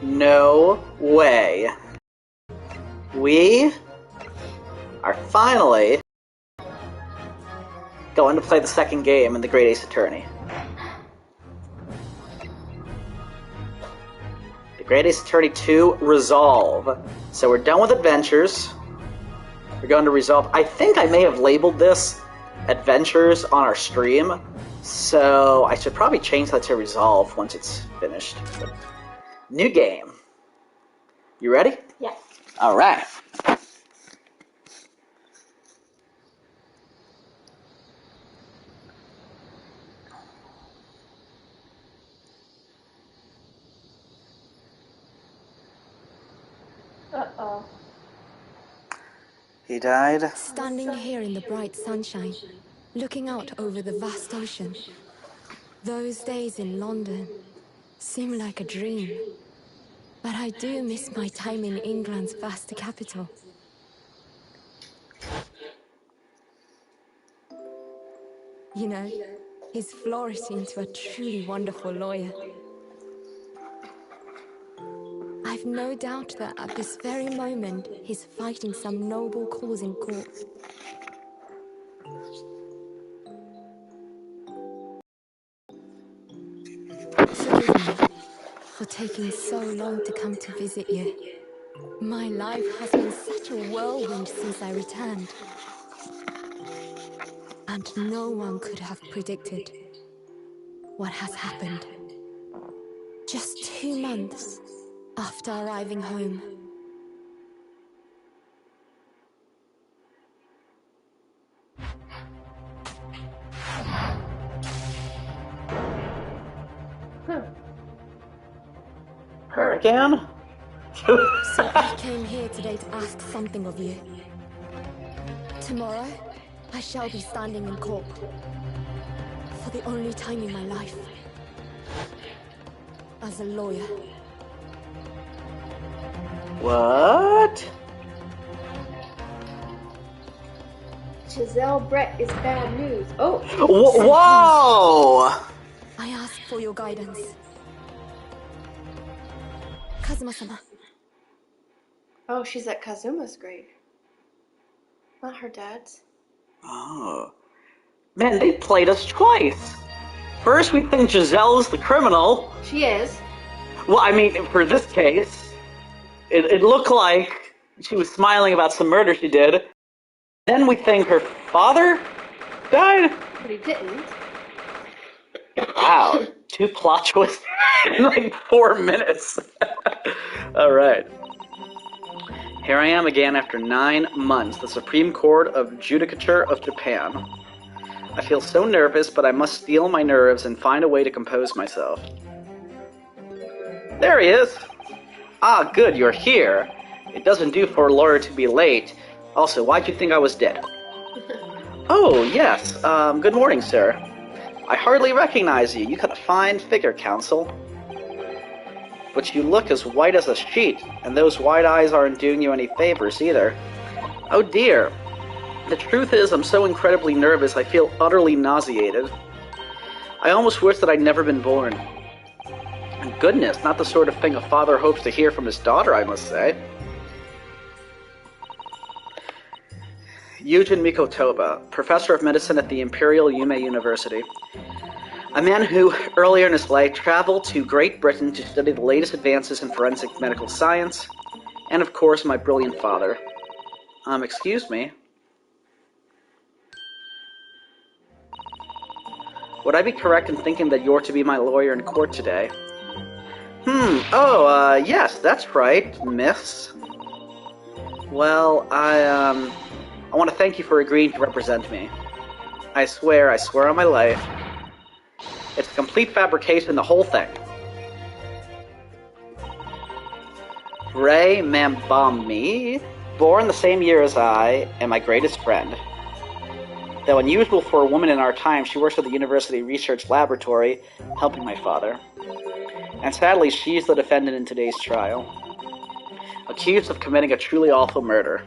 No way. We are finally going to play the second game in the Great Ace Attorney. The Great Ace Attorney 2 Resolve. So we're done with adventures. We're going to resolve. I think I may have labeled this adventures on our stream, so I should probably change that to resolve once it's finished. But new game. You ready? Yes. All right. Uh-oh. He died. Standing here in the bright sunshine, looking out over the vast ocean. Those days in London seem like a dream. But I do miss my time in England's vast capital. You know, he's flourished into a truly wonderful lawyer. I've no doubt that at this very moment, he's fighting some noble cause in court. Forgive me for taking so long to come to visit you. My life has been such a whirlwind since I returned. And no one could have predicted what has happened. Just 2 months after arriving home. Her again? So I came here today to ask something of you. Tomorrow, I shall be standing in court. For the only time in my life. As a lawyer. What? Giselle Brett is bad news. Oh! Whoa! I ask for your guidance. Kazuma-sama. Oh, she's at Kazuma's grave. Not her dad's. Oh. Man, they played us twice. First we think Giselle's the criminal. She is. Well, I mean, for this case, it looked like she was smiling about some murder she did. Then we think her father died. But he didn't. Wow, 2 plot twists in like 4 minutes. All right. Here I am again after 9 months, the Supreme Court of Judicature of Japan. I feel so nervous, but I must steel my nerves and find a way to compose myself. There he is! Ah, good, you're here. It doesn't do for a lawyer to be late. Also, why'd you think I was dead? Oh, yes. Good morning, sir. I hardly recognize you. You got a fine figure, counsel. But you look as white as a sheet, and those white eyes aren't doing you any favors either. Oh dear. The truth is, I'm so incredibly nervous I feel utterly nauseated. I almost wish that I'd never been born. And goodness, not the sort of thing a father hopes to hear from his daughter, I must say. Yujin Mikotoba, professor of medicine at the Imperial Yume University. A man who, earlier in his life, traveled to Great Britain to study the latest advances in forensic medical science, and of course, my brilliant father. Excuse me. Would I be correct in thinking that you're to be my lawyer in court today? Yes, that's right, miss. Well, I want to thank you for agreeing to represent me. I swear on my life. It's a complete fabrication, the whole thing. Ray Mambami, born the same year as I, and my greatest friend. Though unusual for a woman in our time, she works at the University Research Laboratory, helping my father. And sadly, she's the defendant in today's trial, accused of committing a truly awful murder.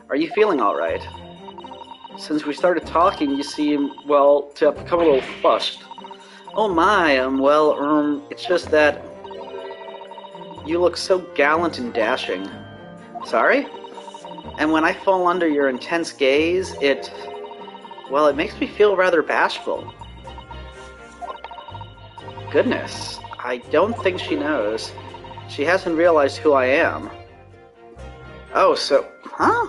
Are you feeling alright? Since we started talking, you seem, well, to have become a little flushed. Oh my, well, it's just that you look so gallant and dashing. Sorry? And when I fall under your intense gaze, it makes me feel rather bashful. Goodness, I don't think she knows. She hasn't realized who I am. Oh, so, huh?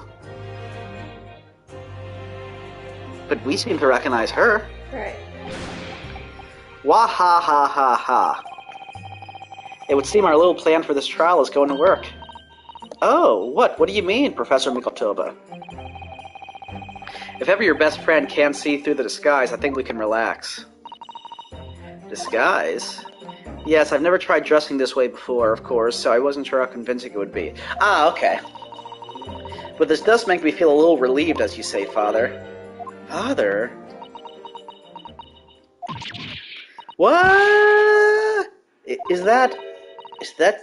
But we seem to recognize her. Right. Wah ha ha ha ha. It would seem our little plan for this trial is going to work. Oh, what? What do you mean, Professor Mikotoba? If ever your best friend can't see through the disguise, I think we can relax. Disguise? Yes, I've never tried dressing this way before, of course, so I wasn't sure how convincing it would be. Ah, okay. But this does make me feel a little relieved, as you say, Father. Father? What? Is that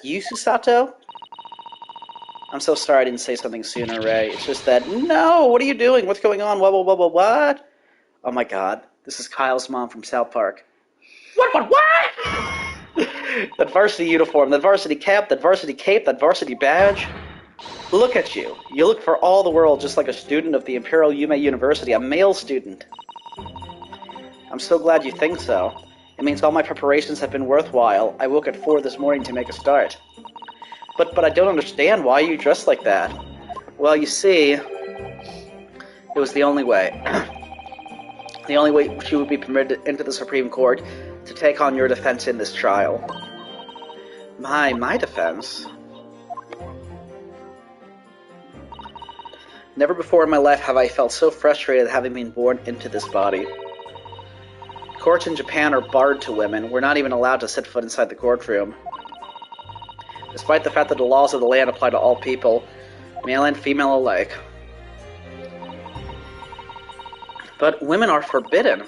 you, Susato? I'm so sorry I didn't say something sooner, Ray. It's just that, no, what are you doing? What's going on? What? Oh my god, this is Kyle's mom from South Park. What? That varsity uniform, that varsity cap, that varsity cape, that varsity badge. Look at you. You look for all the world just like a student of the Imperial Yume University, a male student. I'm so glad you think so. It means all my preparations have been worthwhile. I woke at 4 this morning to make a start. But I don't understand why you dressed like that. Well, you see, it was the only way. The only way she would be permitted into the Supreme Court to take on your defense in this trial. My defense? Never before in my life have I felt so frustrated having been born into this body. Courts in Japan are barred to women. We're not even allowed to set foot inside the courtroom. Despite the fact that the laws of the land apply to all people, male and female alike. But women are forbidden.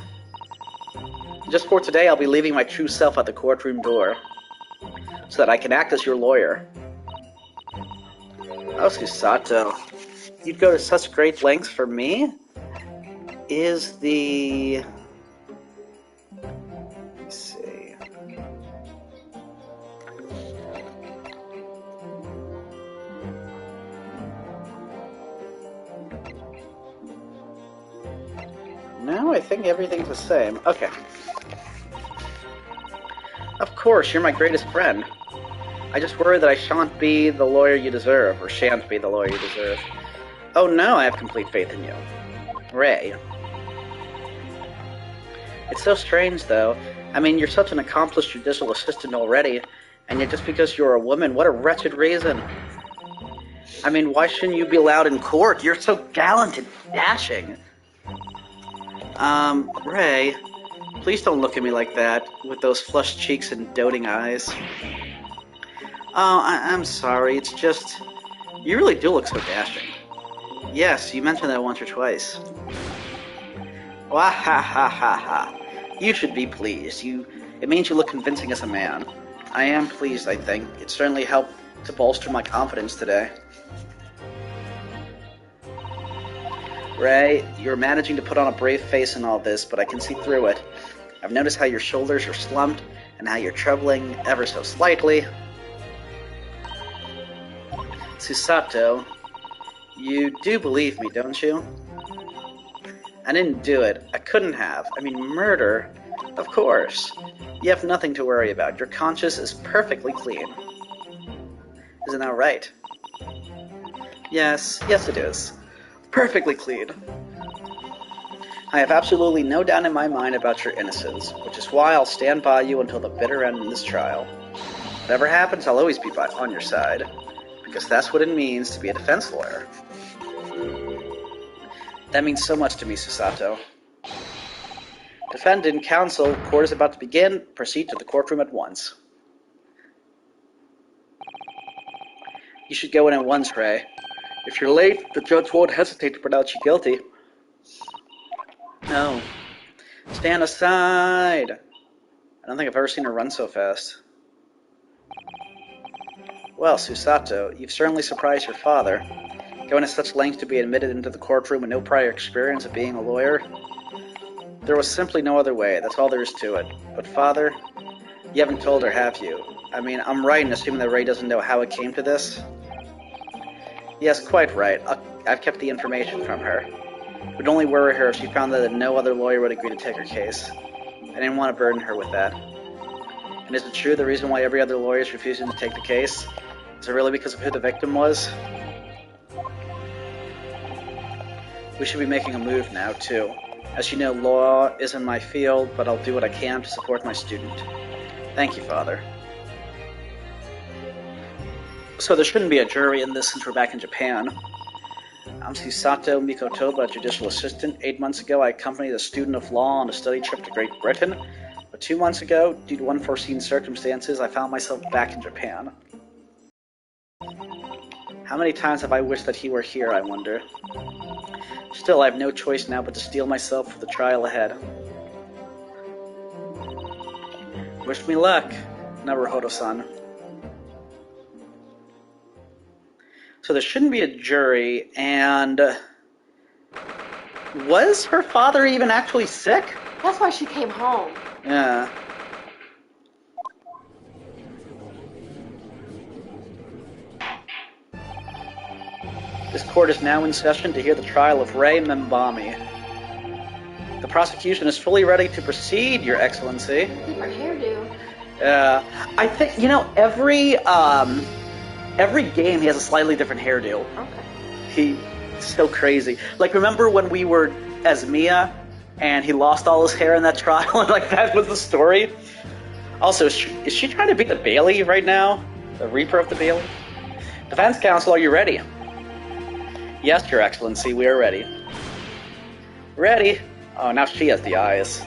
Just for today, I'll be leaving my true self at the courtroom door, so that I can act as your lawyer. Oh, Susato, you'd go to such great lengths for me? Is the... Let's see... No, I think everything's the same. Okay. Of course, you're my greatest friend. I just worry that I shan't be the lawyer you deserve, or shan't be the lawyer you deserve. Oh no, I have complete faith in you. Ray. It's so strange, though. I mean, you're such an accomplished judicial assistant already, and yet just because you're a woman, what a wretched reason. I mean, why shouldn't you be allowed in court? You're so gallant and dashing. Ray, please don't look at me like that, with those flushed cheeks and doting eyes. Oh, I'm sorry, it's just... You really do look so dashing. Yes, you mentioned that once or twice. Wah ha ha ha ha. You should be pleased. It means you look convincing as a man. I am pleased, I think. It certainly helped to bolster my confidence today. Ray, you're managing to put on a brave face in all this, but I can see through it. I've noticed how your shoulders are slumped, and how you're trembling ever so slightly. Susato, you do believe me, don't you? I didn't do it. I couldn't have. I mean, murder? Of course. You have nothing to worry about. Your conscience is perfectly clean. Isn't that right? Yes it is. Perfectly clean. I have absolutely no doubt in my mind about your innocence, which is why I'll stand by you until the bitter end in this trial. Whatever happens, I'll always be on your side, because that's what it means to be a defense lawyer. That means so much to me, Susato. Defendant, counsel, court is about to begin. Proceed to the courtroom at once. You should go in at once, Ray. If you're late, the judge won't hesitate to pronounce you guilty. No. Stand aside! I don't think I've ever seen her run so fast. Well, Susato, you've certainly surprised your father. Going to such lengths to be admitted into the courtroom with no prior experience of being a lawyer. There was simply no other way. That's all there is to it. But, Father, you haven't told her, have you? I mean, I'm right in assuming that Ray doesn't know how it came to this? Yes, quite right. I've kept the information from her. It would only worry her if she found that no other lawyer would agree to take her case. I didn't want to burden her with that. And is it true the reason why every other lawyer is refusing to take the case? Is it really because of who the victim was? We should be making a move now, too. As you know, law isn't my field, but I'll do what I can to support my student. Thank you, Father. So there shouldn't be a jury in this since we're back in Japan. I'm Susato Mikotoba, Judicial Assistant. 8 months ago, I accompanied a student of law on a study trip to Great Britain. But 2 months ago, due to unforeseen circumstances, I found myself back in Japan. How many times have I wished that he were here, I wonder? Still, I have no choice now but to steel myself for the trial ahead. Wish me luck, Naruhodo-san. So there shouldn't be a jury, and... was her father even actually sick? That's why she came home. Yeah. This court is now in session to hear the trial of Ray Membami. The prosecution is fully ready to proceed, Your Excellency. Different hairdo. I think, you know, every game he has a slightly different hairdo. Okay. He's so crazy. Like, remember when we were as Mia, and he lost all his hair in that trial, and like that was the story? Also, is she trying to be the Bailey right now? The Reaper of the Bailey? Defense Counsel, are you ready? Yes, Your Excellency, we are ready. Ready? Oh, now she has the eyes.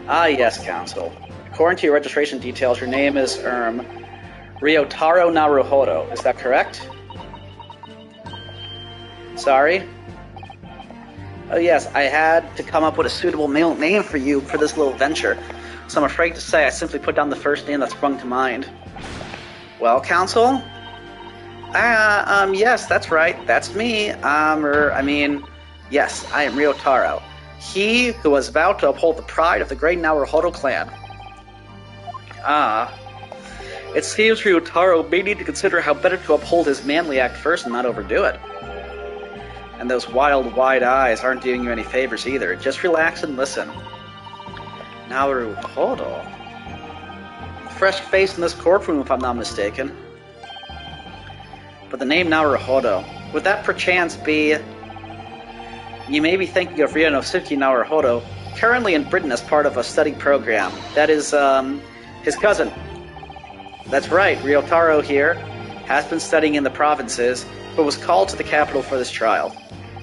Ah, yes, Counsel. According to your registration details, your name is, Ryotaro Naruhodo. Is that correct? Sorry? Oh, yes, I had to come up with a suitable male name for you for this little venture. So I'm afraid to say I simply put down the first name that sprung to mind. Well, Counsel? Yes, that's right. That's me. Yes, I am Ryotaro. He who was vowed to uphold the pride of the great Naruhodo clan. Ah. It seems Ryotaro may need to consider how better to uphold his manly act first and not overdo it. And those wild, wide eyes aren't doing you any favors either. Just relax and listen. Naruhodo. Fresh face in this courtroom, if I'm not mistaken. But the name Naruhodo, would that perchance be... You may be thinking of Ryunosuke Naruhodo, currently in Britain as part of a study program. That is, his cousin. That's right, Ryotaro here has been studying in the provinces, but was called to the capital for this trial.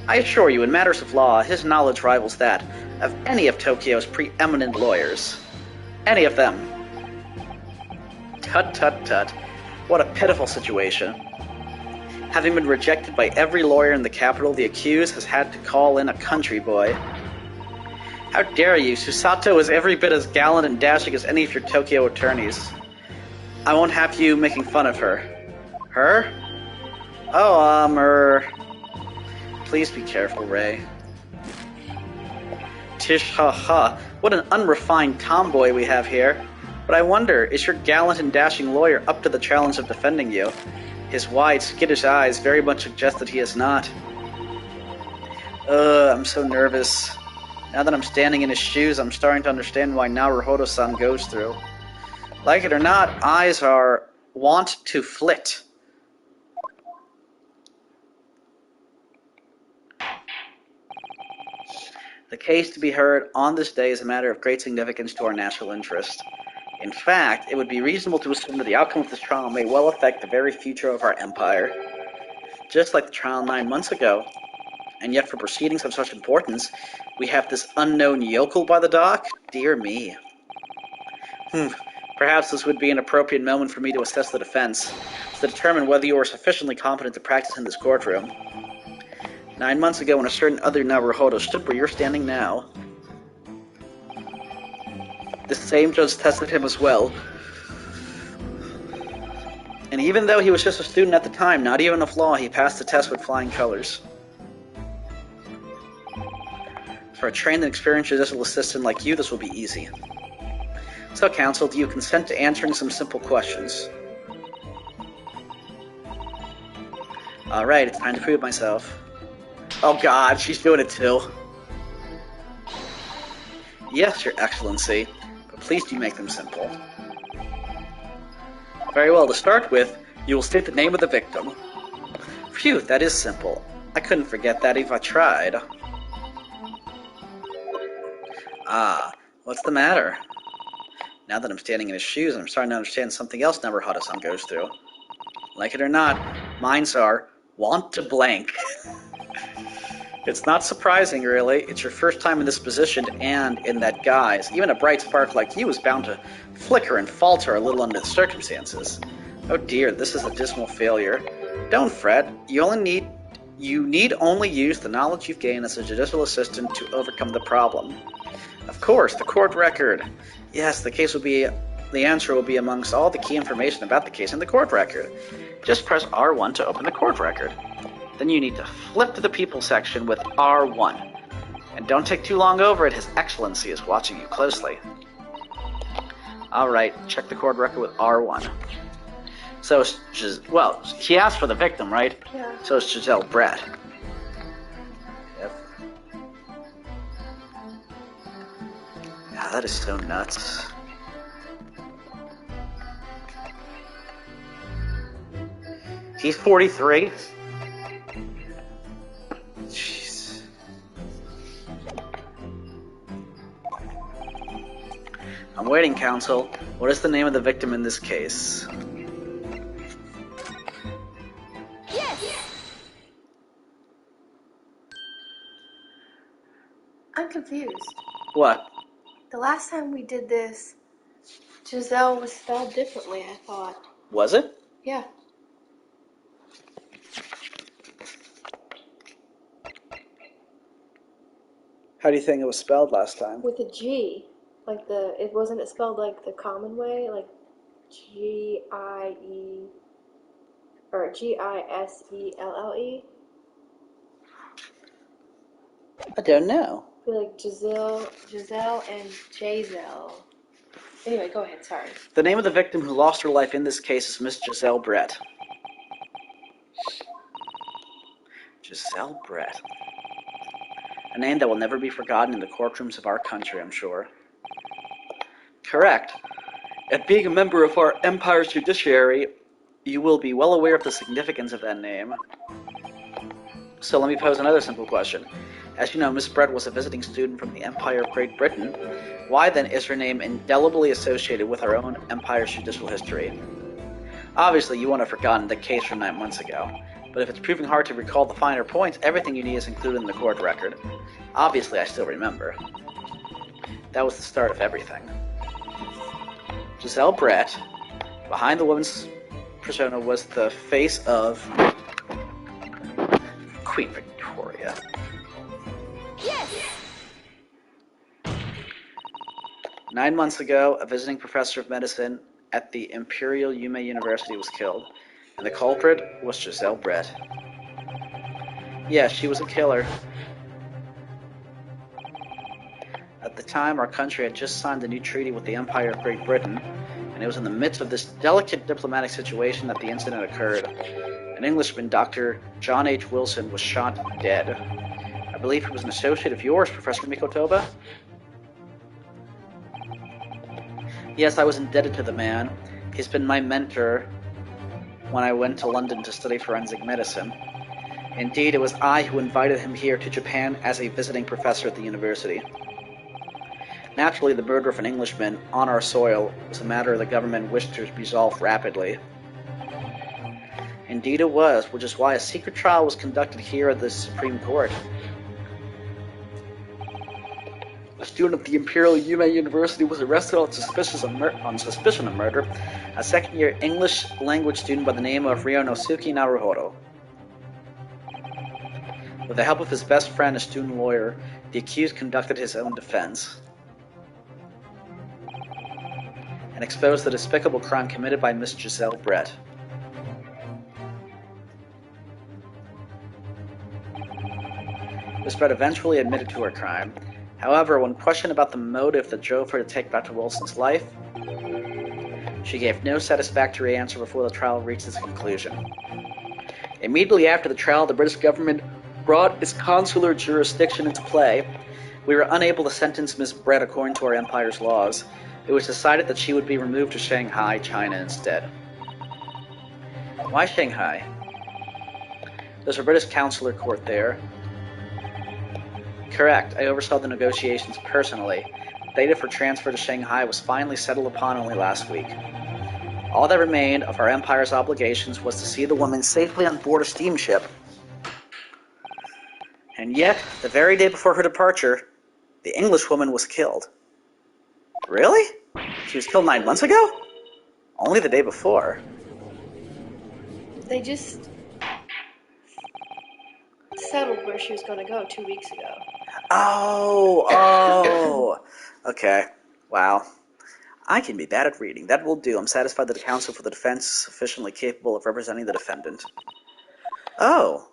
I assure you, in matters of law, his knowledge rivals that of any of Tokyo's preeminent lawyers. Any of them. Tut, tut, tut. What a pitiful situation. Having been rejected by every lawyer in the capital, the accused has had to call in a country boy. How dare you? Susato is every bit as gallant and dashing as any of your Tokyo attorneys. I won't have you making fun of her. Her? Oh, Please be careful, Ray. Tish, ha ha. What an unrefined tomboy we have here. But I wonder, is your gallant and dashing lawyer up to the challenge of defending you? His wide, skittish eyes very much suggest that he is not. I'm so nervous. Now that I'm standing in his shoes, I'm starting to understand why Naruhodo-san goes through. Like it or not, eyes are wont to flit. The case to be heard on this day is a matter of great significance to our national interest. In fact, it would be reasonable to assume that the outcome of this trial may well affect the very future of our empire. Just like the trial 9 months ago. And yet for proceedings of such importance, we have this unknown yokel by the dock? Dear me. Perhaps this would be an appropriate moment for me to assess the defense, to determine whether you are sufficiently competent to practice in this courtroom. 9 months ago, when a certain other Naruhodo stood where you're standing now, the same judge tested him as well. And even though he was just a student at the time, not even of law, he passed the test with flying colors. For a trained and experienced judicial assistant like you, this will be easy. So, counsel, do you consent to answering some simple questions? Alright, it's time to prove myself. Oh god, she's doing it too. Yes, Your Excellency, but please do make them simple. Very well, to start with, you will state the name of the victim. Phew, that is simple. I couldn't forget that if I tried. Ah, what's the matter? Now that I'm standing in his shoes, I'm starting to understand something else Neverhata-san goes through. Like it or not, mines are want to blank. It's not surprising, really. It's your first time in this position and in that guise. Even a bright spark like you is bound to flicker and falter a little under the circumstances. Oh dear, this is a dismal failure. Don't fret. You need only use the knowledge you've gained as a judicial assistant to overcome the problem. Of course, the court record. Yes, the answer will be amongst all the key information about the case in the court record. Just press R1 to open the court record. Then you need to flip to the people section with R1. And don't take too long over it, His Excellency is watching you closely. Alright, check the court record with R1. So, he asked for the victim, right? Yeah. So it's Giselle Brett. Yep. Yeah, that is so nuts. He's 43. Jeez. I'm waiting, counsel. What is the name of the victim in this case? I'm confused. What? The last time we did this, Giselle was spelled differently, I thought. Was it? Yeah. How do you think it was spelled last time? With a G. It wasn't spelled like the common way, like G-I-E, or G-I-S-E-L-L-E? I don't know. I feel like Giselle and Giselle. Anyway, go ahead, sorry. The name of the victim who lost her life in this case is Miss Giselle Brett. Giselle Brett. A name that will never be forgotten in the courtrooms of our country, I'm sure. Correct. And being a member of our empire's judiciary, you will be well aware of the significance of that name. So let me pose another simple question. As you know, Miss Brett was a visiting student from the Empire of Great Britain. Why then is her name indelibly associated with our own empire's judicial history? Obviously, you won't have forgotten the case from 9 months ago. But if it's proving hard to recall the finer points, everything you need is included in the court record. Obviously, I still remember. That was the start of everything. Giselle Brett, behind the woman's persona, was the face of Queen Victoria. Yes! 9 months ago, a visiting professor of medicine at the Imperial Yume University was killed, and the culprit was Giselle Brett. Yes, she was a killer. At the time, our country had just signed a new treaty with the Empire of Great Britain, and it was in the midst of this delicate diplomatic situation that the incident occurred. An Englishman, Dr. John H. Wilson, was shot dead. I believe he was an associate of yours, Professor Mikotoba? Yes, I was indebted to the man. He's been my mentor when I went to London to study forensic medicine. Indeed, it was I who invited him here to Japan as a visiting professor at the university. Naturally, the murder of an Englishman on our soil was a matter the government wished to resolve rapidly. Indeed it was, which is why a secret trial was conducted here at the Supreme Court. A student of the Imperial Yume University was arrested on suspicion of murder. A second-year English language student by the name of Ryonosuke Naruhodo. With the help of his best friend, a student lawyer, the accused conducted his own defense and exposed the despicable crime committed by Miss Giselle Brett. Miss Brett eventually admitted to her crime, However, when questioned about the motive that drove her to take Dr. Wilson's life, she gave no satisfactory answer before the trial reached its conclusion. Immediately after the trial, the British government brought its consular jurisdiction into play. We were unable to sentence Miss Brett according to our empire's laws. It was decided that she would be removed to Shanghai, China instead. Why Shanghai? There's a British consular court there. Correct. I oversaw the negotiations personally. The date for transfer to Shanghai was finally settled upon only last week. All that remained of our empire's obligations was to see the woman safely on board a steamship. And yet, the very day before her departure, the Englishwoman was killed. Really? She was killed 9 months ago? Only the day before. They just settled where she was going to go 2 weeks ago. Oh. Okay. Wow. I can be bad at reading. That will do. I'm satisfied that the counsel for the defense is sufficiently capable of representing the defendant. Oh.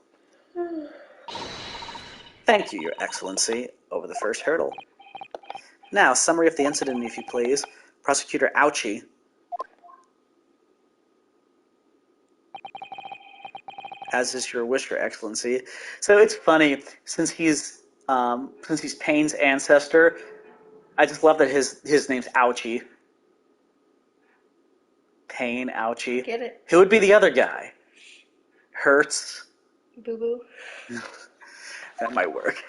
Thank you, Your Excellency, over the first hurdle. Now, summary of the incident, if you please. Prosecutor Ouchie. As is your wish, Your Excellency. So it's funny, since he's Payne's ancestor, I just love that his name's Ouchie. Payne, Ouchie. Get it? Who would be the other guy? Hertz. Boo boo. That might work.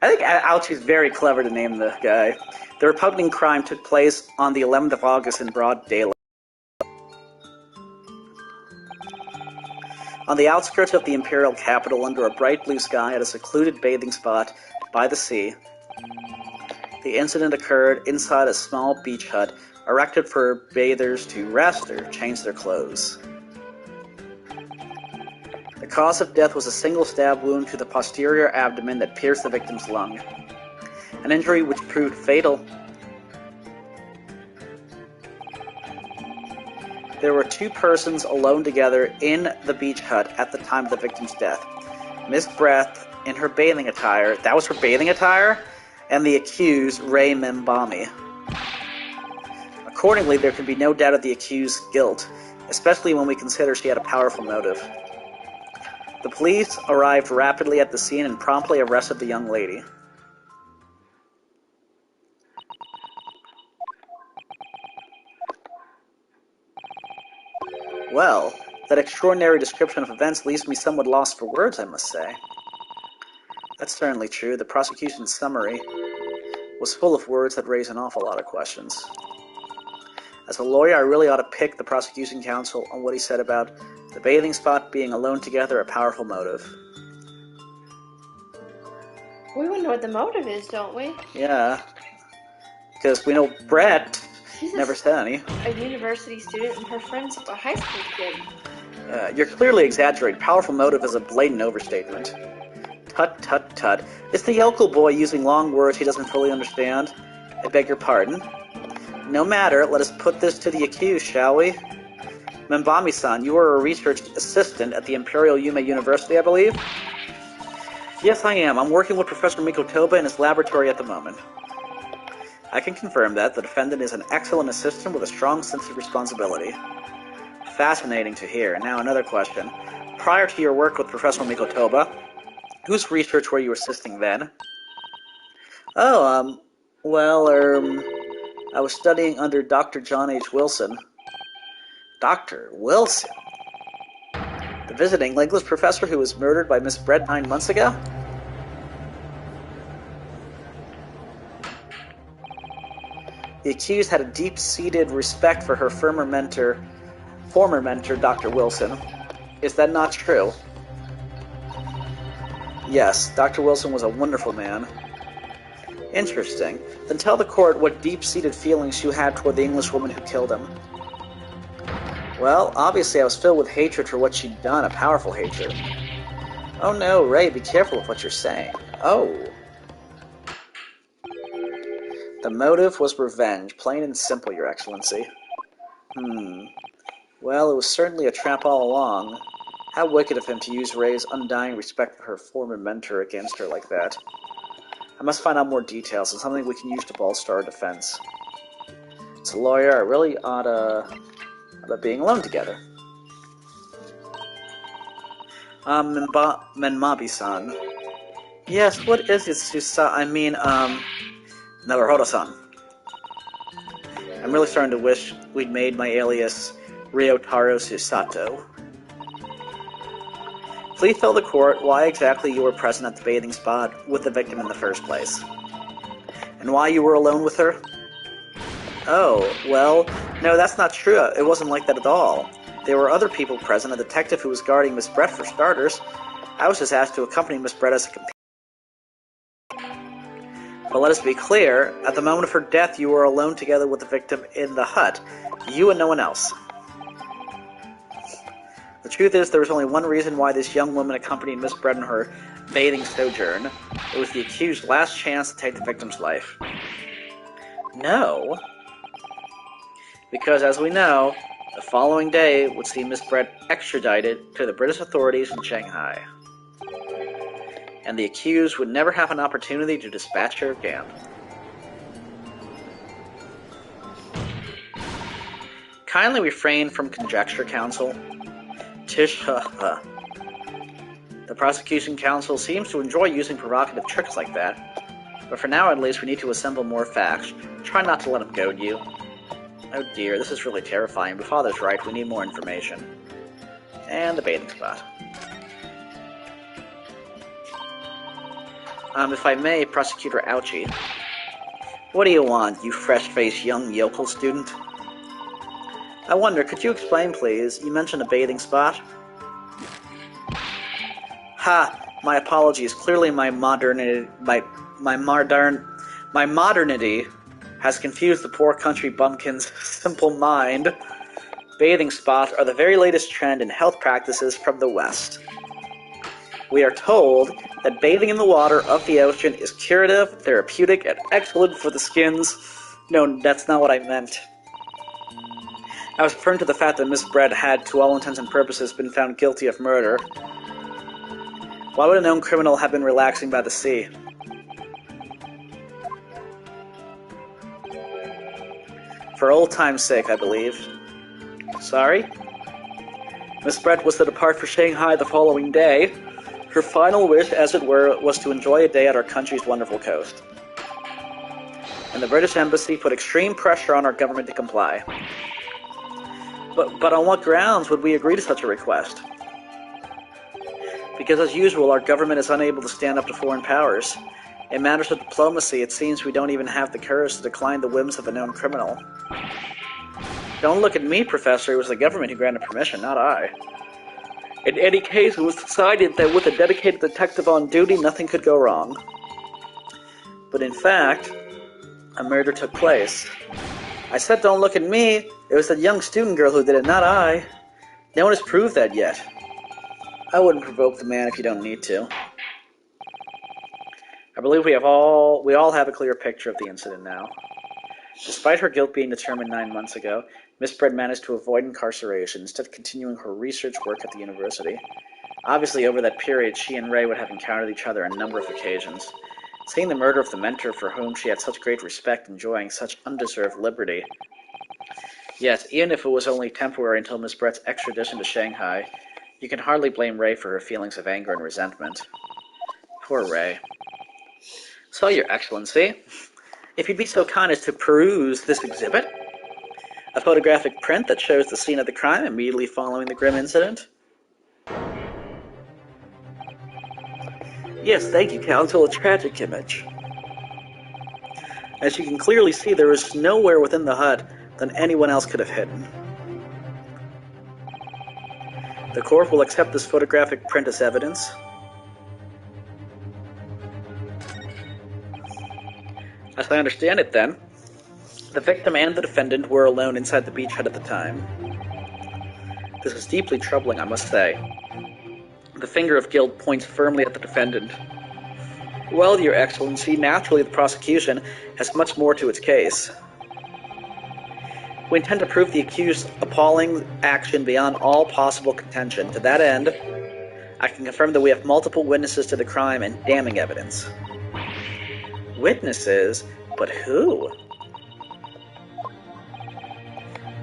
I think Ouchie's very clever to name the guy. The repugnant crime took place on the 11th of August in broad daylight. On the outskirts of the imperial capital, under a bright blue sky at a secluded bathing spot by the sea, the incident occurred inside a small beach hut erected for bathers to rest or change their clothes. The cause of death was a single stab wound to the posterior abdomen that pierced the victim's lung, an injury which proved fatal. There were 2 persons alone together in the beach hut at the time of the victim's death. Miss Brett in her bathing attire, that was her bathing attire, and the accused, Ray Membami. Accordingly, there can be no doubt of the accused's guilt, especially when we consider she had a powerful motive. The police arrived rapidly at the scene and promptly arrested the young lady. Well, that extraordinary description of events leaves me somewhat lost for words, I must say. That's certainly true. The prosecution's summary was full of words that raise an awful lot of questions. As a lawyer, I really ought to pick the prosecution counsel on what he said about the bathing spot being alone together a powerful motive. We want to know what the motive is, don't we? Yeah. Because we know Brett never said any. A university student and her friend's a high school kid. You're clearly exaggerating. Powerful motive is a blatant overstatement. Tut, tut, tut. It's the yokel boy using long words he doesn't fully understand. I beg your pardon. No matter, let us put this to the accused, shall we? Membami-san, you are a research assistant at the Imperial Yume University, I believe? Yes, I am. I'm working with Professor Mikotoba in his laboratory at the moment. I can confirm that the defendant is an excellent assistant with a strong sense of responsibility. Fascinating to hear. Now another question. Prior to your work with Professor Mikotoba, whose research were you assisting then? Oh, I was studying under Dr. John H. Wilson. Dr. Wilson? The visiting English professor who was murdered by Miss Brett 9 months ago? The accused had a deep-seated respect for her former mentor, Dr. Wilson. Is that not true? Yes, Dr. Wilson was a wonderful man. Interesting. Then tell the court what deep-seated feelings you had toward the Englishwoman who killed him. Well, obviously I was filled with hatred for what she'd done, a powerful hatred. Oh no, Ray, be careful with what you're saying. Oh. The motive was revenge, plain and simple, Your Excellency. Well, it was certainly a trap all along. How wicked of him to use Ray's undying respect for her former mentor against her like that. I must find out more details and something we can use to bolster our defense. As a lawyer, I really ought about being alone together. Menmabi-san. Yes, what is it, Naruhodo-san. I'm really starting to wish we'd made my alias Ryotaro Susato. Please tell the court why exactly you were present at the bathing spot with the victim in the first place. And why you were alone with her? Oh, well, no, that's not true. It wasn't like that at all. There were other people present, a detective who was guarding Miss Brett for starters. I was just asked to accompany Miss Brett as a companion. But let us be clear, at the moment of her death you were alone together with the victim in the hut. You and no one else. The truth is, there was only one reason why this young woman accompanied Miss Brett in her bathing sojourn. It was the accused's last chance to take the victim's life. No. Because, as we know, the following day would see Miss Brett extradited to the British authorities in Shanghai. And the accused would never have an opportunity to dispatch her again. Kindly refrain from conjecture, counsel. Tish, The prosecution counsel seems to enjoy using provocative tricks like that. But for now, at least, we need to assemble more facts. Try not to let him goad you. Oh dear, this is really terrifying, but Father's right, we need more information. And the bathing spot. If I may, Prosecutor Ouchie. What do you want, you fresh-faced young yokel student? I wonder, could you explain, please? You mentioned a bathing spot. Ha! My apologies. Clearly my modernity has confused the poor country bumpkin's simple mind. Bathing spots are the very latest trend in health practices from the West. We are told that bathing in the water of the ocean is curative, therapeutic, and excellent for the skins. No, that's not what I meant. I was referring to the fact that Miss Brett had, to all intents and purposes, been found guilty of murder. Why would a known criminal have been relaxing by the sea? For old time's sake, I believe. Sorry? Miss Brett was to depart for Shanghai the following day. Her final wish, as it were, was to enjoy a day at our country's wonderful coast. And the British Embassy put extreme pressure on our government to comply. But on what grounds would we agree to such a request? Because, as usual, our government is unable to stand up to foreign powers. In matters of diplomacy, it seems we don't even have the courage to decline the whims of a known criminal. Don't look at me, Professor. It was the government who granted permission, not I. In any case, it was decided that with a dedicated detective on duty, nothing could go wrong. But in fact, a murder took place. I said don't look at me. It was that young student girl who did it, not I. No one has proved that yet. I wouldn't provoke the man if you don't need to. I believe we all have a clear picture of the incident now. Despite her guilt being determined 9 months ago, Miss Brett managed to avoid incarceration, instead of continuing her research work at the university. Obviously, over that period, she and Ray would have encountered each other on a number of occasions. Seeing the murder of the mentor for whom she had such great respect enjoying such undeserved liberty. Yet, even if it was only temporary until Miss Brett's extradition to Shanghai, you can hardly blame Ray for her feelings of anger and resentment. Poor Ray. So, Your Excellency, if you'd be so kind as to peruse this exhibit, a photographic print that shows the scene of the crime immediately following the grim incident. Yes, thank you, Counsel, a tragic image. As you can clearly see, there is nowhere within the hut than anyone else could have hidden. The court will accept this photographic print as evidence. As I understand it, then, the victim and the defendant were alone inside the beach hut at the time. This is deeply troubling, I must say. The finger of guilt points firmly at the defendant. Well, Your Excellency, naturally the prosecution has much more to its case. We intend to prove the accused's appalling action beyond all possible contention. To that end, I can confirm that we have multiple witnesses to the crime and damning evidence. Witnesses? But who?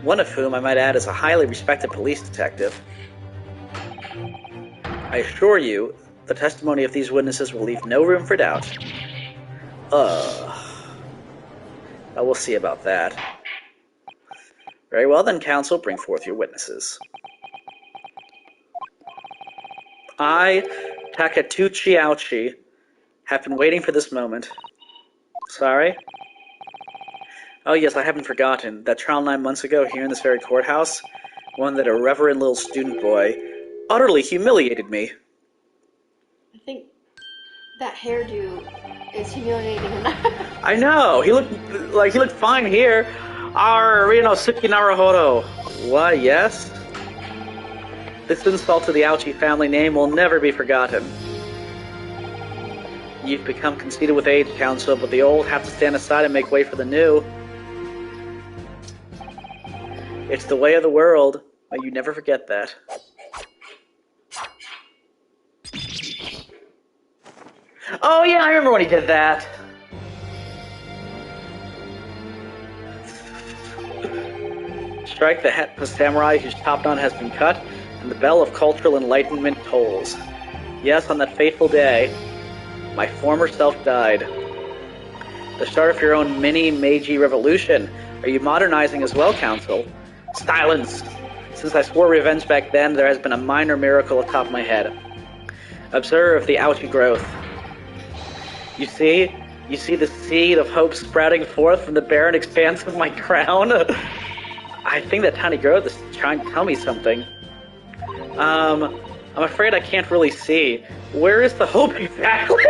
One of whom, I might add, is a highly respected police detective. I assure you, the testimony of these witnesses will leave no room for doubt. We'll see about that. Very well then, counsel, bring forth your witnesses. I, Takatuchi Ouchi, have been waiting for this moment. Sorry? Oh yes, I haven't forgotten. That trial 9 months ago here in this very courthouse, one that irreverent little student boy utterly humiliated me. I think that hairdo is humiliating enough. I know! He looked fine here. Suki Naruhodo. What, yes? This insult to the Ouchi family name will never be forgotten. You've become conceited with age, counsel, but the old have to stand aside and make way for the new. It's the way of the world. May you never forget that. Oh yeah, I remember when he did that. Strike the head of a samurai whose top knot has been cut, and the bell of cultural enlightenment tolls. Yes, on that fateful day, my former self died. The start of your own mini Meiji revolution. Are you modernizing as well, counsel? Silence! Since I swore revenge back then, there has been a minor miracle atop my head. Observe the Ouchi growth. You see the seed of hope sprouting forth from the barren expanse of my crown? I think that tiny growth is trying to tell me something. I'm afraid I can't really see. Where is the hope exactly?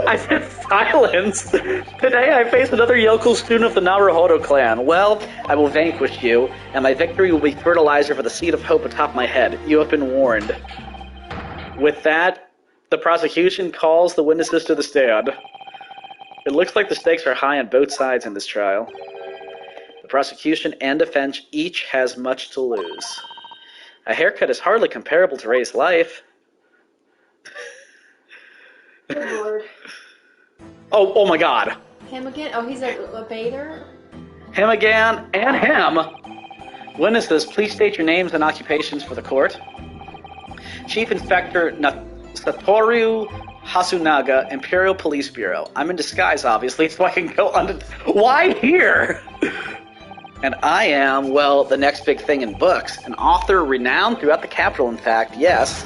I said silence. Today I face another yokel student of the Naruhodo clan. Well, I will vanquish you, and my victory will be fertilizer for the seed of hope atop my head. You have been warned. With that, the prosecution calls the witnesses to the stand. It looks like the stakes are high on both sides in this trial. The prosecution and defense each has much to lose. A haircut is hardly comparable to Ray's life. Good Lord. Oh my god. Him again? Oh, he's a bather? Him again, and him. Witnesses, please state your names and occupations for the court. Chief Inspector Satoru Hasunaga, Imperial Police Bureau. I'm in disguise, obviously, so I can go under... Why here? And I am, well, the next big thing in books. An author renowned throughout the capital, in fact, yes.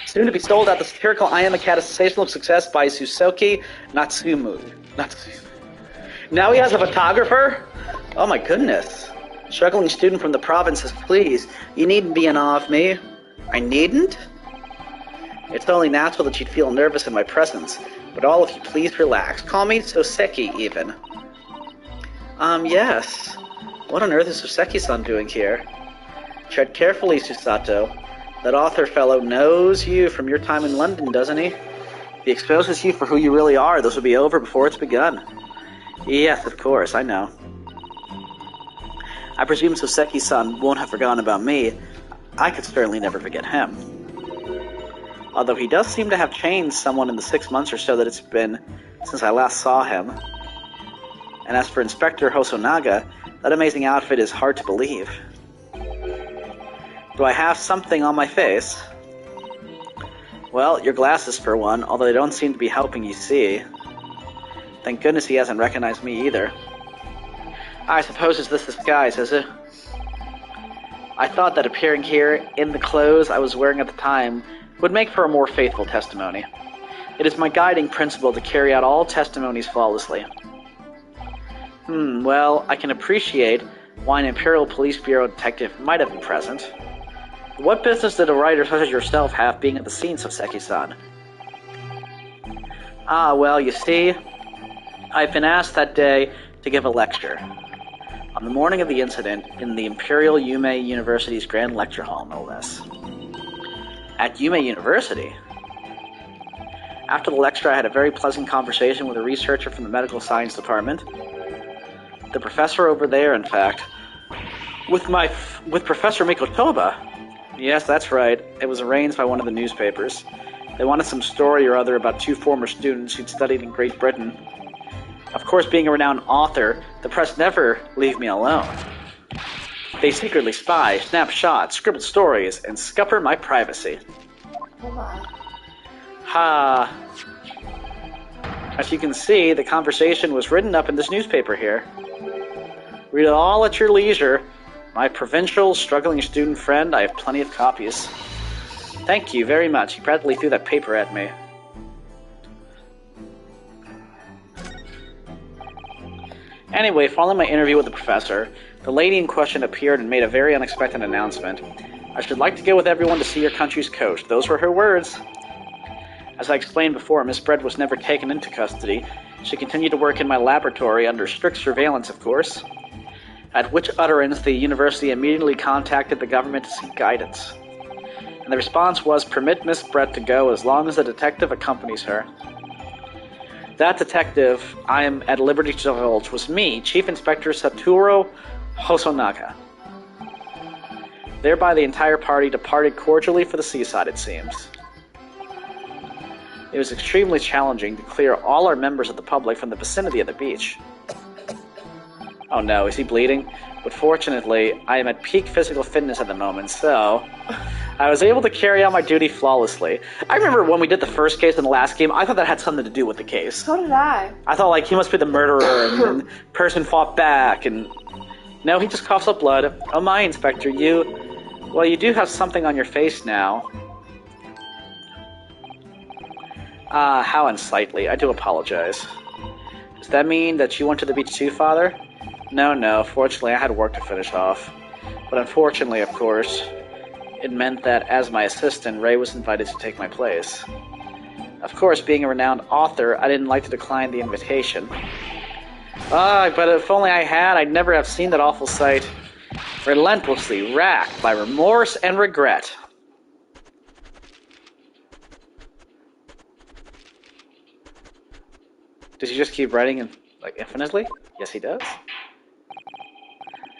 Soon to be sold out, the satirical I Am a Cat, a sensational success by Susoki Natsumu. Now he has a photographer? Oh my goodness. Struggling student from the province says, please, you needn't be in awe of me. I needn't? It's only natural that you'd feel nervous in my presence, but all of you please relax. Call me Soseki, even. Yes. What on earth is Soseki-san doing here? Tread carefully, Susato. That author fellow knows you from your time in London, doesn't he? If he exposes you for who you really are, this will be over before it's begun. Yes, of course, I know. I presume Soseki-san won't have forgotten about me. I could certainly never forget him. Although he does seem to have changed somewhat in the 6 months or so that it's been since I last saw him. And as for Inspector Hosonaga, that amazing outfit is hard to believe. Do I have something on my face? Well, your glasses for one, although they don't seem to be helping you see. Thank goodness he hasn't recognized me either. I suppose it's this disguise, is it? I thought that appearing here in the clothes I was wearing at the time would make for a more faithful testimony. It is my guiding principle to carry out all testimonies flawlessly. Well, I can appreciate why an Imperial Police Bureau detective might have been present. What business did a writer such as yourself have being at the scene, Soseki-san? Well, you see, I've been asked that day to give a lecture. On the morning of the incident, in the Imperial Yume University's Grand Lecture Hall, no less. At Yume University? After the lecture, I had a very pleasant conversation with a researcher from the Medical Science Department. The professor over there, in fact. With Professor Mikotoba. Yes, that's right. It was arranged by one of the newspapers. They wanted some story or other about 2 former students who'd studied in Great Britain. Of course, being a renowned author, the press never leave me alone. They secretly spy, snap shots, scribble stories, and scupper my privacy. Oh my. Ha! As you can see, the conversation was written up in this newspaper here. Read it all at your leisure. My provincial, struggling student friend, I have plenty of copies. Thank you very much. He practically threw that paper at me. Anyway, following my interview with the professor, the lady in question appeared and made a very unexpected announcement. I should like to go with everyone to see your country's coast. Those were her words. As I explained before, Miss Brett was never taken into custody. She continued to work in my laboratory under strict surveillance, of course. At which utterance, the university immediately contacted the government to seek guidance. And the response was, permit Miss Brett to go as long as a detective accompanies her. That detective, I am at liberty to divulge, was me, Chief Inspector Satoru Hosonaga. Thereby the entire party departed cordially for the seaside, it seems. It was extremely challenging to clear all our members of the public from the vicinity of the beach. Oh no, is he bleeding? But fortunately, I am at peak physical fitness at the moment, so I was able to carry out my duty flawlessly. I remember when we did the first case in the last game, I thought that had something to do with the case. So did I. I thought, like, he must be the murderer, and the person fought back, and... No, he just coughs up blood. Oh my, Inspector, well, you do have something on your face now. How unsightly. I do apologize. Does that mean that you went to the beach too, Father? No, fortunately I had work to finish off. But unfortunately, of course, it meant that as my assistant, Ray was invited to take my place. Of course, being a renowned author, I didn't like to decline the invitation. But if only I had, I'd never have seen that awful sight. Relentlessly racked by remorse and regret. Does he just keep writing infinitely? Yes, he does.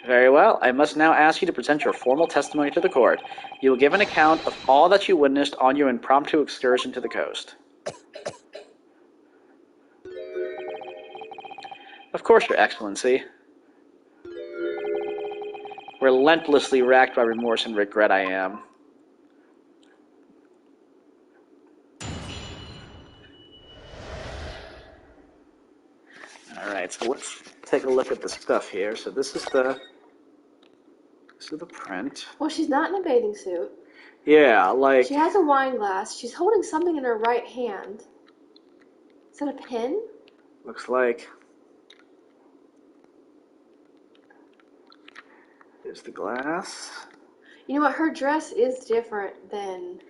Very well. I must now ask you to present your formal testimony to the court. You will give an account of all that you witnessed on your impromptu excursion to the coast. Of course, Your Excellency. Relentlessly racked by remorse and regret I am. Alright, so let's take a look at the stuff here. So this is the print. Well, she's not in a bathing suit. Yeah, like... She has a wine glass. She's holding something in her right hand. Is that a pen? Looks like... Here's the glass. You know what? Her dress is different than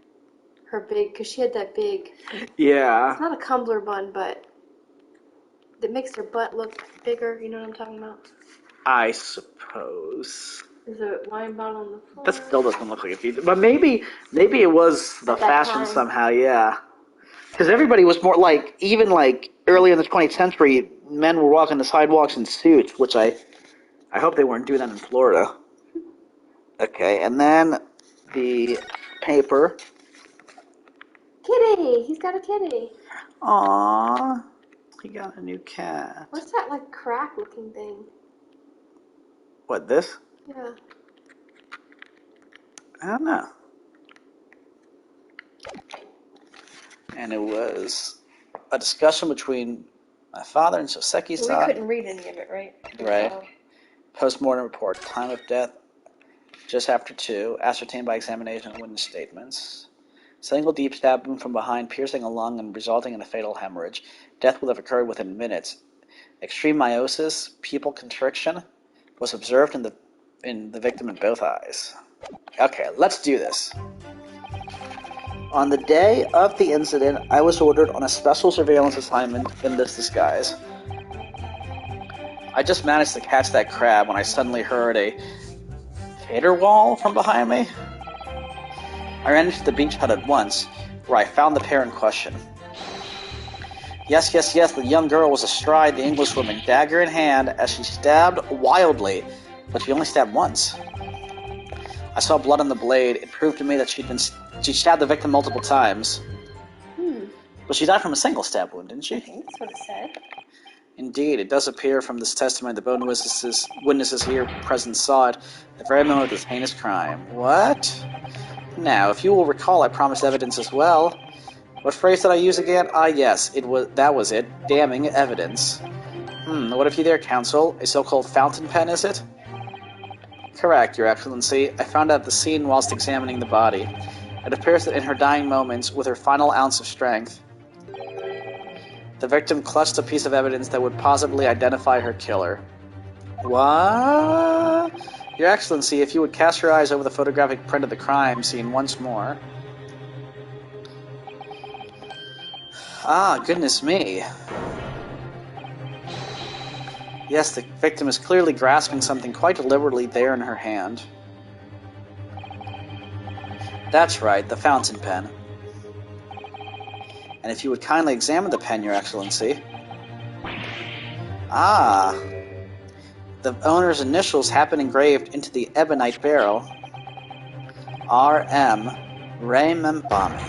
her big... Because she had that big... Yeah. It's not a Crumbler bun, but... That makes her butt look bigger. You know what I'm talking about? I suppose. There's a wine bottle on the floor. That still doesn't look like a pizza. But maybe it was the fashion time. somehow, yeah. Because everybody was more like, even like earlier in the 20th century, men were walking the sidewalks in suits, which I hope they weren't doing that in Florida. Okay, and then the paper. Kitty! He's got a kitty. Aww. He got a new cat. What's that, like, crack-looking thing? What, this? Yeah. I don't know. And it was a discussion between my father and Soseki-san. We couldn't read any of it, right? Right. Post-mortem report. Time of death just after 2. Ascertained by examination of witness statements. Single deep stab wound from behind, piercing a lung and resulting in a fatal hemorrhage. Death would have occurred within minutes. Extreme meiosis, pupil constriction, was observed in the victim in both eyes. Okay, let's do this. On the day of the incident, I was ordered on a special surveillance assignment in this disguise. I just managed to catch that crab when I suddenly heard a caterwaul from behind me. I ran into the beach hut at once, where I found the pair in question. Yes, the young girl was astride the Englishwoman, dagger in hand, as she stabbed wildly, but she only stabbed once. I saw blood on the blade. It proved to me that she stabbed the victim multiple times. But she died from a single stab wound, didn't she? I think that's what it said. Indeed, it does appear from this testimony that both witnesses here present saw it at the very moment of this heinous crime. What? Now, if you will recall, I promised evidence as well. What phrase did I use again? Ah, yes, that was it. Damning evidence. What have you there, counsel? A so-called fountain pen, is it? Correct, Your Excellency. I found out the scene whilst examining the body. It appears that in her dying moments, with her final ounce of strength, the victim clutched a piece of evidence that would possibly identify her killer. What? Your Excellency, if you would cast your eyes over the photographic print of the crime scene once more. Ah, goodness me. Yes, the victim is clearly grasping something quite deliberately there in her hand. That's right, the fountain pen. And if you would kindly examine the pen, Your Excellency. Ah, the owner's initials have been engraved into the ebonite barrel. R.M. Ray Membami.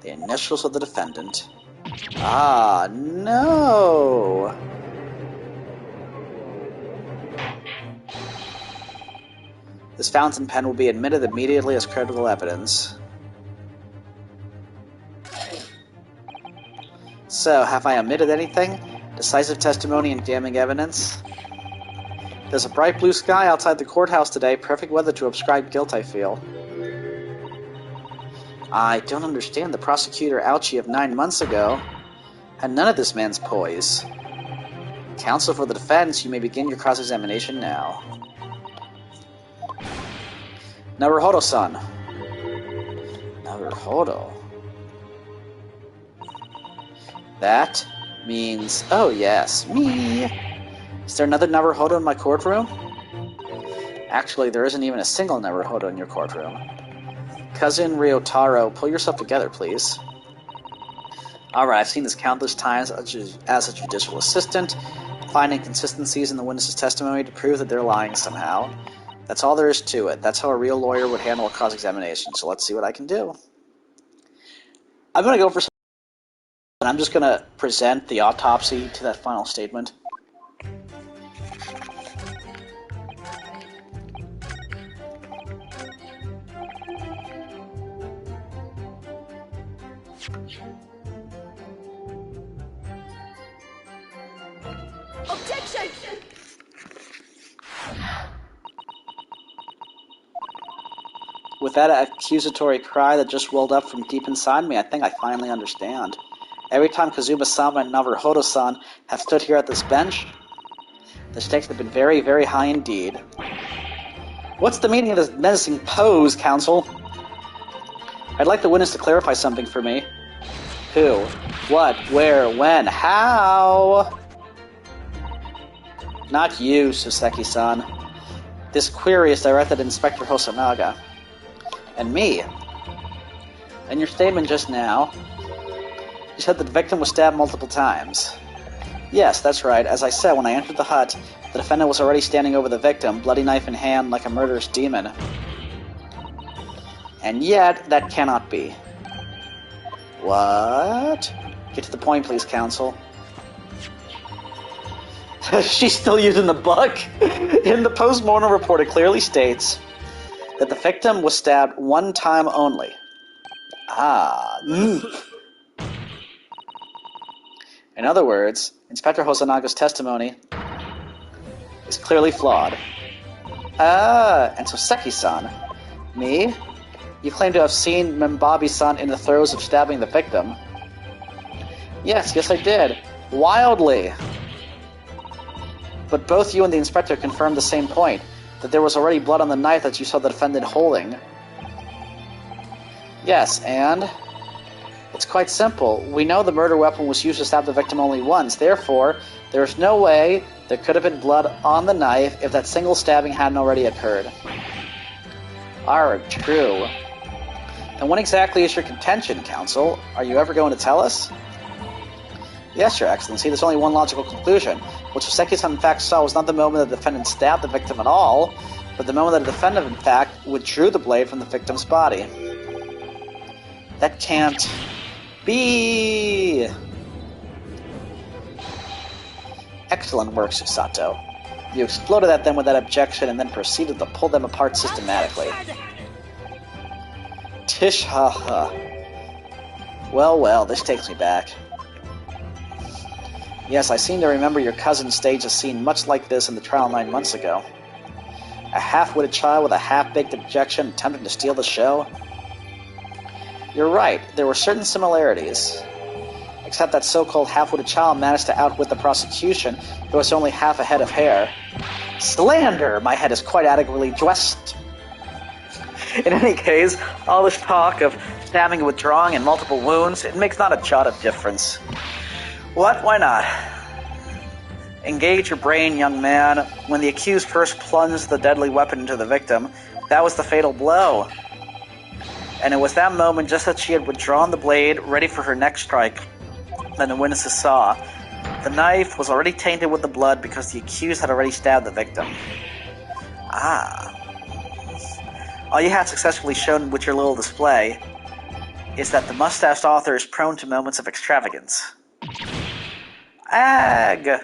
The initials of the defendant. Ah, no! This fountain pen will be admitted immediately as critical evidence. So, have I omitted anything? Decisive testimony and damning evidence? There's a bright blue sky outside the courthouse today, perfect weather to ascribe guilt, I feel. I don't understand. The prosecutor, Ouchie, of 9 months ago had none of this man's poise. Counsel for the defense, you may begin your cross-examination now. Naruhodo-san. Naruhodo. That means... Oh, yes, me. Is there another Naruhodo in my courtroom? Actually, there isn't even a single Naruhodo in your courtroom. Cousin Ryotaro, pull yourself together, please. Alright, I've seen this countless times as a judicial assistant, finding inconsistencies in the witness's testimony to prove that they're lying somehow. That's all there is to it. That's how a real lawyer would handle a cross-examination, so let's see what I can do. I'm going to go for some... and I'm just going to present the autopsy to that final statement. Objection! With that accusatory cry that just welled up from deep inside me, I think I finally understand. Every time Kazuma-sama and Naruhodo-san have stood here at this bench, the stakes have been very, very high indeed. What's the meaning of this menacing pose, counsel? I'd like the witness to clarify something for me. Who? What? Where? When? How? Not you, Soseki-san. This query is directed at Inspector Hosonaga. And me. In your statement just now, you said that the victim was stabbed multiple times. Yes, that's right. As I said, when I entered the hut, the defendant was already standing over the victim, bloody knife in hand, like a murderous demon. And yet, that cannot be. What? Get to the point, please, counsel. She's still using the book. In the post-mortem report, it clearly states that the victim was stabbed one time only. In other words, Inspector Hosanaga's testimony is clearly flawed. And Soseki-san, me? You claim to have seen Membabi-san in the throes of stabbing the victim. Yes, I did. Wildly. But both you and the inspector confirmed the same point, that there was already blood on the knife that you saw the defendant holding. Yes, and? It's quite simple. We know the murder weapon was used to stab the victim only once, therefore, there is no way there could have been blood on the knife if that single stabbing hadn't already occurred. True. Then what exactly is your contention, counsel? Are you ever going to tell us? Yes, Your Excellency, there's only one logical conclusion. What Soseki-san in fact saw was not the moment that the defendant stabbed the victim at all, but the moment that the defendant in fact withdrew the blade from the victim's body. That can't B! Excellent work, Susato. You exploded at them with that objection and then proceeded to pull them apart systematically. Tish, ha ha. Well, well, this takes me back. Yes, I seem to remember your cousin staged a scene much like this in the trial 9 months ago. A half-witted child with a half-baked objection attempting to steal the show? You're right, there were certain similarities. Except that so-called half-witted child managed to outwit the prosecution, who was only half a head of hair. Slander! My head is quite adequately dressed. In any case, all this talk of stabbing and withdrawing and multiple wounds, it makes not a jot of difference. What? Why not? Engage your brain, young man. When the accused first plunged the deadly weapon into the victim, that was the fatal blow. And it was that moment, just as she had withdrawn the blade, ready for her next strike, that the witnesses saw. The knife was already tainted with the blood because the accused had already stabbed the victim. Ah. All you have successfully shown with your little display is that the mustached author is prone to moments of extravagance. Ag!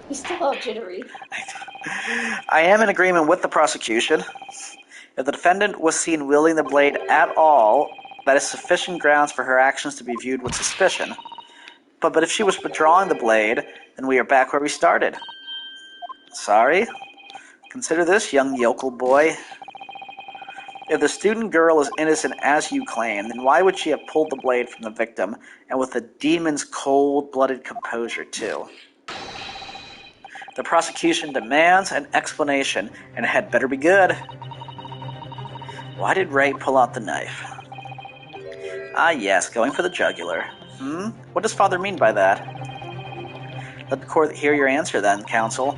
He's still all jittery. I am in agreement with the prosecution. If the defendant was seen wielding the blade at all, that is sufficient grounds for her actions to be viewed with suspicion. But if she was withdrawing the blade, then we are back where we started. Sorry? Consider this, young yokel boy. If the student girl is innocent as you claim, then why would she have pulled the blade from the victim, and with a demon's cold-blooded composure, too? The prosecution demands an explanation, and it had better be good. Why did Ray pull out the knife? Ah, yes, going for the jugular. What does Father mean by that? Let the court hear your answer, then, counsel.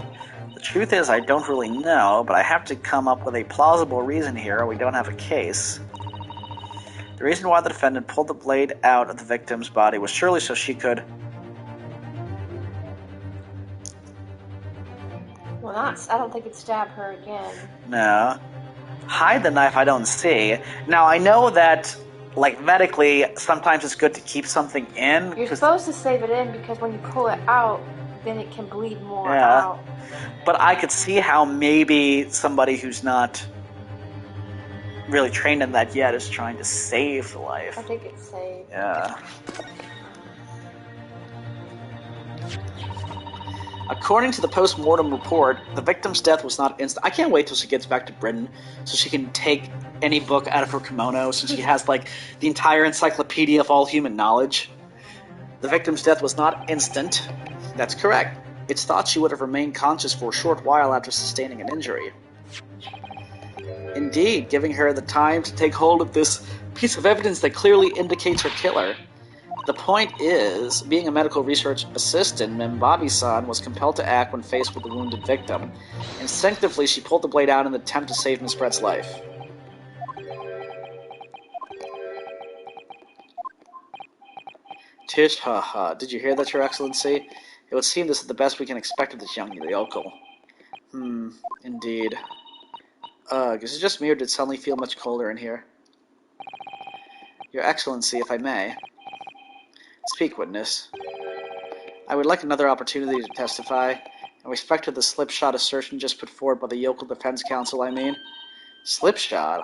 The truth is, I don't really know, but I have to come up with a plausible reason here, or we don't have a case. The reason why the defendant pulled the blade out of the victim's body was surely so she could... Well, I don't think it'd stab her again. No. Hide the knife I don't see. Now, I know that, like, medically, sometimes it's good to keep something in. You're supposed to save it in because when you pull it out, then it can bleed more Yeah. out. But I could see how maybe somebody who's not really trained in that yet is trying to save the life. I think it's safe. Yeah. According to the post-mortem report, the victim's death was not instant. I can't wait till she gets back to Britain so she can take any book out of her kimono since she has, like, the entire encyclopedia of all human knowledge. The victim's death was not instant. That's correct. It's thought she would have remained conscious for a short while after sustaining an injury. Indeed, giving her the time to take hold of this piece of evidence that clearly indicates her killer. The point is, being a medical research assistant, Membabi-san was compelled to act when faced with a wounded victim. Instinctively, she pulled the blade out in an attempt to save Miss Brett's life. Tish, haha. Did you hear that, Your Excellency? It would seem this is the best we can expect of this young yokel. Indeed. Ugh, is it just me or did it suddenly feel much colder in here? Your Excellency, if I may. Speak, witness. I would like another opportunity to testify, in respect to the slipshod assertion just put forward by the yokel defense counsel, I mean. Slipshod?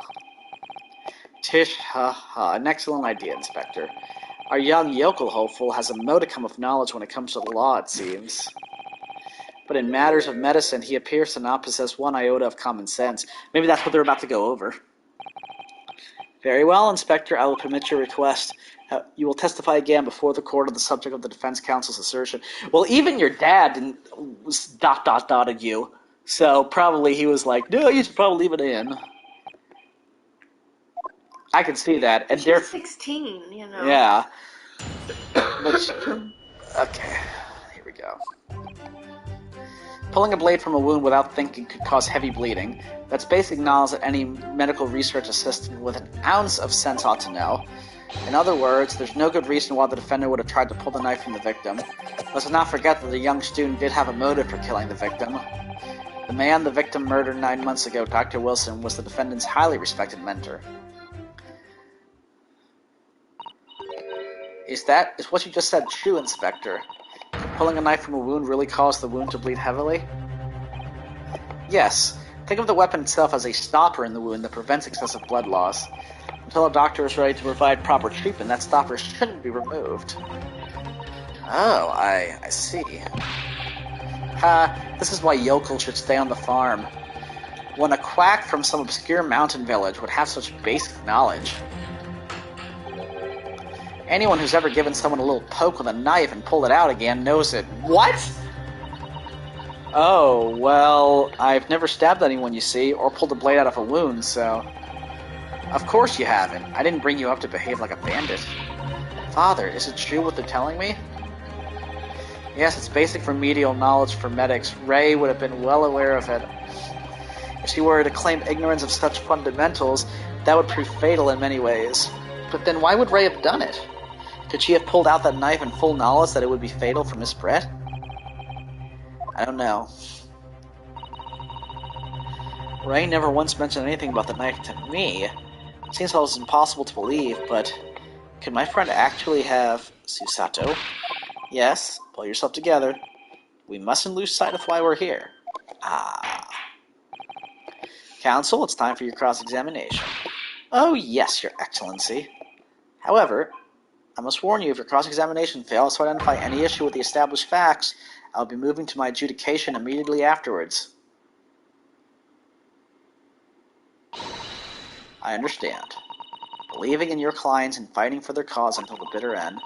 Tish, haha, an excellent idea, Inspector. Our young yokel hopeful has a modicum of knowledge when it comes to the law, it seems. But in matters of medicine, he appears to not possess one iota of common sense. Maybe that's what they're about to go over. Very well, Inspector, I will permit your request. You will testify again before the court on the subject of the defense counsel's assertion. Well, even your dad didn't dotted you, so probably he was like, no, you should probably leave it in. I can see that. And She's 16, you know. Yeah. Okay, here we go. Pulling a blade from a wound without thinking could cause heavy bleeding. That's basic knowledge that any medical research assistant with an ounce of sense ought to know. In other words, there's no good reason why the defendant would have tried to pull the knife from the victim. Let's not forget that the young student did have a motive for killing the victim. The man the victim murdered 9 months ago, Dr. Wilson, was the defendant's highly respected mentor. Is what you just said true, Inspector? Could pulling a knife from a wound really cause the wound to bleed heavily? Yes. Think of the weapon itself as a stopper in the wound that prevents excessive blood loss. Until a doctor is ready to provide proper treatment, that stopper shouldn't be removed. Oh, I see. This is why yokels should stay on the farm. When a quack from some obscure mountain village would have such basic knowledge. Anyone who's ever given someone a little poke with a knife and pulled it out again knows it. What? Oh, well, I've never stabbed anyone, you see, or pulled a blade out of a wound, so... Of course you haven't. I didn't bring you up to behave like a bandit. Father, is it true what they're telling me? Yes, it's basic remedial knowledge for medics. Ray would have been well aware of it. If she were to claim ignorance of such fundamentals, that would prove fatal in many ways. But then why would Ray have done it? Could she have pulled out that knife in full knowledge that it would be fatal for Miss Brett? I don't know. Ray never once mentioned anything about the knife to me. It seems almost impossible to believe, but could my friend actually have... Susato? Yes, pull yourself together. We mustn't lose sight of why we're here. Counsel, it's time for your cross-examination. Oh yes, Your Excellency. However, I must warn you, if your cross-examination fails to identify any issue with the established facts, I'll be moving to my adjudication immediately afterwards. I understand. Believing in your clients and fighting for their cause until the bitter end.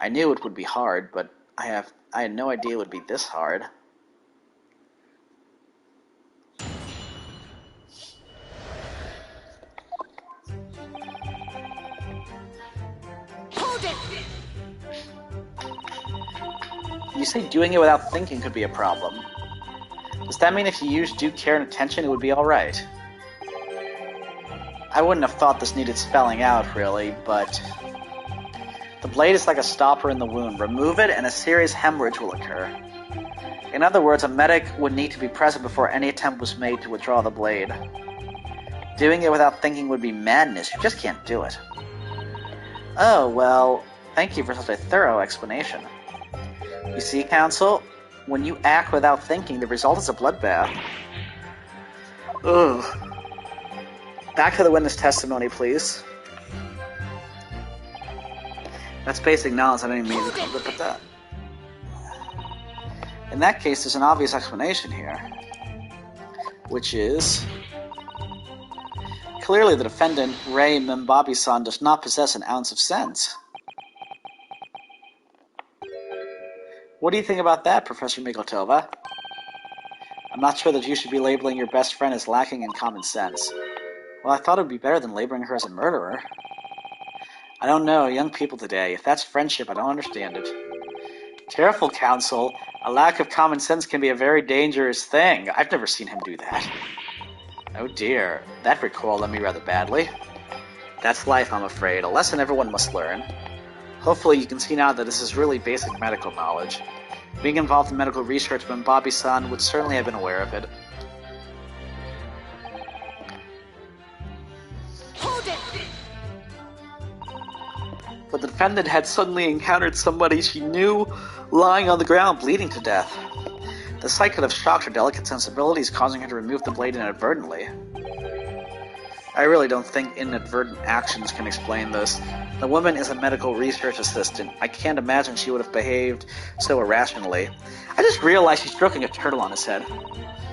I knew it would be hard, but I had no idea it would be this hard. Hold it! You say doing it without thinking could be a problem. Does that mean if you used due care and attention, it would be alright? I wouldn't have thought this needed spelling out, really, but... The blade is like a stopper in the wound. Remove it and a serious hemorrhage will occur. In other words, a medic would need to be present before any attempt was made to withdraw the blade. Doing it without thinking would be madness. You just can't do it. Oh, well, thank you for such a thorough explanation. You see, Counsel, when you act without thinking, the result is a bloodbath. Ugh. Back to the witness testimony, please. That's basic knowledge. I didn't mean to put that. In that case, there's an obvious explanation here. Which is... Clearly the defendant, Ray Membabi-san, does not possess an ounce of sense. What do you think about that, Professor Migotova? I'm not sure that you should be labeling your best friend as lacking in common sense. Well, I thought it would be better than labeling her as a murderer. I don't know, young people today. If that's friendship, I don't understand it. Careful, Counsel. A lack of common sense can be a very dangerous thing. I've never seen him do that. Oh dear, that recoiled on me rather badly. That's life, I'm afraid. A lesson everyone must learn. Hopefully you can see now that this is really basic medical knowledge. Being involved in medical research when Bobby-san would certainly have been aware of it. Hold it! But the defendant had suddenly encountered somebody she knew lying on the ground bleeding to death. The sight could have shocked her delicate sensibilities, causing her to remove the blade inadvertently. I really don't think inadvertent actions can explain this. The woman is a medical research assistant. I can't imagine she would have behaved so irrationally. I just realized she's stroking a turtle on his head.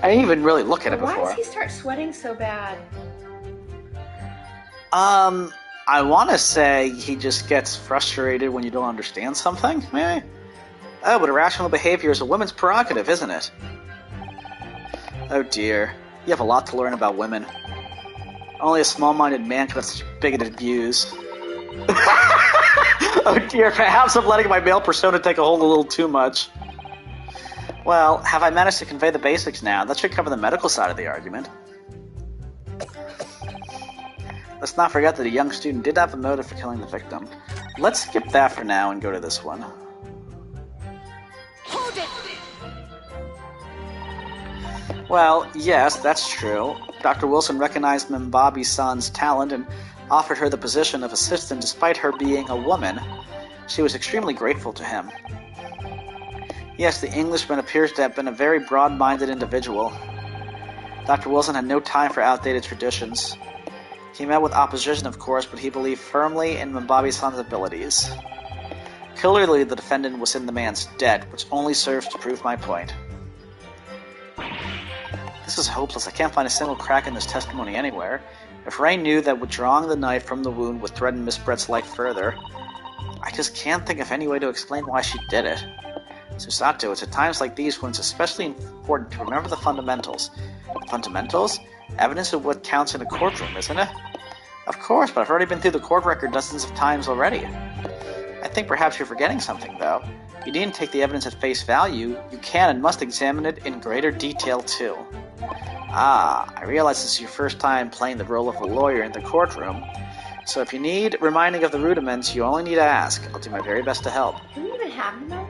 I didn't even really look at it before. Why does he start sweating so bad? I want to say he just gets frustrated when you don't understand something, maybe? Oh, but irrational behavior is a woman's prerogative, isn't it? Oh dear, you have a lot to learn about women. Only a small-minded man could have such bigoted views. Oh dear, perhaps I'm letting my male persona take a hold a little too much. Well, have I managed to convey the basics now? That should cover the medical side of the argument. Let's not forget that a young student did have a motive for killing the victim. Let's skip that for now and go to this one. Hold it! Well, yes, that's true. Dr. Wilson recognized Membabi-san's talent and offered her the position of assistant despite her being a woman. She was extremely grateful to him. Yes, the Englishman appears to have been a very broad-minded individual. Dr. Wilson had no time for outdated traditions. He met with opposition, of course, but he believed firmly in Mbabi-san's abilities. Clearly, the defendant was in the man's debt, which only serves to prove my point. This is hopeless. I can't find a single crack in this testimony anywhere. If Ray knew that withdrawing the knife from the wound would threaten Miss Brett's life further, I just can't think of any way to explain why she did it. Susato, it's at times like these when it's especially important to remember the fundamentals. Fundamentals? Evidence of what counts in a courtroom, isn't it? Of course, but I've already been through the court record dozens of times already. I think perhaps you're forgetting something, though. You needn't take the evidence at face value. You can and must examine it in greater detail, too. Ah, I realize this is your first time playing the role of a lawyer in the courtroom. So if you need reminding of the rudiments, you only need to ask. I'll do my very best to help. Do we even have them?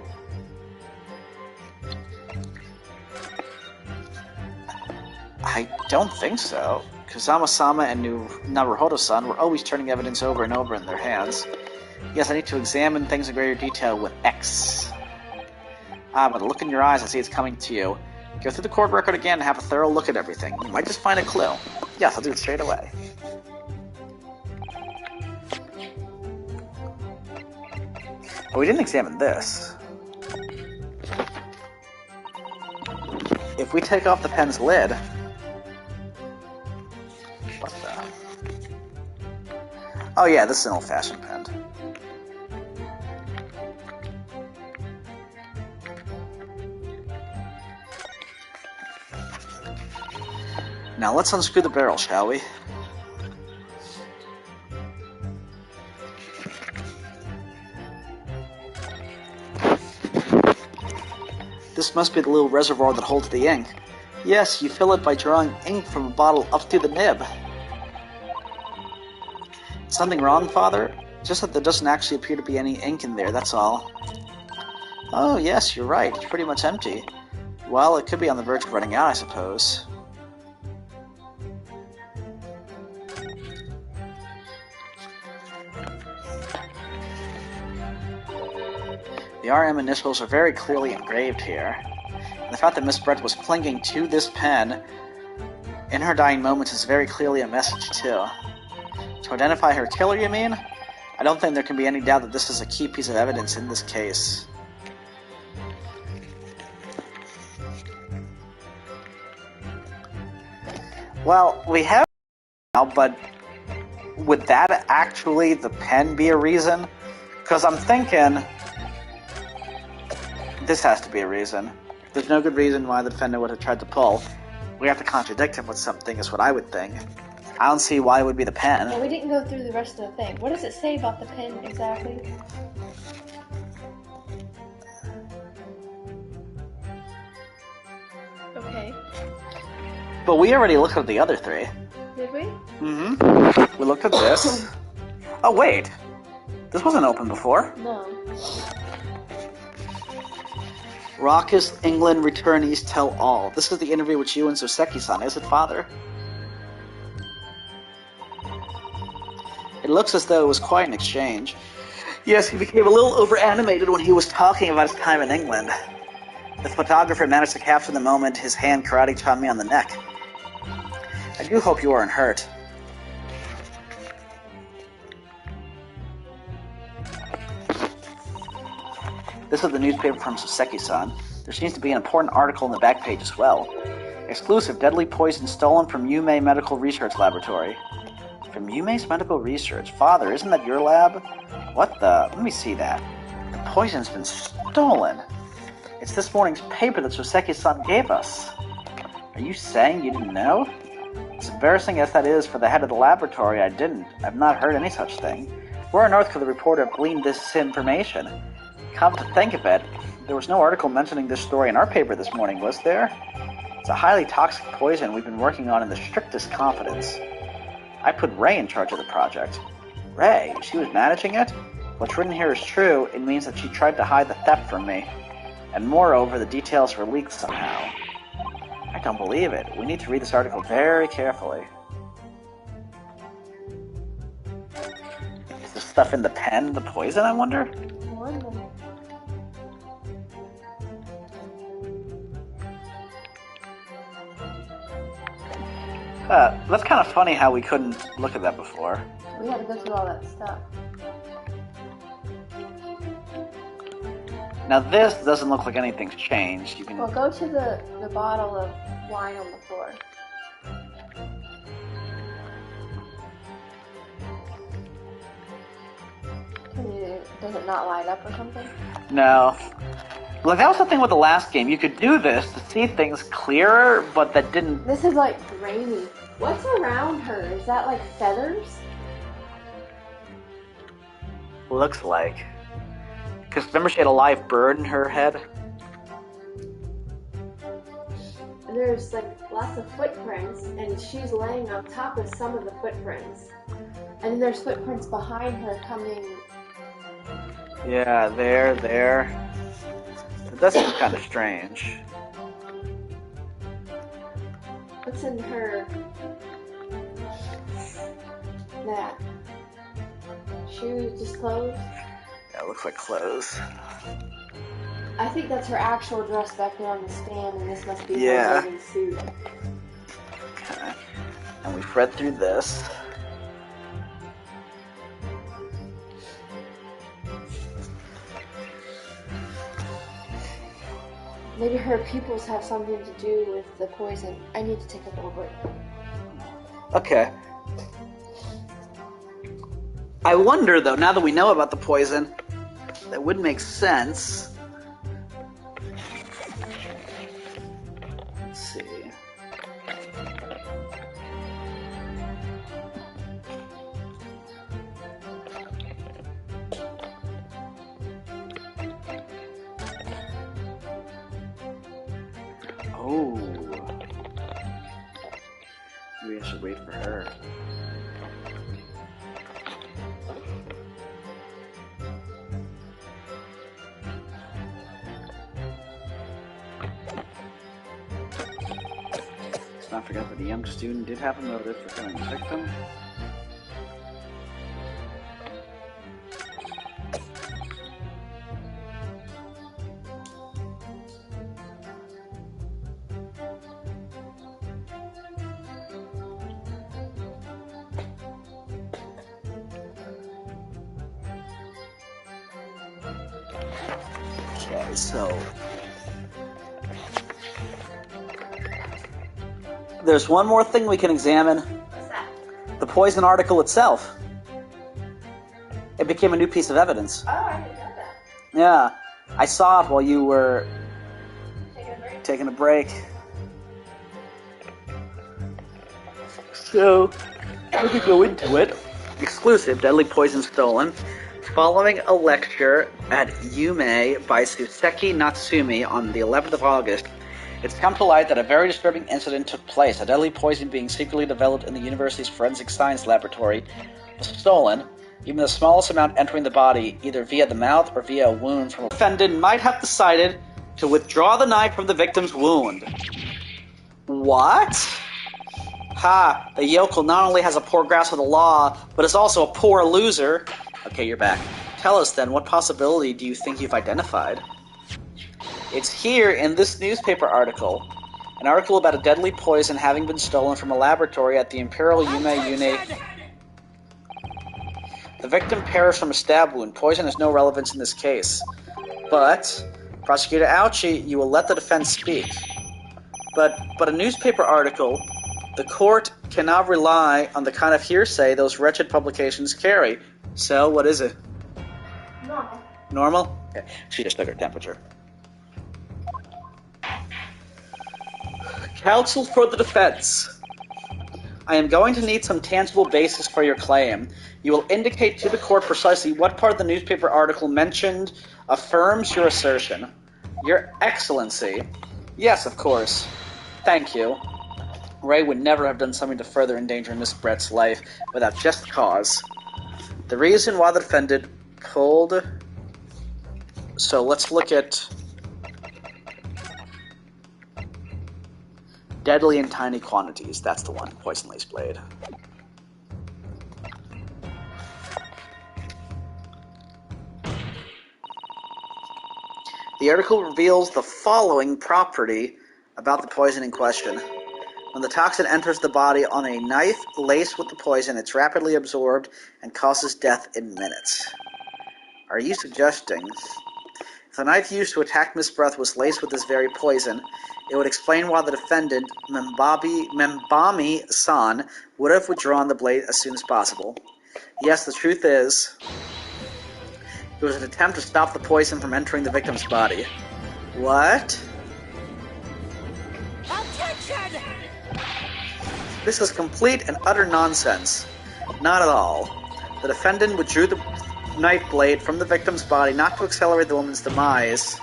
I don't think so. Kazama-sama and Naruhodo-san were always turning evidence over and over in their hands. Yes, I need to examine things in greater detail with X. Ah, but the look in your eyes, I see it's coming to you. Go through the court record again and have a thorough look at everything. You might just find a clue. Yes, I'll do it straight away. But we didn't examine this. If we take off the pen's lid... What the... Oh yeah, this is an old-fashioned pen. Now let's unscrew the barrel, shall we? This must be the little reservoir that holds the ink. Yes, you fill it by drawing ink from a bottle up through the nib. Something wrong, Father? Just that there doesn't actually appear to be any ink in there, that's all. Oh, yes, you're right. It's pretty much empty. Well, it could be on the verge of running out, I suppose. The RM initials are very clearly engraved here. And the fact that Miss Brett was clinging to this pen in her dying moments is very clearly a message, too. To identify her killer, you mean? I don't think there can be any doubt that this is a key piece of evidence in this case. Well, we have now, but would that actually, the pen, be a reason? Because I'm thinking... This has to be a reason. There's no good reason why the defendant would have tried to pull. We have to contradict him with something, is what I would think. I don't see why it would be the pen. Well, we didn't go through the rest of the thing. What does it say about the pen exactly? Okay. But we already looked at the other three. Did we? Mm-hmm. We looked at this. Oh, wait. This wasn't open before. No. Raucous England returnees tell all. This is the interview with you and Soseki-san, is it, Father? It looks as though it was quite an exchange. Yes, he became a little over-animated when he was talking about his time in England. The photographer managed to capture the moment his hand karate-chopped me on the neck. I do hope you aren't hurt. This is the newspaper from Soseki-san. There seems to be an important article in the back page as well. Exclusive deadly poison stolen from Yume Medical Research Laboratory. From Yume's Medical Research? Father, isn't that your lab? What the? Let me see that. The poison's been stolen. It's this morning's paper that Soseki-san gave us. Are you saying you didn't know? As embarrassing as that is for the head of the laboratory, I didn't. I've not heard any such thing. Where on earth could the reporter have gleaned this information? Come to think of it, there was no article mentioning this story in our paper this morning, was there? It's a highly toxic poison we've been working on in the strictest confidence. I put Ray in charge of the project. Ray? She was managing it? What's written here is true. It means that she tried to hide the theft from me. And moreover, the details were leaked somehow. I don't believe it. We need to read this article very carefully. Is the stuff in the pen the poison, I wonder? warned them. That's kind of funny how we couldn't look at that before. We had to go through all that stuff. Now this doesn't look like anything's changed. You can. Well, go to the bottle of wine on the floor. Does it not light up or something? No. Like, that was the thing with the last game. You could do this to see things clearer, but that didn't... This is like grainy. What's around her? Is that like feathers? Looks like. Because remember she had a live bird in her head? There's like lots of footprints, and she's laying on top of some of the footprints. And then there's footprints behind her coming... Yeah, there. That seems kind of strange. What's in her... That. Shoes, just clothes? Yeah, it looks like clothes. I think that's her actual dress back there on the stand, and this must be Yeah. her bathing suit. Okay. And we've read through this. Maybe her pupils have something to do with the poison. I need to take a little break. Okay. I wonder, though, now that we know about the poison, that would make sense. Let's see. Oh. Maybe I should wait for her. Let's not forget that the young student did have a motive for killing the victim. Okay, so there's one more thing we can examine. What's that? The poison article itself. It became a new piece of evidence. Oh, I didn't know that. Yeah, I saw it while you were Take a break. taking a break. So, we could go into it. Exclusive, deadly poison stolen. Following a lecture at Yume by Suseki Natsumi on the 11th of August, it's come to light that a very disturbing incident took place. A deadly poison being secretly developed in the university's forensic science laboratory was stolen, even the smallest amount entering the body, either via the mouth or via a wound from a defendant might have decided to withdraw the knife from the victim's wound. What? Ha, the yokel not only has a poor grasp of the law, but is also a poor loser. Okay, you're back. Tell us then, what possibility do you think you've identified? It's here in this newspaper article. An article about a deadly poison having been stolen from a laboratory at the Imperial Yume Uni. The victim perished from a stab wound. Poison has no relevance in this case. But, Prosecutor Ouchi, you will let the defense speak. But a newspaper article, the court cannot rely on the kind of hearsay those wretched publications carry. So, what is it? Normal. Normal? Okay. She just took her temperature. Counsel for the defense. I am going to need some tangible basis for your claim. You will indicate to the court precisely what part of the newspaper article mentioned affirms your assertion. Your Excellency. Yes, of course. Thank you. Ray would never have done something to further endanger Miss Brett's life without just cause. The reason why the defendant pulled... So let's look at... Deadly in tiny quantities. That's the one. Poison lace blade. The article reveals the following property about the poison in question. When the toxin enters the body on a knife laced with the poison, it's rapidly absorbed and causes death in minutes. Are you suggesting if the knife used to attack Miss Breath was laced with this very poison, it would explain why the defendant, Membami-san, would have withdrawn the blade as soon as possible? Yes, the truth is, it was an attempt to stop the poison from entering the victim's body. What? Attention! This is complete and utter nonsense. Not at all. The defendant withdrew the knife blade from the victim's body not to accelerate the woman's demise,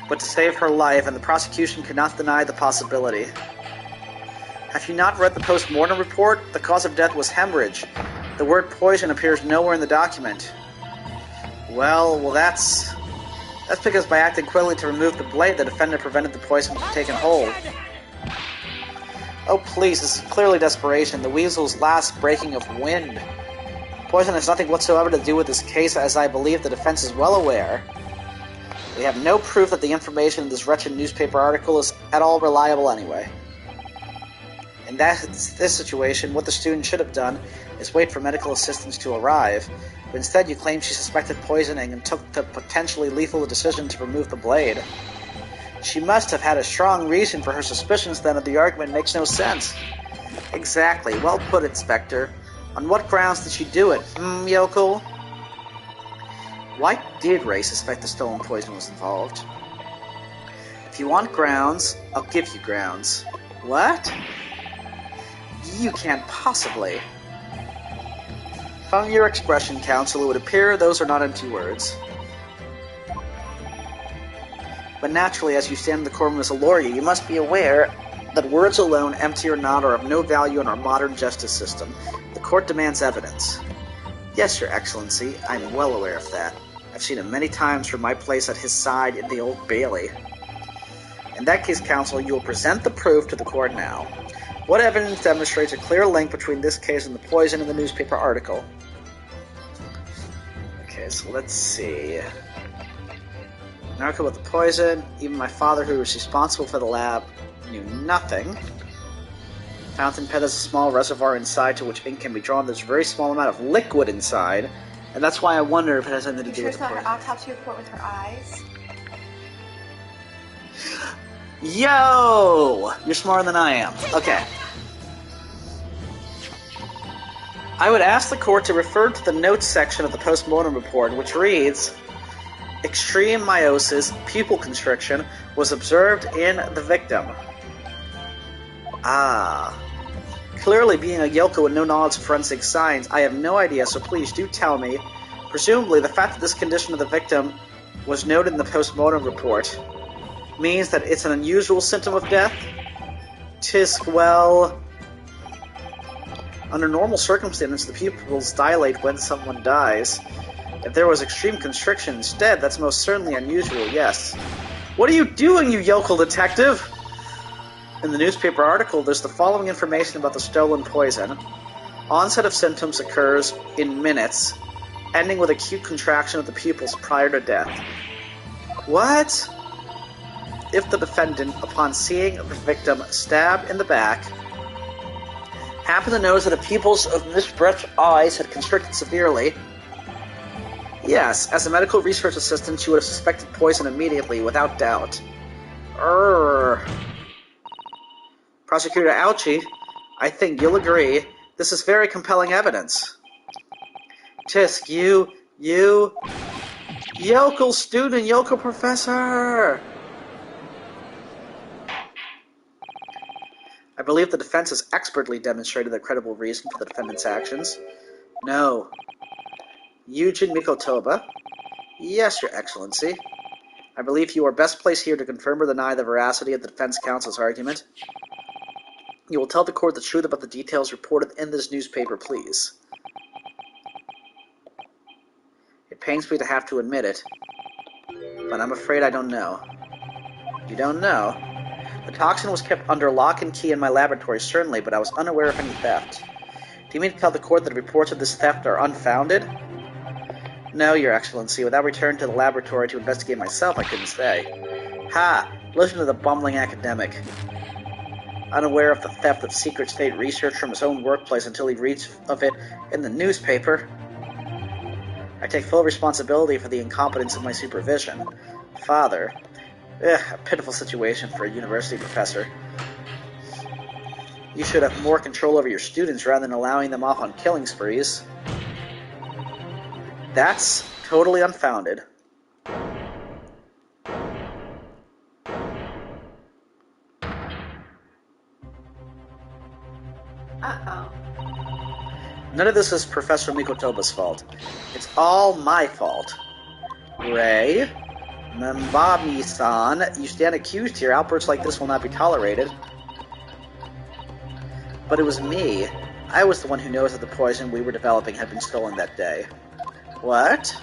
but to save her life, and the prosecution cannot deny the possibility. Have you not read the post-mortem report? The cause of death was hemorrhage. The word poison appears nowhere in the document. Well, that's because by acting quickly to remove the blade, the defendant prevented the poison from taking hold. Oh please, this is clearly desperation, the weasel's last breaking of wind. Poison has nothing whatsoever to do with this case, as I believe the defense is well aware. We have no proof that the information in this wretched newspaper article is at all reliable anyway. In this situation, what the student should have done is wait for medical assistance to arrive, but instead you claim she suspected poisoning and took the potentially lethal decision to remove the blade. She must have had a strong reason for her suspicions then, and the argument makes no sense. Exactly. Well put, Inspector. On what grounds did she do it, Yokel? Why did Ray suspect the stolen poison was involved? If you want grounds, I'll give you grounds. What? You can't possibly. From your expression, Counsel, it would appear those are not empty words. But naturally, as you stand in the courtroom as a lawyer, you must be aware that words alone, empty or not, are of no value in our modern justice system. The court demands evidence. Yes, Your Excellency, I'm well aware of that. I've seen him many times from my place at his side in the Old Bailey. In that case, Counsel, you will present the proof to the court now. What evidence demonstrates a clear link between this case and the poison in the newspaper article? Okay, so let's see. An article with the poison. Even my father, who was responsible for the lab, knew nothing. Fountain pen has a small reservoir inside to which ink can be drawn. There's a very small amount of liquid inside, and that's why I wonder if it has anything to do with the poison. Her autopsy report with her eyes. Yo! You're smarter than I am. Okay. I would ask the court to refer to the notes section of the post-mortem report, which reads, extreme meiosis, pupil constriction, was observed in the victim. Ah. Clearly, being a Yoko with no knowledge of forensic science, I have no idea, so please do tell me. Presumably, the fact that this condition of the victim was noted in the post-mortem report means that it's an unusual symptom of death? Tisk, well, under normal circumstances, the pupils dilate when someone dies. If there was extreme constriction instead, that's most certainly unusual, yes. What are you doing, you yokel detective? In the newspaper article, there's the following information about the stolen poison. Onset of symptoms occurs in minutes, ending with acute contraction of the pupils prior to death. What? If the defendant, upon seeing the victim stabbed in the back, happened to notice that the pupils of Miss Brett's eyes had constricted severely, yes, as a medical research assistant, she would have suspected poison immediately, without doubt. Prosecutor Ouchie, I think you'll agree, this is very compelling evidence. Tisk, you, yokel student, yokel professor! I believe the defense has expertly demonstrated the credible reason for the defendant's actions. No. Yujin Mikotoba? Yes, Your Excellency. I believe you are best placed here to confirm or deny the veracity of the defense counsel's argument. You will tell the court the truth about the details reported in this newspaper, please. It pains me to have to admit it, but I'm afraid I don't know. You don't know? The toxin was kept under lock and key in my laboratory, certainly, but I was unaware of any theft. Do you mean to tell the court that reports of this theft are unfounded? No, Your Excellency. Without returning to the laboratory to investigate myself, I couldn't stay. Ha! Listen to the bumbling academic. Unaware of the theft of secret state research from his own workplace until he reads of it in the newspaper. I take full responsibility for the incompetence of my supervision. Father. A pitiful situation for a university professor. You should have more control over your students rather than allowing them off on killing sprees. That's totally unfounded. Uh-oh. None of this is Professor Mikotoba's fault. It's all my fault. Ray, Membami-san, you stand accused here. Outbursts like this will not be tolerated. But it was me. I was the one who knows that the poison we were developing had been stolen that day. What?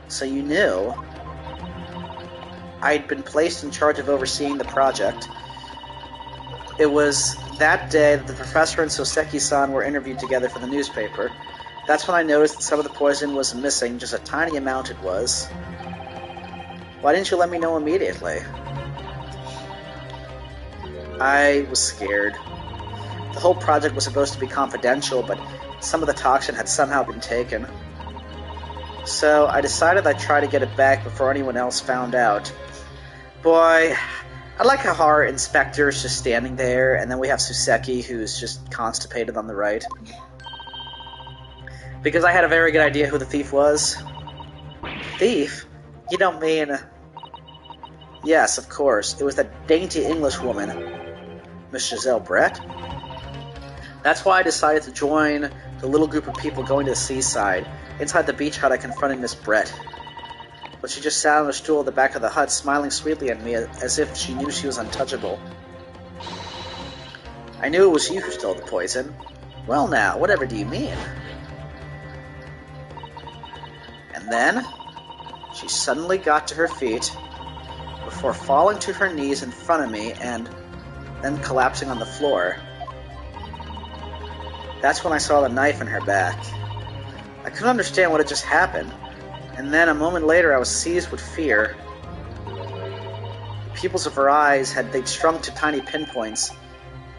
So you knew? I'd been placed in charge of overseeing the project. It was that day that the professor and Soseki-san were interviewed together for the newspaper. That's when I noticed that some of the poison was missing, just a tiny amount it was. Why didn't you let me know immediately? I was scared. The whole project was supposed to be confidential, but some of the toxin had somehow been taken. So I decided I'd try to get it back before anyone else found out. Boy, I like how our inspector is just standing there, and then we have Soseki, who's just constipated on the right. Because I had a very good idea who the thief was. Thief? You don't mean... Yes, of course. It was that dainty English woman, Miss Giselle Brett. That's why I decided to join the little group of people going to the seaside. Inside the beach hut, I confronted Miss Brett. But she just sat on a stool at the back of the hut, smiling sweetly at me as if she knew she was untouchable. I knew it was you who stole the poison. Well now, whatever do you mean? And then, she suddenly got to her feet, before falling to her knees in front of me and then collapsing on the floor. That's when I saw the knife in her back. I couldn't understand what had just happened, and then a moment later I was seized with fear. The pupils of her eyes they'd shrunk to tiny pinpoints.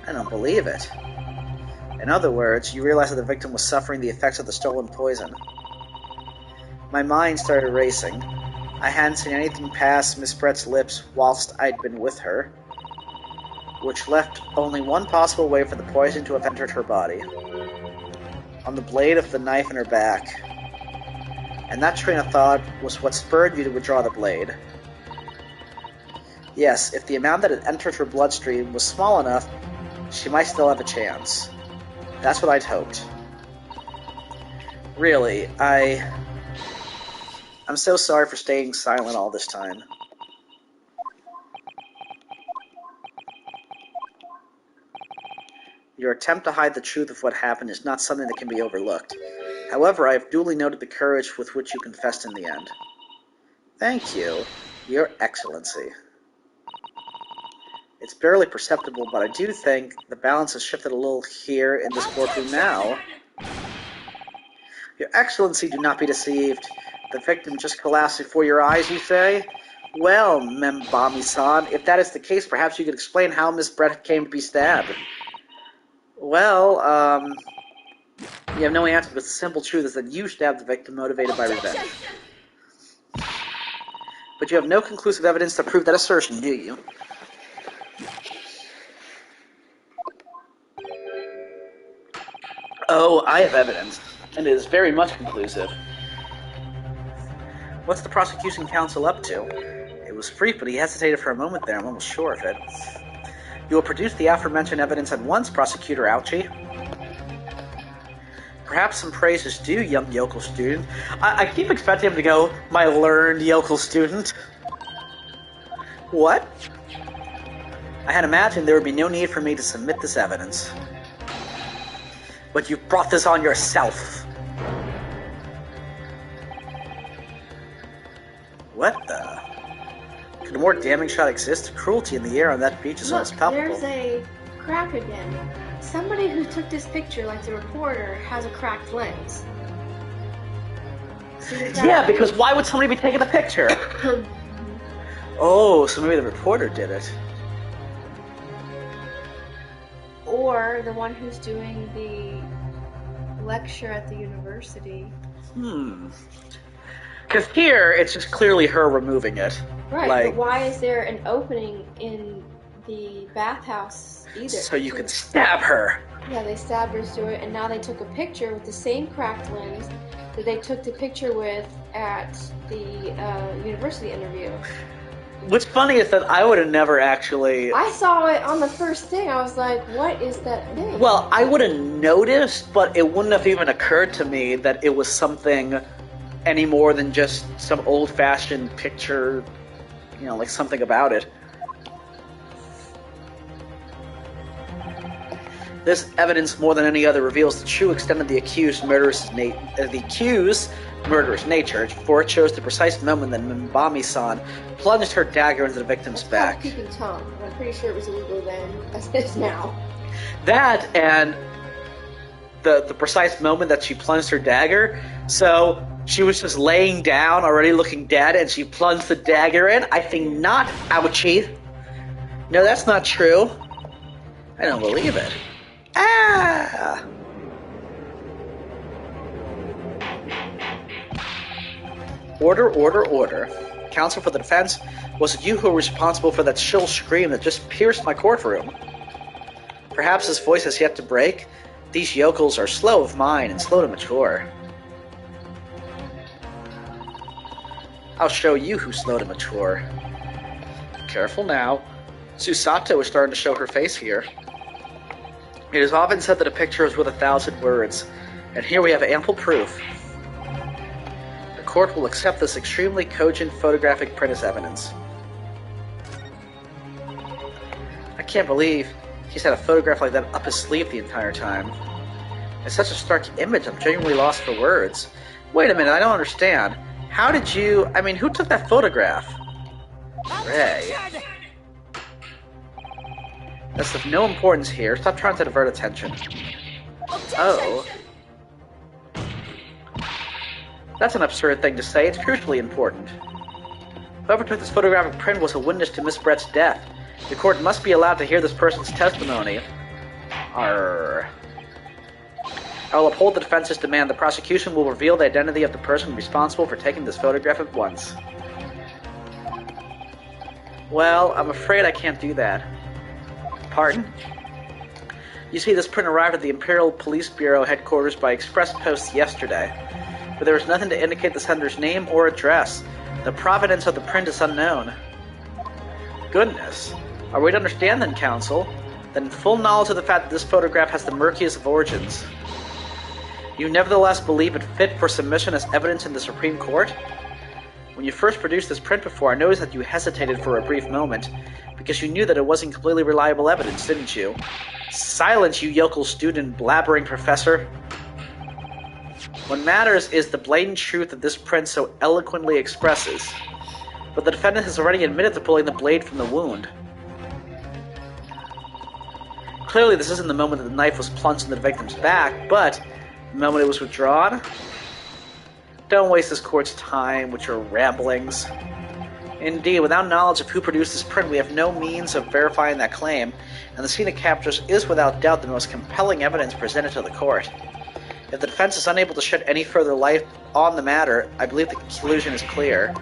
I don't believe it. In other words, you realize that the victim was suffering the effects of the stolen poison. My mind started racing. I hadn't seen anything pass Miss Brett's lips whilst I'd been with her, which left only one possible way for the poison to have entered her body. On the blade of the knife in her back. And that train of thought was what spurred you to withdraw the blade. Yes, if the amount that had entered her bloodstream was small enough, she might still have a chance. That's what I'd hoped. Really, I'm so sorry for staying silent all this time. Your attempt to hide the truth of what happened is not something that can be overlooked. However, I have duly noted the courage with which you confessed in the end. Thank you, Your Excellency. It's barely perceptible, but I do think the balance has shifted a little here in this courtroom now. Your Excellency, do not be deceived. The victim just collapsed before your eyes, you say? Well, Membami-san, if that is the case, perhaps you could explain how Miss Brett came to be stabbed. Well, you have no answer, but the simple truth is that you stabbed the victim motivated by revenge. But you have no conclusive evidence to prove that assertion, do you? Oh, I have evidence, and it is very much conclusive. What's the prosecution counsel up to? It was brief, but he hesitated for a moment there. I'm almost sure of it. You will produce the aforementioned evidence at once, Prosecutor Ouchie. Perhaps some praise is due, young yokel student. I keep expecting him to go, my learned yokel student. What? I had imagined there would be no need for me to submit this evidence. But you brought this on yourself. What the? Could a more damning shot exist? The cruelty in the air on that beach is almost palpable. There's a crack again. Somebody who took this picture, like the reporter, has a cracked lens. See the cracked Yeah, lens? because why would somebody be taking a picture? Oh, so maybe the reporter did it. Or the one who's doing the lecture at the university. Because here, it's just clearly her removing it. Right, Like, but why is there an opening in the bathhouse either? so you can stab her. Yeah, they stabbed her through it, and now they took a picture with the same cracked lens that they took the picture with at the university interview. What's funny is that I would have never actually... I saw it on the first thing. I was like, what is that thing? Well, I would have noticed, but it wouldn't have even occurred to me that it was something any more than just some old-fashioned picture, you know, like something about it. This evidence, more than any other, reveals the true extent of the accused's murderous nature, for it shows the precise moment that Mbami-san plunged her dagger into the victim's back. Peeping Tom. I'm pretty sure it was illegal then, as it is now. That and the precise moment that she plunged her dagger. So she was just laying down, already looking dead, and she plunged the dagger in. I think not. Ouchie. No, that's not true. I don't believe it. Ah! Order, order, order. Counsel for the defense, was it you who were responsible for that shrill scream that just pierced my courtroom? Perhaps his voice has yet to break. These yokels are slow of mind and slow to mature. I'll show you who's slow to mature. Careful now. Susato is starting to show her face here. It is often said that a picture is worth 1,000 words, and here we have ample proof. The court will accept this extremely cogent photographic print as evidence. I can't believe he's had a photograph like that up his sleeve the entire time. It's such a stark image, I'm genuinely lost for words. Wait a minute, I don't understand. How did you... I mean, who took that photograph? Ray. That's of no importance here. Stop trying to divert attention. Oh. That's an absurd thing to say. It's crucially important. Whoever took this photographic print was a witness to Miss Brett's death. The court must be allowed to hear this person's testimony. Arr. I will uphold the defense's demand. The prosecution will reveal the identity of the person responsible for taking this photograph at once. Well, I'm afraid I can't do that. Pardon? You see, this print arrived at the Imperial Police Bureau headquarters by express post yesterday, but there was nothing to indicate the sender's name or address. The provenance of the print is unknown. Goodness. Are we to understand then, counsel? Then full knowledge of the fact that this photograph has the murkiest of origins. You nevertheless believe it fit for submission as evidence in the Supreme Court? When you first produced this print before, I noticed that you hesitated for a brief moment, because you knew that it wasn't completely reliable evidence, didn't you? Silence, you yokel student, blabbering professor! What matters is the blatant truth that this print so eloquently expresses. But the defendant has already admitted to pulling the blade from the wound. Clearly, this isn't the moment that the knife was plunged into the victim's back, but the moment it was withdrawn. Don't waste this court's time with your ramblings. Indeed, without knowledge of who produced this print, we have no means of verifying that claim, and the scene it captures is without doubt the most compelling evidence presented to the court. If the defense is unable to shed any further light on the matter, I believe the conclusion is clear.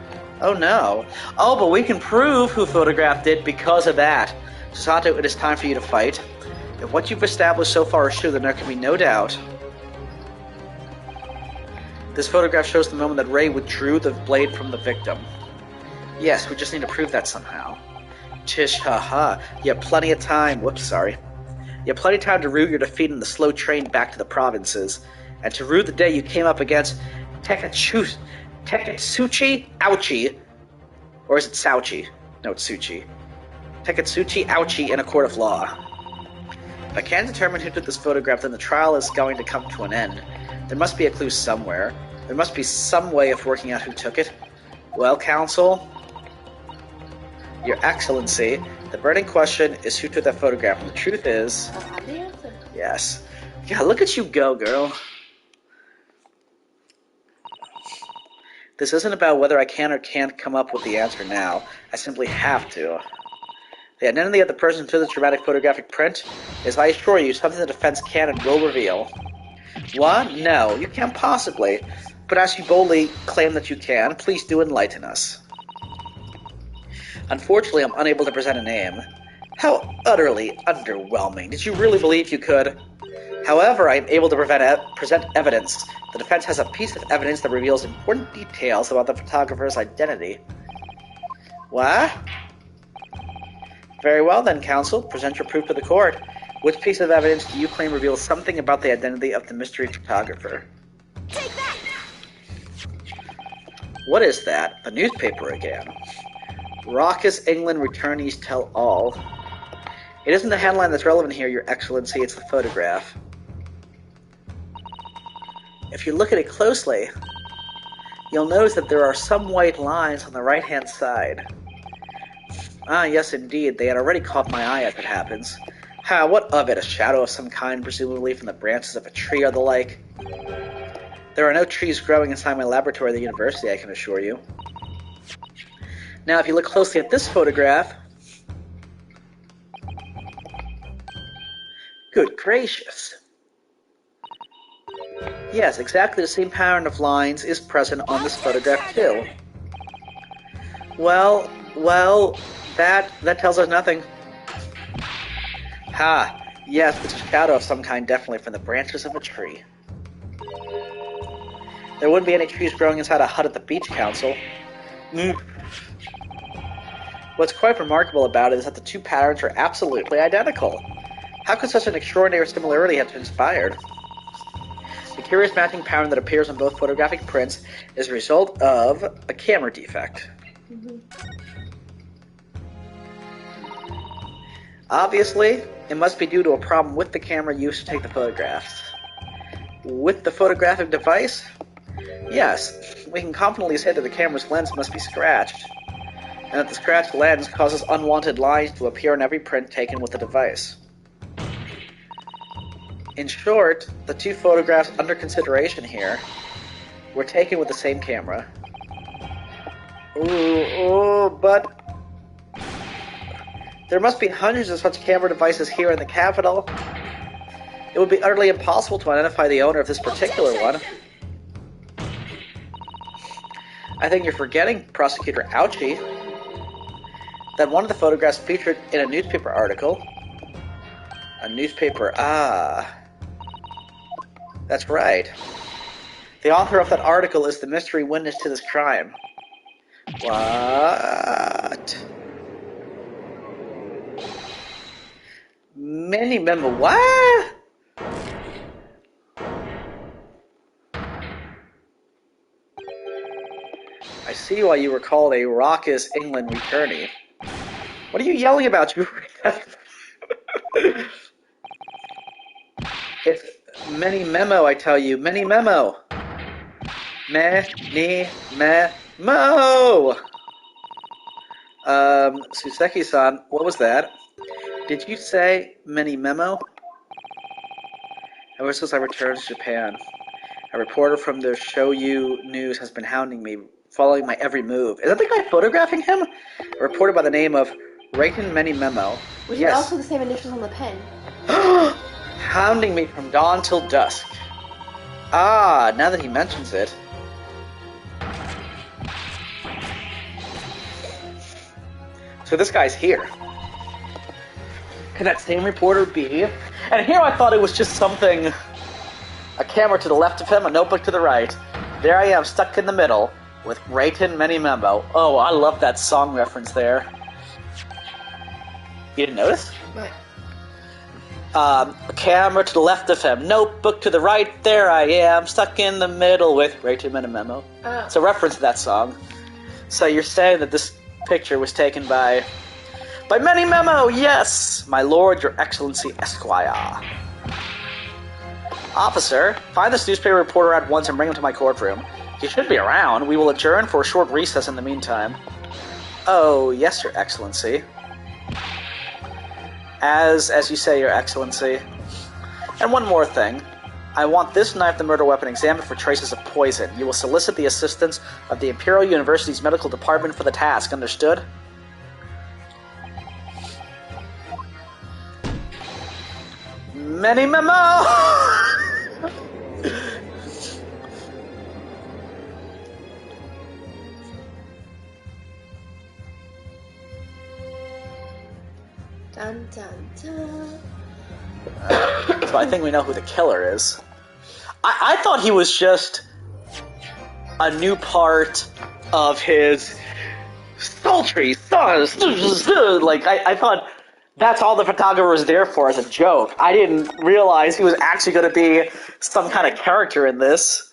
Oh no. Oh, but we can prove who photographed it because of that. Susato, it is time for you to fight. If what you've established so far is true, then there can be no doubt. This photograph shows the moment that Ray withdrew the blade from the victim. Yes, we just need to prove that somehow. Tish, haha. You have plenty of time. Whoops, sorry. You have plenty of time to rue your defeat in the slow train back to the provinces, and to rue the day you came up against Tekatsuchi Ouchi. Or is it Sauchi? No, it's Suchi. Tekatsuchi Ouchi in a court of law. If I can't determine who took this photograph, then the trial is going to come to an end. There must be a clue somewhere. There must be some way of working out who took it. Well, counsel? Your Excellency, the burning question is who took that photograph, and the truth is... I have the answer. Yes. Yeah, look at you go, girl. This isn't about whether I can or can't come up with the answer now. I simply have to. The identity of the person through this dramatic photographic print is, I assure you, something the defense can and will reveal. What? No, you can't possibly. But as you boldly claim that you can, please do enlighten us. Unfortunately, I'm unable to present a name. How utterly underwhelming. Did you really believe you could? However, I am able to present evidence. The defense has a piece of evidence that reveals important details about the photographer's identity. What? Very well then, counsel. Present your proof to the court. Which piece of evidence do you claim reveals something about the identity of the mystery photographer? Take that! What is that? The newspaper again. Raucous England returnees tell all. It isn't the headline that's relevant here, Your Excellency, it's the photograph. If you look at it closely, you'll notice that there are some white lines on the right-hand side. Ah, yes, indeed. They had already caught my eye, as it happens. Ha, what of it? A shadow of some kind, presumably from the branches of a tree or the like? There are no trees growing inside my laboratory at the university, I can assure you. Now, if you look closely at this photograph... Good gracious. Yes, exactly the same pattern of lines is present on this photograph, too. Well, that tells us nothing. Ha, yes, it's a shadow of some kind, definitely from the branches of a tree. There wouldn't be any trees growing inside a hut at the beach, council. What's quite remarkable about it is that the two patterns are absolutely identical. How could such an extraordinary similarity have transpired? The curious matching pattern that appears on both photographic prints is a result of a camera defect. Obviously, it must be due to a problem with the camera used to take the photographs. With the photographic device? Yes, we can confidently say that the camera's lens must be scratched, and that the scratched lens causes unwanted lines to appear on every print taken with the device. In short, the two photographs under consideration here were taken with the same camera. But there must be hundreds of such camera devices here in the capital. It would be utterly impossible to identify the owner of this particular one. I think you're forgetting, Prosecutor Ouchie, that one of the photographs featured in a newspaper article. A newspaper, that's right. The author of that article is the mystery witness to this crime. What? Many member what? I see why you were called a raucous England returnee. What are you yelling about, you? It's many memo, I tell you. Many memo. Memo. Suseki-san, what was that? Did you say many memo? Ever since I returned to Japan, a reporter from the Shoyu News has been hounding me, following my every move. Is that the guy photographing him? A reporter by the name of Reiken Many Memo. Which Yes. is also the same initials on the pen. Hounding me from dawn till dusk. Ah, now that he mentions it. So this guy's here. Could that same reporter be? And here I thought it was just something... A camera to the left of him, a notebook to the right. There I am, stuck in the middle, with Reiken Many Memo. Oh, I love that song reference there. You didn't notice? What? A camera to the left of him, notebook to the right, there I am, stuck in the middle with Reiken Many Memo. Oh. It's a reference to that song. So you're saying that this picture was taken by Many Memo, yes! My lord, your excellency, Esquire. Officer, find this newspaper reporter at once and bring him to my courtroom. He should be around. We will adjourn for a short recess in the meantime. Oh, yes, your excellency. As you say, your excellency. And one more thing. I want this knife, the murder weapon, examined for traces of poison. You will solicit the assistance of the Imperial University's medical department for the task. Understood? Many memo! Dun dun dun. So I think we know who the killer is. I thought he was just a new part of his sultry songs. Like, I thought that's all the photographer was there for as a joke. I didn't realize he was actually going to be some kind of character in this.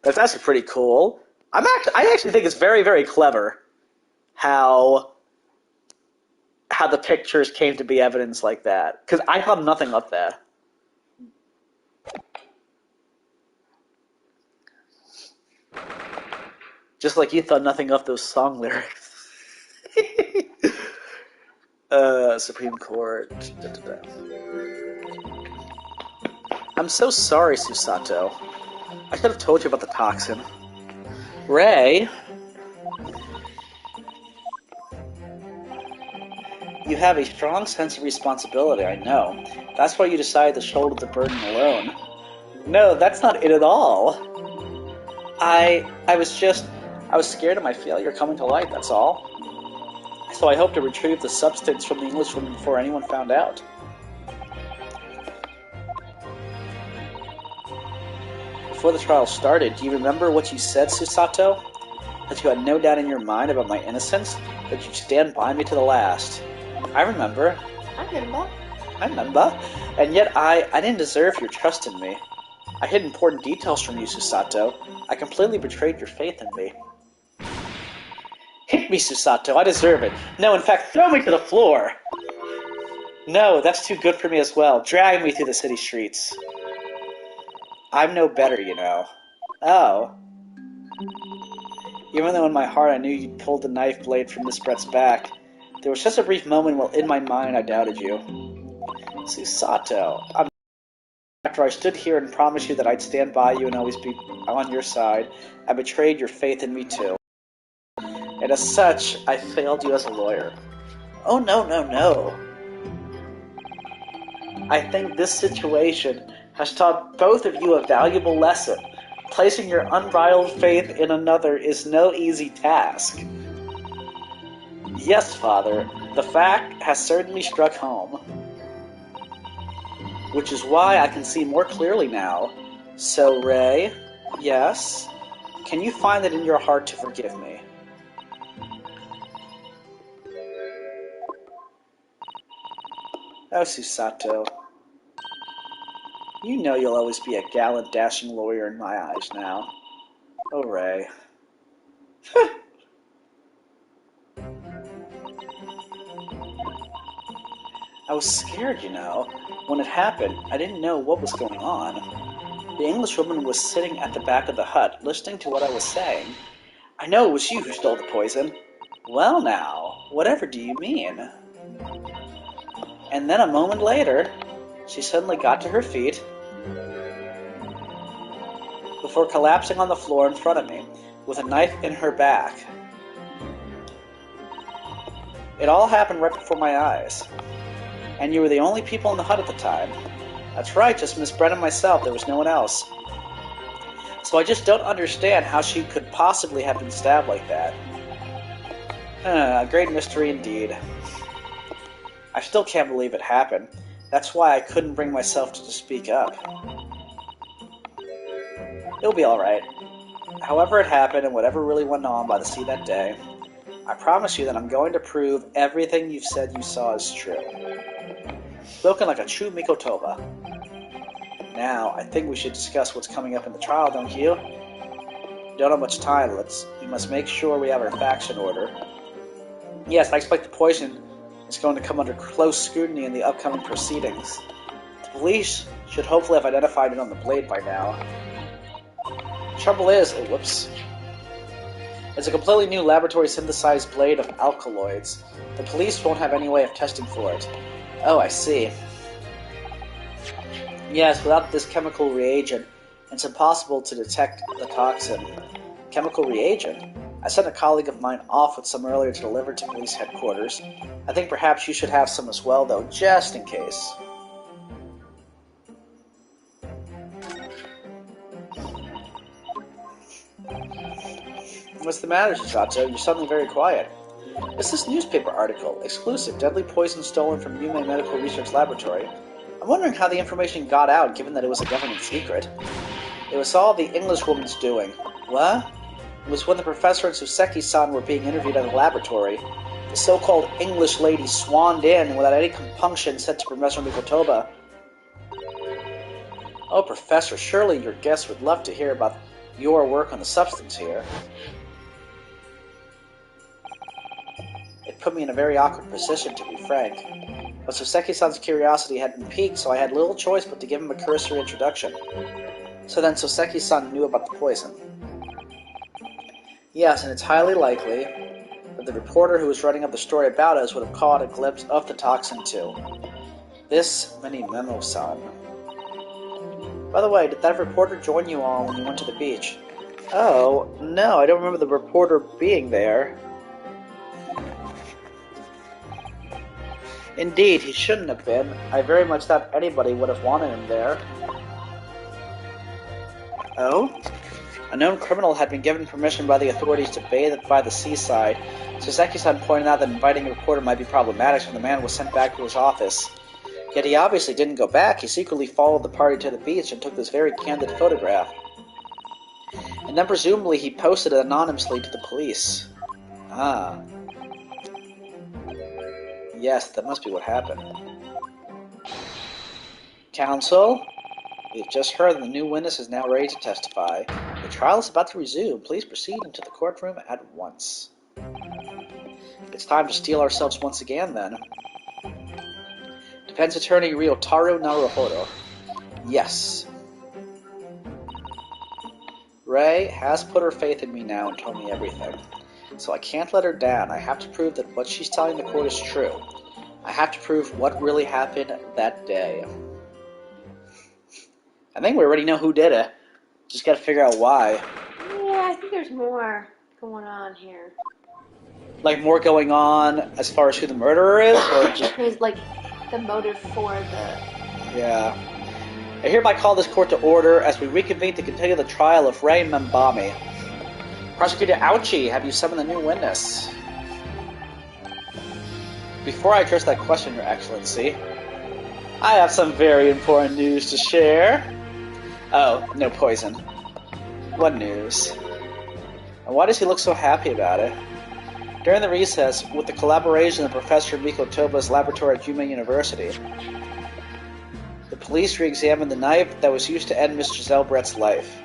That's actually pretty cool. I actually think it's very, very clever how the pictures came to be evidence like that. Because I thought nothing of that. Just like you thought nothing of those song lyrics. Supreme Court. I'm so sorry, Susato. I could have told you about the toxin. Ray? You have a strong sense of responsibility, I know. That's why you decided to shoulder the burden alone. No, that's not it at all. I was scared of my failure coming to light, that's all. So I hope to retrieve the substance from the Englishwoman before anyone found out. Before the trial started, do you remember what you said, Susato? That you had no doubt in your mind about my innocence? That you'd stand by me to the last? I remember. I remember. And yet I didn't deserve your trust in me. I hid important details from you, Susato. I completely betrayed your faith in me. Hit me, Susato. I deserve it. No, in fact, throw me to the floor. No, that's too good for me as well. Drag me through the city streets. I'm no better, you know. Oh. Even though in my heart I knew you'd pulled the knife blade from Miss Brett's back, there was just a brief moment while in my mind I doubted you. Susato, after I stood here and promised you that I'd stand by you and always be on your side, I betrayed your faith in me too. And as such, I failed you as a lawyer. Oh, no. I think this situation has taught both of you a valuable lesson. Placing your unbridled faith in another is no easy task. Yes, Father, the fact has certainly struck home. Which is why I can see more clearly now. So, Ray, yes? Can you find it in your heart to forgive me? Oh, Susato. You know you'll always be a gallant, dashing lawyer in my eyes now. Oh, Ray. I was scared, you know. When it happened, I didn't know what was going on. The Englishwoman was sitting at the back of the hut, listening to what I was saying. I know it was you who stole the poison. Well now, whatever do you mean? And then a moment later, she suddenly got to her feet before collapsing on the floor in front of me, with a knife in her back. It all happened right before my eyes. And you were the only people in the hut at the time. That's right, just Miss Brett and myself, there was no one else. So I just don't understand how she could possibly have been stabbed like that. A great mystery indeed. I still can't believe it happened. That's why I couldn't bring myself to speak up. It'll be alright. However it happened and whatever really went on by the sea that day, I promise you that I'm going to prove everything you've said you saw is true. Spoken like a true Mikotoba. Now, I think we should discuss what's coming up in the trial, don't you? Don't have much time, we must make sure we have our facts in order. Yes, I expect the poison is going to come under close scrutiny in the upcoming proceedings. The police should hopefully have identified it on the blade by now. The trouble is, whoops. It's a completely new laboratory synthesized blade of alkaloids. The police won't have any way of testing for it. Oh, I see. Yes, without this chemical reagent, it's impossible to detect the toxin. Chemical reagent? I sent a colleague of mine off with some earlier to deliver to police headquarters. I think perhaps you should have some as well, though, just in case. What's the matter, Chisato? You're suddenly very quiet. It's this newspaper article. Exclusive. Deadly poison stolen from Yume Medical Research Laboratory. I'm wondering how the information got out, given that it was a government secret. It was all the Englishwoman's doing. What? It was when the professor and Suseki-san were being interviewed at the laboratory. The so-called English lady swanned in and without any compunction said to Professor Mikotoba, "Oh, Professor, surely your guests would love to hear about your work on the substance here." It put me in a very awkward position, to be frank. But Soseki-san's curiosity had been piqued, so I had little choice but to give him a cursory introduction. So then Soseki-san knew about the poison. Yes, and it's highly likely that the reporter who was writing up the story about us would have caught a glimpse of the toxin too. This Minimemo-san. By the way, did that reporter join you all when you went to the beach? Oh, no, I don't remember the reporter being there. Indeed, he shouldn't have been. I very much doubt anybody would have wanted him there. Oh? A known criminal had been given permission by the authorities to bathe by the seaside. Soseki-san pointed out that inviting a reporter might be problematic, so the man was sent back to his office. Yet he obviously didn't go back. He secretly followed the party to the beach and took this very candid photograph. And then presumably he posted it anonymously to the police. Ah. Yes, that must be what happened. Counsel? We've just heard that the new witness is now ready to testify. The trial is about to resume. Please proceed into the courtroom at once. It's time to steel ourselves once again, then. Defense attorney Ryotaro Naruhodo. Yes. Ray has put her faith in me now and told me everything. So I can't let her down. I have to prove that what she's telling the court is true. I have to prove what really happened that day. I think we already know who did it. Just gotta figure out why. Yeah, I think there's more going on here. Like more going on as far as who the murderer is? Or just... There's like the motive for the... Yeah. I hereby call this court to order as we reconvene to continue the trial of Ray Membami. Prosecutor Ouchi, have you summoned the new witness? Before I address that question, Your Excellency, I have some very important news to share. Oh, no poison. What news? And why does he look so happy about it? During the recess, with the collaboration of Professor Mikotoba's laboratory at Yume University, the police re-examined the knife that was used to end Miss Giselle Brett's life.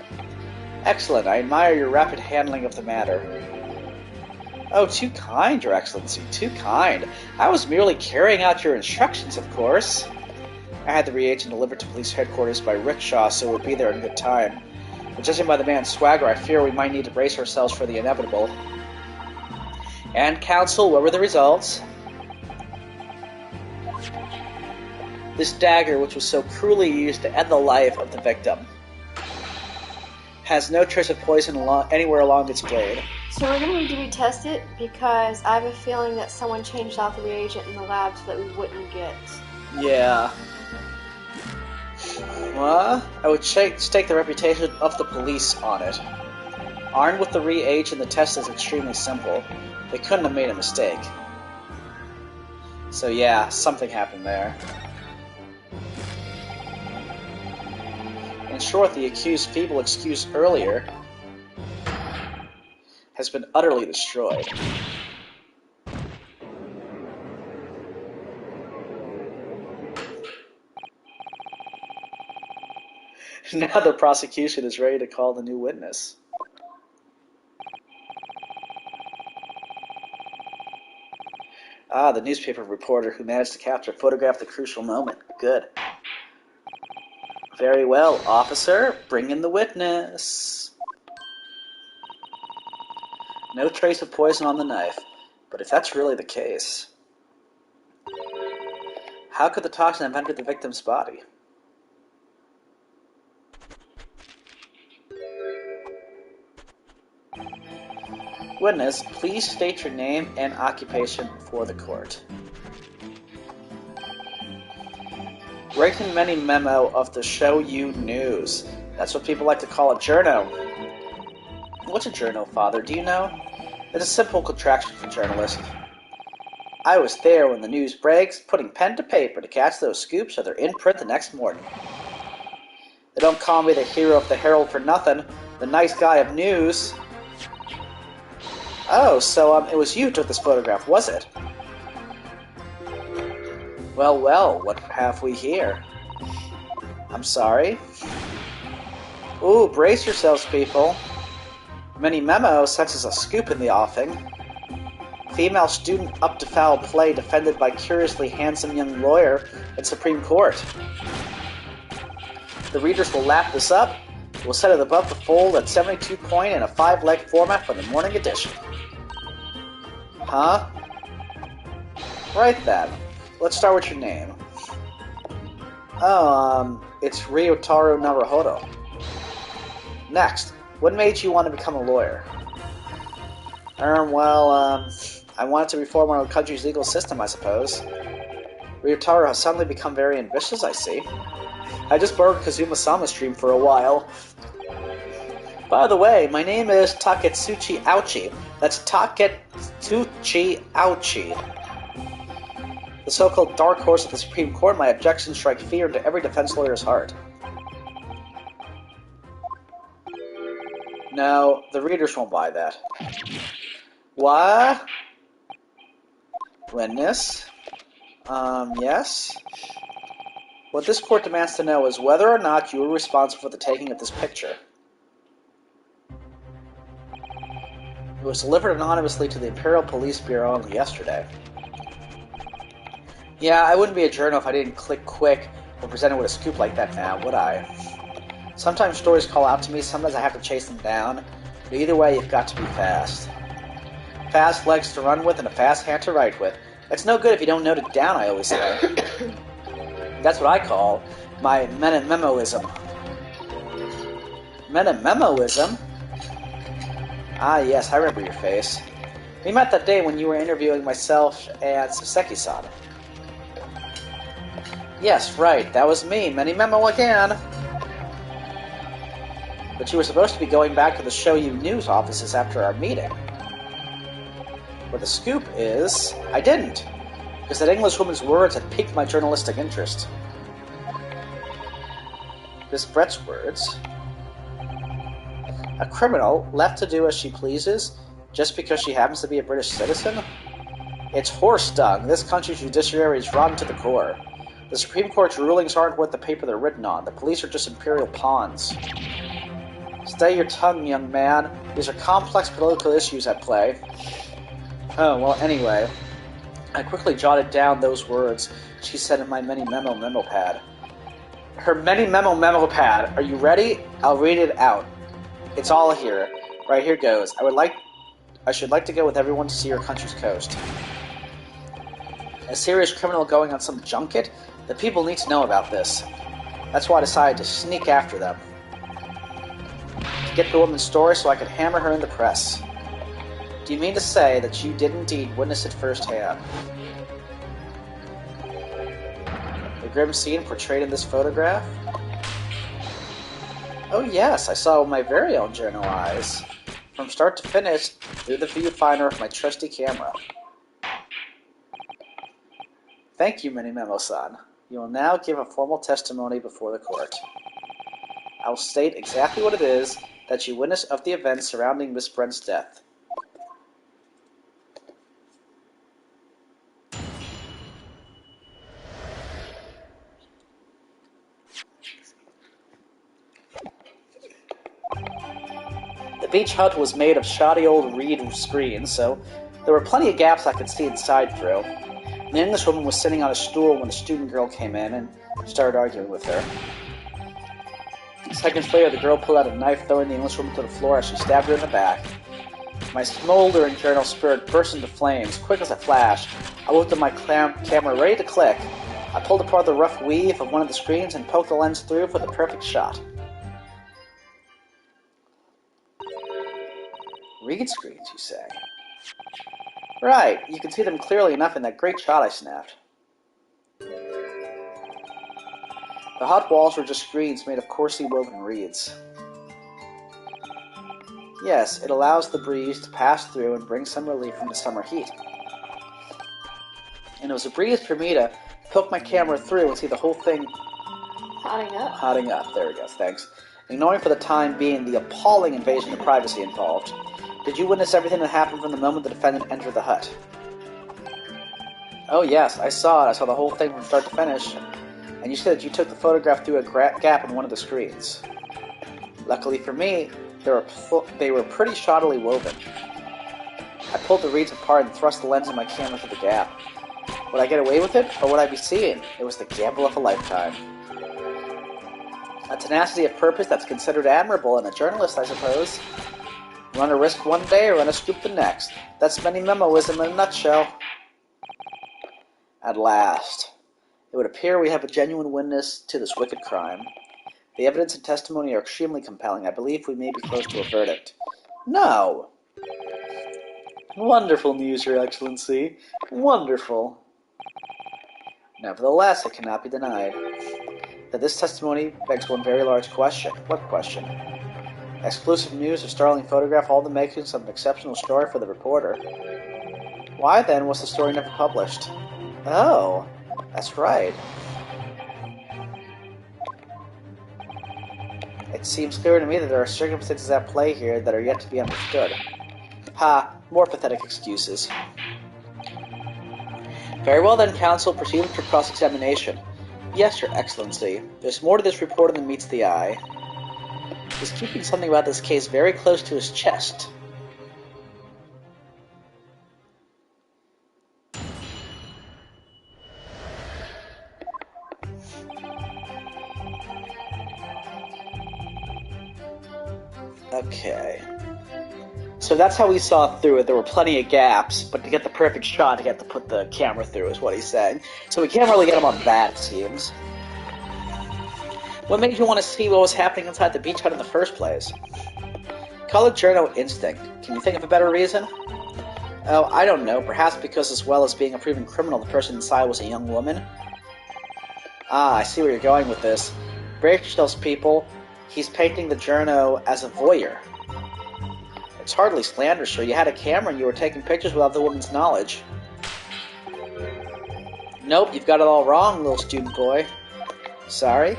Excellent, I admire your rapid handling of the matter. Oh, too kind, Your Excellency, too kind. I was merely carrying out your instructions, of course. I had the reagent delivered to police headquarters by rickshaw, so we'll be there in good time. But judging by the man's swagger, I fear we might need to brace ourselves for the inevitable. And, counsel, what were the results? This dagger, which was so cruelly used to end the life of the victim, has no trace of poison anywhere along its blade. So we're going to retest it because I have a feeling that someone changed out the reagent in the lab so that we wouldn't get... Yeah. Well, I would stake the reputation of the police on it. Armed with the reagent, the test is extremely simple. They couldn't have made a mistake. So yeah, something happened there. In short, the accused's feeble excuse earlier has been utterly destroyed. Now the prosecution is ready to call the new witness. Ah, the newspaper reporter who managed to capture and photograph the crucial moment. Good. Very well, officer. Bring in the witness. No trace of poison on the knife. But if that's really the case, how could the toxin have entered the victim's body? Witness, please state your name and occupation for the court. Writing many memo of the Show You News. That's what people like to call a journo. What's a journo, Father? Do you know? It's a simple contraction for journalist. I was there when the news breaks, putting pen to paper to catch those scoops so they're in print the next morning. They don't call me the hero of the Herald for nothing. The nice guy of news. Oh, so it was you who took this photograph, was it? Well, what have we here? I'm sorry? Ooh, brace yourselves, people. Many memos, such as a scoop in the offing. Female student up to foul play defended by curiously handsome young lawyer at Supreme Court. The readers will lap this up. We'll set it above the fold at 72 point in a 5-leg format for the morning edition. Huh? Right then. Let's start with your name. Oh, it's Ryotaro Naruhodo. Next, what made you want to become a lawyer? I wanted to reform our country's legal system, I suppose. Ryotaro has suddenly become very ambitious, I see. I just borrowed Kazuma-sama's stream for a while. By the way, my name is Taketsuchi Ouchi. That's Taketsuchi Ouchi. The so-called dark horse of the Supreme Court, my objections strike fear into every defense lawyer's heart. No, the readers won't buy that. What? Witness? Yes? What this court demands to know is whether or not you were responsible for the taking of this picture. It was delivered anonymously to the Imperial Police Bureau only yesterday. Yeah, I wouldn't be a journal if I didn't click quick or presented with a scoop like that now, would I? Sometimes stories call out to me, sometimes I have to chase them down, but either way, you've got to be fast. Fast legs to run with and a fast hand to write with. It's no good if you don't note it down, I always say. That's what I call my meta-memoism. Meta-memoism? Ah, yes, I remember your face. We met that day when you were interviewing myself and Saseki-san. Yes, right, that was me. Many memo again. But you were supposed to be going back to the Show You News offices after our meeting. Where the scoop is, I didn't. Because that Englishwoman's words had piqued my journalistic interest. Miss Brett's words. A criminal left to do as she pleases just because she happens to be a British citizen? It's horse dung. This country's judiciary is rotten to the core. The Supreme Court's rulings aren't worth the paper they're written on. The police are just imperial pawns. Stay your tongue, young man. These are complex political issues at play. Oh, well, anyway. I quickly jotted down those words she said in my memo pad. Her memo pad. Are you ready? I'll read it out. It's all here. Right, here goes. I should like to go with everyone to see your country's coast. A serious criminal going on some junket? The people need to know about this. That's why I decided to sneak after them. To get the woman's story so I could hammer her in the press. Do you mean to say that you did indeed witness it firsthand? The grim scene portrayed in this photograph? Oh yes, I saw it with my very own journal eyes. From start to finish, through the viewfinder of my trusty camera. Thank you, Minimemo-san. You will now give a formal testimony before the court. I will state exactly what it is that you witnessed of the events surrounding Miss Brent's death. The beach hut was made of shoddy old reed screens, so there were plenty of gaps I could see inside through. An Englishwoman was sitting on a stool when a student girl came in and started arguing with her. Seconds later, the girl pulled out a knife, throwing the Englishwoman to the floor as she stabbed her in the back. My smoldering journal spirit burst into flames. Quick as a flash, I looked at my camera ready to click. I pulled apart the rough weave of one of the screens and poked the lens through for the perfect shot. reed screens, you say? Right, you can see them clearly enough in that great shot I snapped. The hut walls were just screens made of coarsely woven reeds. Yes, it allows the breeze to pass through and bring some relief from the summer heat. And it was a breeze for me to poke my camera through and see the whole thing hotting up. There we go, thanks. Ignoring for the time being the appalling invasion of privacy involved. Did you witness everything that happened from the moment the defendant entered the hut? Oh yes, I saw it. I saw the whole thing from start to finish. And you said that you took the photograph through a gap in one of the screens. Luckily for me, they were pretty shoddily woven. I pulled the reeds apart and thrust the lens of my camera through the gap. Would I get away with it, or would I be seeing? It was the gamble of a lifetime. A tenacity of purpose that's considered admirable in a journalist, I suppose. Run a risk one day, or run a scoop the next. That's many memoism in a nutshell. At last. It would appear we have a genuine witness to this wicked crime. The evidence and testimony are extremely compelling. I believe we may be close to a verdict. No! Wonderful news, Your Excellency. Wonderful. Nevertheless, it cannot be denied that this testimony begs one very large question. What question? Exclusive news, a startling photograph, all the makings of an exceptional story for the reporter. Why, then, was the story never published? Oh, that's right. It seems clear to me that there are circumstances at play here that are yet to be understood. Ha, more pathetic excuses. Very well then, counsel, proceed with your cross-examination. Yes, Your Excellency. There's more to this reporter than meets the eye. He's keeping something about this case very close to his chest. Okay. So that's how we saw through it. There were plenty of gaps, but to get the perfect shot, you have to put the camera through, is what he's saying. So we can't really get him on that, it seems. What made you want to see what was happening inside the beach hut in the first place? Call it journo instinct. Can you think of a better reason? Oh, I don't know. Perhaps because as well as being a proven criminal, the person inside was a young woman? Ah, I see where you're going with this. Brace yourselves, people. He's painting the journo as a voyeur. It's hardly slander, sir. You had a camera and you were taking pictures without the woman's knowledge. Nope, you've got it all wrong, little student boy. Sorry?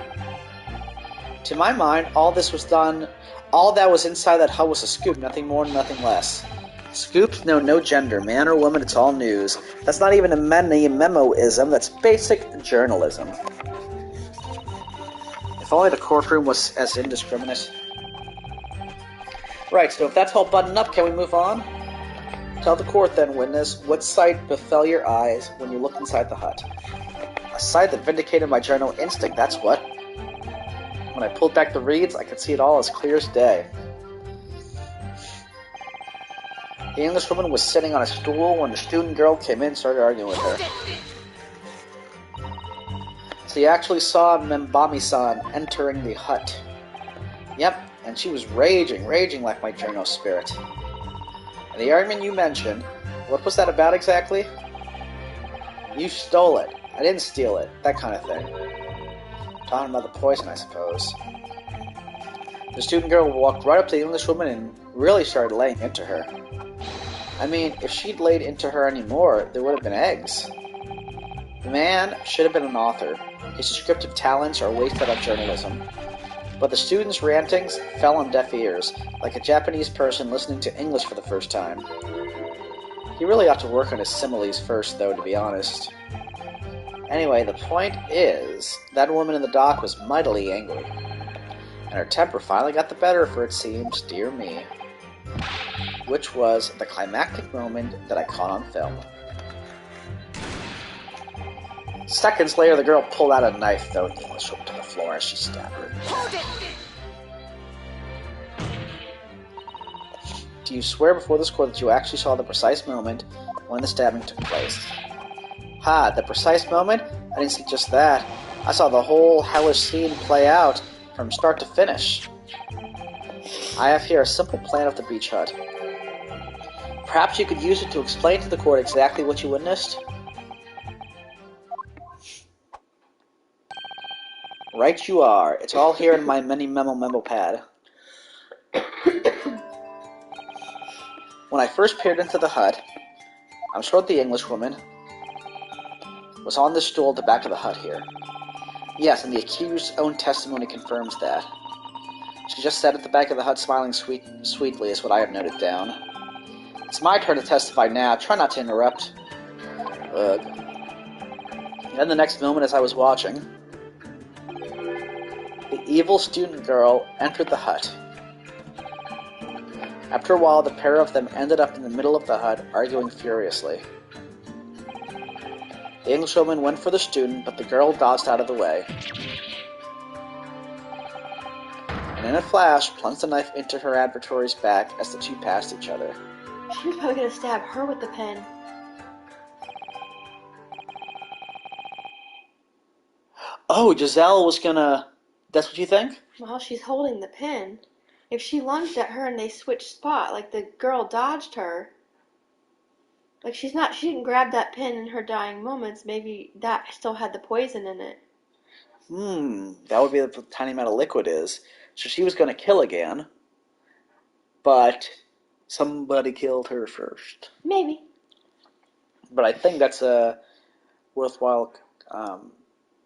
To my mind, all that was inside that hut was a scoop, nothing more, nothing less. Scoops know no gender, man or woman, it's all news. That's not even a memoism, that's basic journalism. If only the courtroom was as indiscriminate. Right, so if that's all buttoned up, can we move on? Tell the court then, witness, what sight befell your eyes when you looked inside the hut? A sight that vindicated my journal instinct, that's what. When I pulled back the reeds, I could see it all as clear as day. The Englishwoman was sitting on a stool when the student girl came in and started arguing with her. So you actually saw Membami-san entering the hut. Yep, and she was raging like my journal spirit. And the argument you mentioned, what was that about exactly? You stole it. I didn't steal it. That kind of thing. Talking about the poison, I suppose. The student girl walked right up to the Englishwoman and really started laying into her. I mean, if she'd laid into her anymore, there would have been eggs. The man should have been an author. His descriptive talents are wasted on journalism. But the student's rantings fell on deaf ears, like a Japanese person listening to English for the first time. He really ought to work on his similes first, though, to be honest. Anyway, the point is, that woman in the dock was mightily angry. And her temper finally got the better of her, it seems, dear me. Which was the climactic moment that I caught on film. Seconds later, the girl pulled out a knife, throwing the Englishwoman to the floor as she stabbed her. Hold it! Do you swear before this court that you actually saw the precise moment when the stabbing took place? Ha, the precise moment? I didn't see just that. I saw the whole hellish scene play out from start to finish. I have here a simple plan of the beach hut. Perhaps you could use it to explain to the court exactly what you witnessed? Right you are. It's all here in my memo pad. When I first peered into the hut, I'm sure the Englishwoman was on the stool at the back of the hut here. Yes, and the accused's own testimony confirms that. She just sat at the back of the hut smiling sweetly is what I have noted down. It's my turn to testify now. Try not to interrupt. Ugh. Then the next moment as I was watching, the evil student girl entered the hut. After a while, the pair of them ended up in the middle of the hut, arguing furiously. The Englishwoman went for the student, but the girl dodged out of the way. And in a flash, plunged a knife into her adversary's back as the two passed each other. She was probably gonna stab her with the pen. Oh, Giselle was gonna... That's what you think? Well, she's holding the pen. If she lunged at her and they switched spot, like the girl dodged her, like she didn't grab that pen in her dying moments, maybe that still had the poison in it. That would be what the tiny amount of liquid is. So she was gonna kill again, but somebody killed her first. Maybe. But I think that's a worthwhile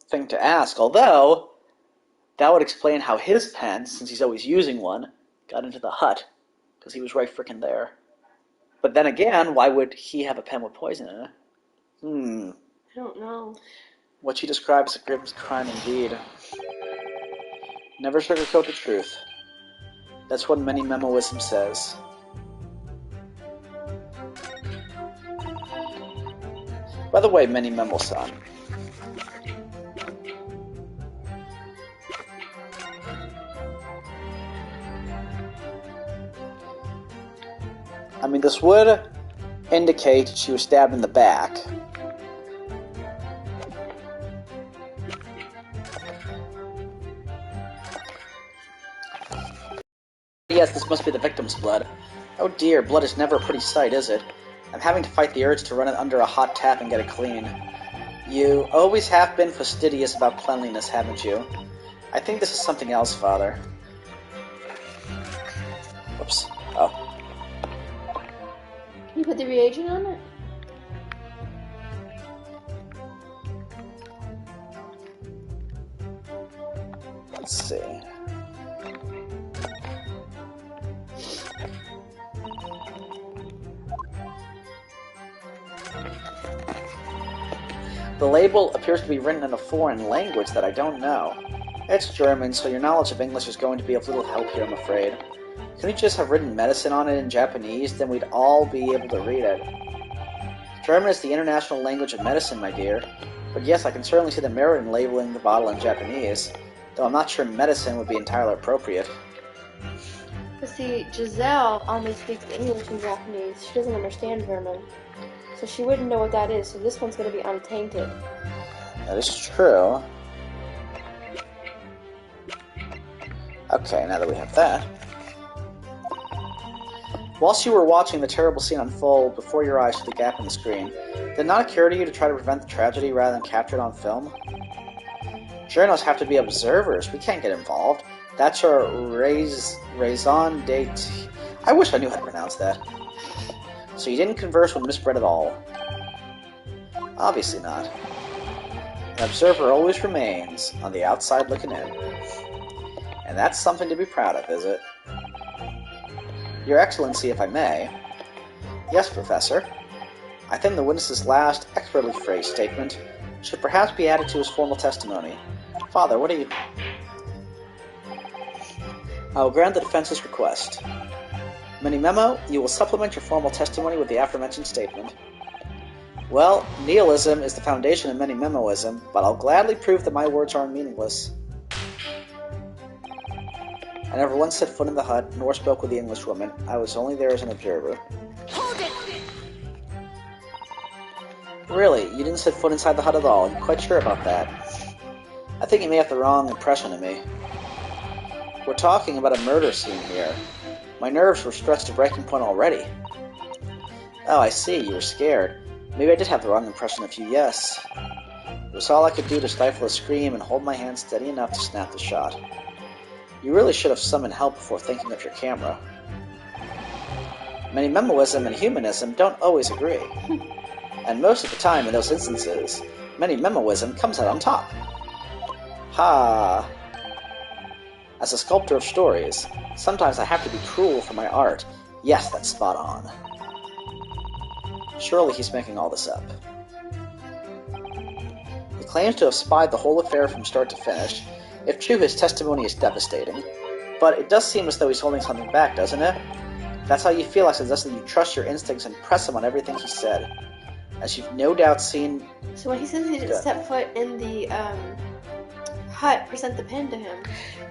thing to ask, although that would explain how his pen, since he's always using one, got into the hut, because he was right frickin' there. But then again, why would he have a pen with poison in it? I don't know. What she describes as a grim crime indeed. Never sugarcoat the truth. That's what many memoism says. By the way, many memo-san. I mean, this would indicate she was stabbed in the back. Yes, this must be the victim's blood. Oh dear, blood is never a pretty sight, is it? I'm having to fight the urge to run it under a hot tap and get it clean. You always have been fastidious about cleanliness, haven't you? I think this is something else, Father. Whoops. Oh. You put the reagent on it? Let's see. The label appears to be written in a foreign language that I don't know. It's German, so your knowledge of English is going to be of little help here, I'm afraid. Couldn't you just have written medicine on it in Japanese? Then we'd all be able to read it. German is the international language of medicine, my dear. But yes, I can certainly see the merit in labeling the bottle in Japanese, though I'm not sure medicine would be entirely appropriate. But see, Giselle only speaks English and Japanese. She doesn't understand German. So she wouldn't know what that is, so this one's going to be untainted. That is true. Okay, now that we have that. Whilst you were watching the terrible scene unfold before your eyes through the gap in the screen, did it not occur to you to try to prevent the tragedy rather than capture it on film? Journalists have to be observers. We can't get involved. That's our raison d'etre. I wish I knew how to pronounce that. So you didn't converse with Miss Brett at all? Obviously not. An observer always remains on the outside looking in. And that's something to be proud of, is it? Your Excellency, if I may. Yes, Professor. I think the witness's last, expertly phrased statement should perhaps be added to his formal testimony. Father, what are you... I will grant the defense's request. Mini Memo, you will supplement your formal testimony with the aforementioned statement. Well, nihilism is the foundation of many memoism, but I'll gladly prove that my words aren't meaningless. I never once set foot in the hut, nor spoke with the Englishwoman. I was only there as an observer. Hold it! Really? You didn't set foot inside the hut at all? You're quite sure about that? I think you may have the wrong impression of me. We're talking about a murder scene here. My nerves were stretched to breaking point already. Oh, I see, you were scared. Maybe I did have the wrong impression of you, yes. It was all I could do to stifle a scream and hold my hand steady enough to snap the shot. You really should have summoned help before thinking of your camera. Many memoism and humanism don't always agree. And most of the time in those instances, many memoism comes out on top. Ha! As a sculptor of stories, sometimes I have to be cruel for my art. Yes, that's spot on. Surely he's making all this up. He claims to have spied the whole affair from start to finish. If true, his testimony is devastating. But it does seem as though he's holding something back, doesn't it? If that's how you feel, I suggest that you trust your instincts and press him on everything he said. As you've no doubt seen... So when he says he didn't step foot in the hut, present the pin to him.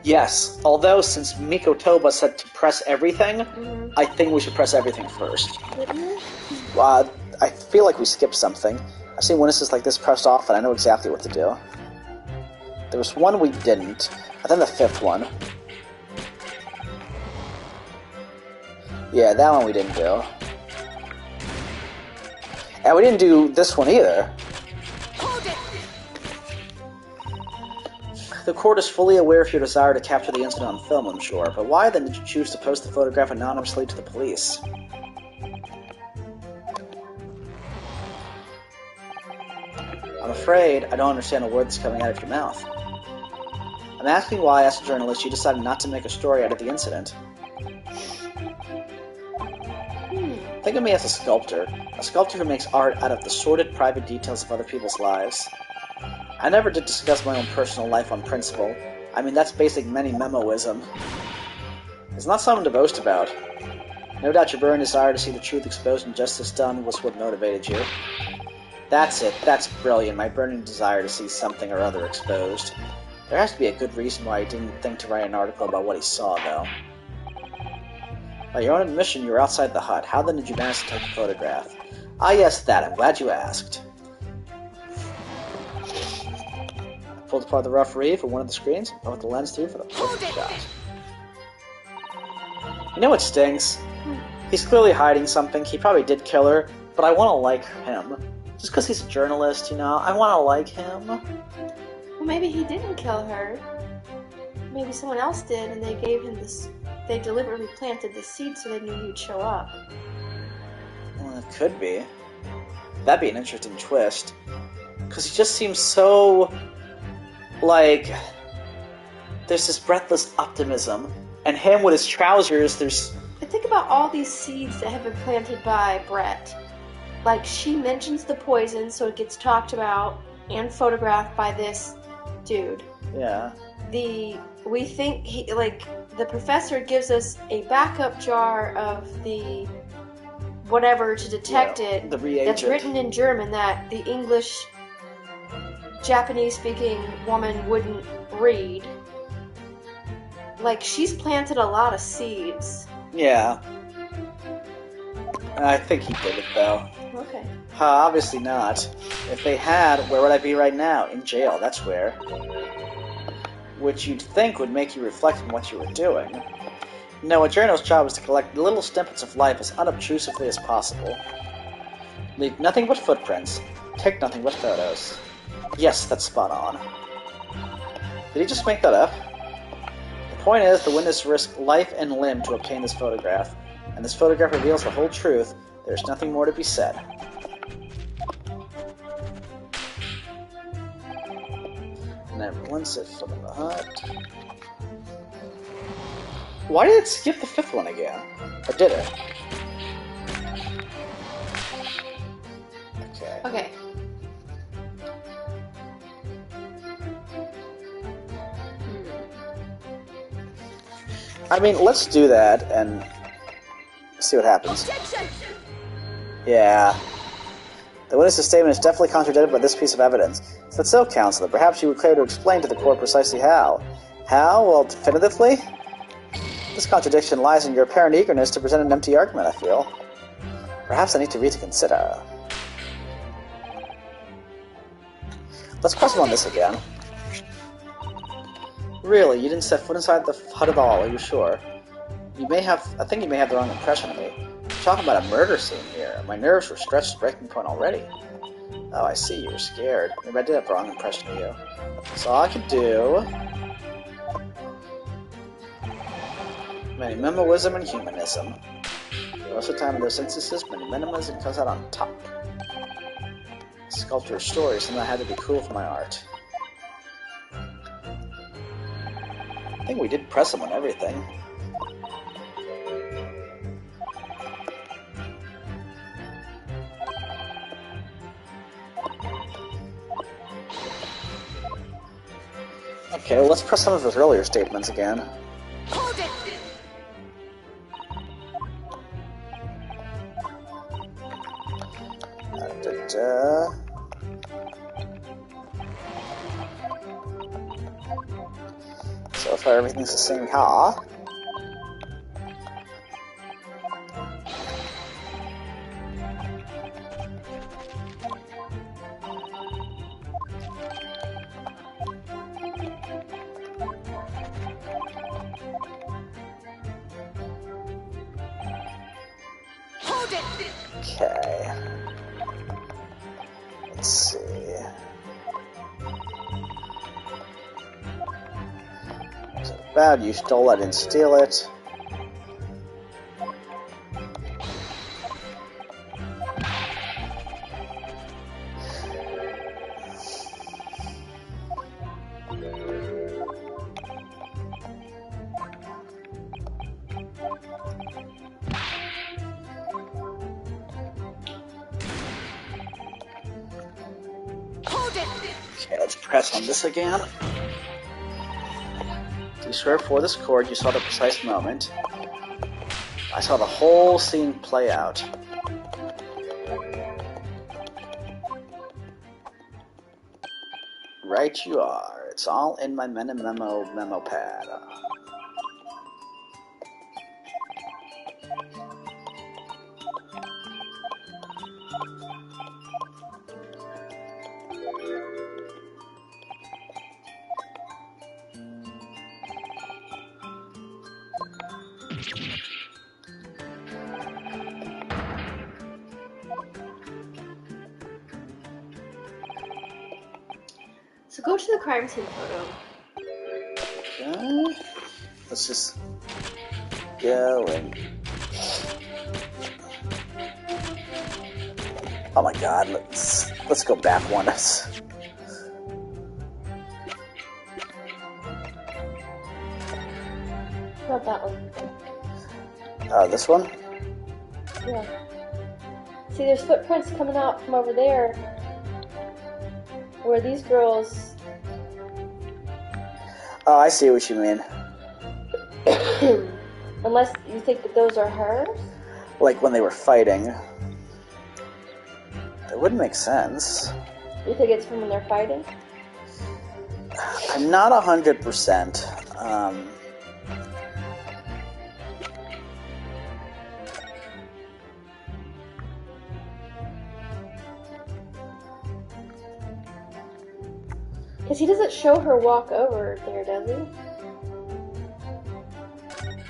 Yes, although since Miko Toba said to press everything, I think we should press everything first. I feel like we skipped something. I've seen witnesses like this pressed off, and I know exactly what to do. There was one we didn't. I think the fifth one. Yeah, that one we didn't do. And we didn't do this one either. Hold it! The court is fully aware of your desire to capture the incident on film, I'm sure, but why then did you choose to post the photograph anonymously to the police? I'm afraid I don't understand a word that's coming out of your mouth. I'm asking why, as a journalist, you decided not to make a story out of the incident. Think of me as a sculptor who makes art out of the sordid private details of other people's lives. I never did discuss my own personal life on principle. I mean, that's basic many-memoism. It's not something to boast about. No doubt your burning desire to see the truth exposed and justice done was what motivated you. That's it. That's brilliant. My burning desire to see something or other exposed. There has to be a good reason why he didn't think to write an article about what he saw, though. By your own admission, you were outside the hut. How then did you manage to take the photograph? Ah, yes, that. I'm glad you asked. I pulled apart the rough reef of one of the screens and put the lens through for the perfect shot. You know what stinks? He's clearly hiding something. He probably did kill her, but I want to like him. Just because he's a journalist, you know, I want to like him. Well, maybe he didn't kill her. Maybe someone else did, and they gave him this. They deliberately planted the seed so they knew you'd show up. Well, it could be. That'd be an interesting twist. Because he just seems so... like... there's this breathless optimism. And him with his trousers, there's... I think about all these seeds that have been planted by Brett. Like, she mentions the poison, so it gets talked about and photographed by this dude. Yeah. We think the professor gives us a backup jar of the whatever to detect it. The reagent. That's written in German that the English, Japanese-speaking woman wouldn't read. Like, she's planted a lot of seeds. Yeah. I think he did it, though. Okay. Obviously not. If they had, where would I be right now? In jail, that's where. Which you'd think would make you reflect on what you were doing. No, a journalist's job is to collect little snippets of life as unobtrusively as possible. Leave nothing but footprints. Take nothing but photos. Yes, that's spot on. Did he just make that up? The point is, the witness risked life and limb to obtain this photograph, and this photograph reveals the whole truth. There's nothing more to be said. And then once it from the hut. Why did it skip the fifth one again? Or did it? Okay. Okay. I mean, let's do that and see what happens. Objection! Yeah. The witness's statement is definitely contradicted by this piece of evidence. If that's so, Counselor, perhaps you would care to explain to the court precisely how. How? Well, definitively? This contradiction lies in your apparent eagerness to present an empty argument, I feel. Perhaps I need to reconsider. Let's press him on this again. Really, you didn't set foot inside the hut at all, are you sure? I think you may have the wrong impression of me. talking about a murder scene here. My nerves were stretched to breaking point already. Oh, I see. You were scared. Maybe I did have a wrong impression of you. That's all I could do. Many minimalism and humanism. Most of the time in those instances, many minimalism comes out on top. Sculptor's story, something that had to be cool for my art. I think we did press him on everything. Okay, well, let's press some of his earlier statements again. Hold it! So far, everything's the same here. Hold it! Okay. Let's see. So bad, you stole, I didn't steal it. Okay, let's press on this again. Do you swear for this chord you saw the precise moment? I saw the whole scene play out. Right you are. It's all in my memo pad. So go to the crime scene photo. Okay. Let's just go and... Oh my god, let's go back one. Not that one. This one? Yeah. See, there's footprints coming out from over there where these girls... Oh, I see what you mean. Unless you think that those are hers? Like when they were fighting. That wouldn't make sense. You think it's from when they're fighting? I'm not 100%. Because he doesn't show her walk over there, does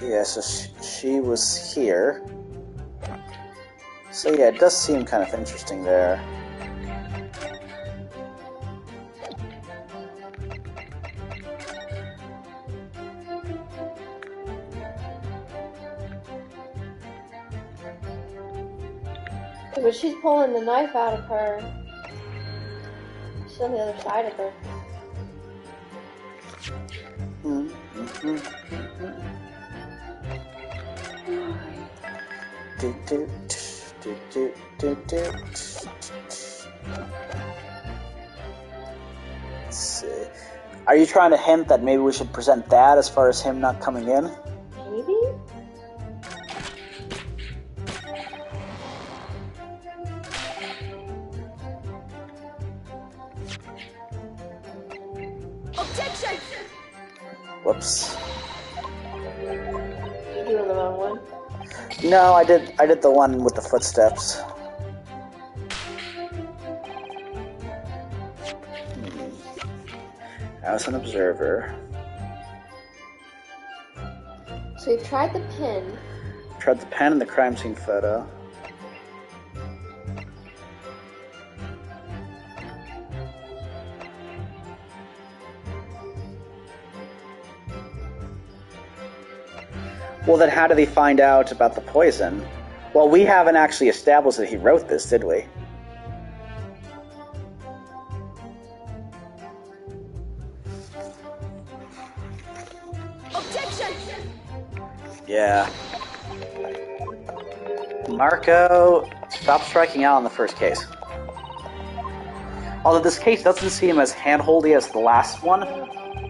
he? Yeah, so she was here. So yeah, it does seem kind of interesting there. But she's pulling the knife out of her. She's on the other side of her. Let's see. Are you trying to hint that maybe we should present that as far as him not coming in? Maybe? Objection! Whoops. You're doing the wrong one. No, I did the one with the footsteps. I was an observer. So you've tried the pin. Tread the pen in the crime scene photo. Well, then how did he find out about the poison? Well, we haven't actually established that he wrote this, did we? Objection! Yeah. Marco, stop striking out on the first case. Although this case doesn't seem as handholdy as the last one,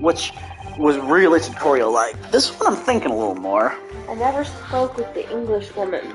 which was really tutorial-like. This one I'm thinking a little more. I never spoke with the English woman.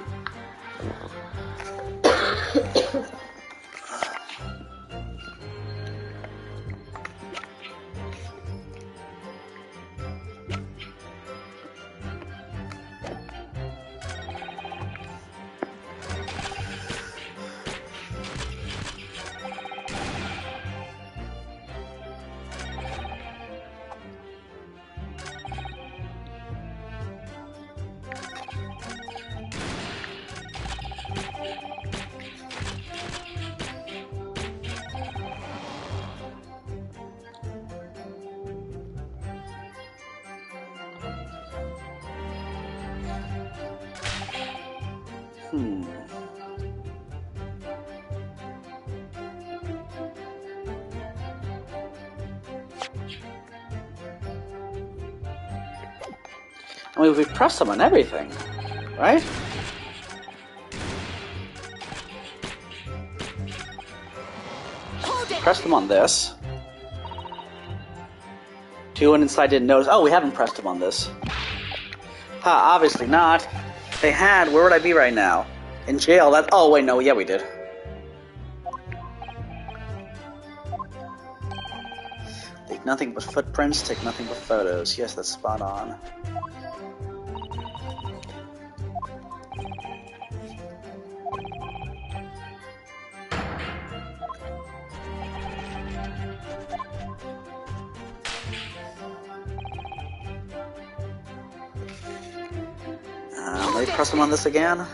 I mean, we've pressed them on everything, right? Pressed them on this. Two went inside, didn't notice. Oh, we haven't pressed them on this. Ha, obviously not. If they had, where would I be right now? In jail, that... Oh, wait, no, yeah, we did. Take nothing but footprints, take nothing but photos. Yes, that's spot on. Let me press them on this again.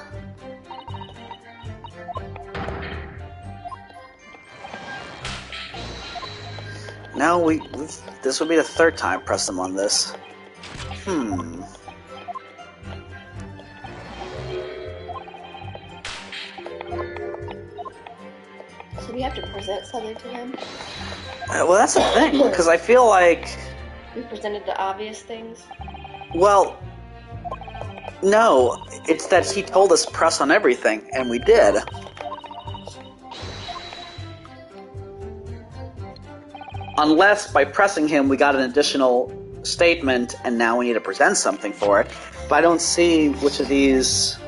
No, this will be the third time press them on this. So we have to present something to him? Well, that's the thing, because I feel like... We presented the obvious things? Well... No, it's that he told us press on everything, and we did. Unless by pressing him we got an additional statement and now we need to present something for it. But I don't see which of these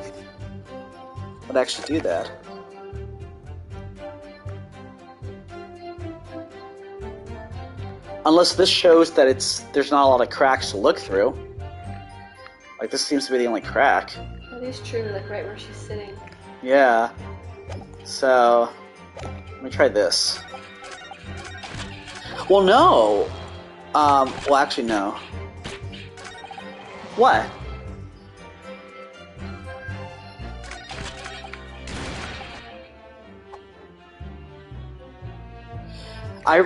would actually do that. Unless this shows that there's not a lot of cracks to look through. Like, this seems to be the only crack. That is true, like right where she's sitting. Yeah. So, let me try this. Well, no! Well, actually, no. What?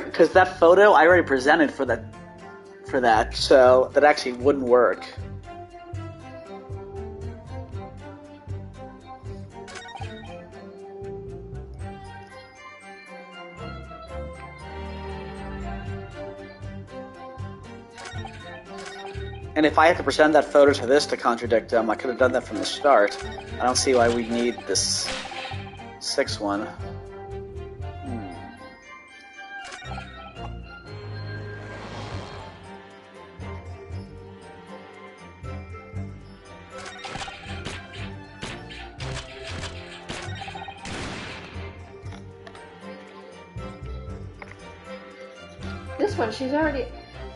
Because that photo, I already presented for that, so that actually wouldn't work. And if I had to present that photo to this to contradict them, I could have done that from the start. I don't see why we need this 6th one. This one, she's already...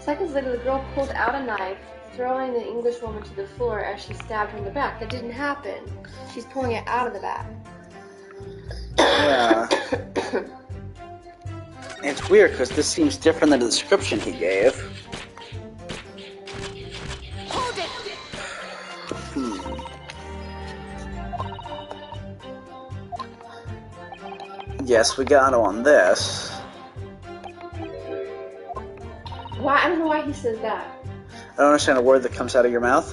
Seconds later, the girl pulled out a knife, throwing the English woman to the floor as she stabbed her in the back. That didn't happen. She's pulling it out of the back. Yeah. It's weird, because this seems different than the description he gave. Hold it! Yes, we got on this. Why? I don't know why he says that. I don't understand a word that comes out of your mouth.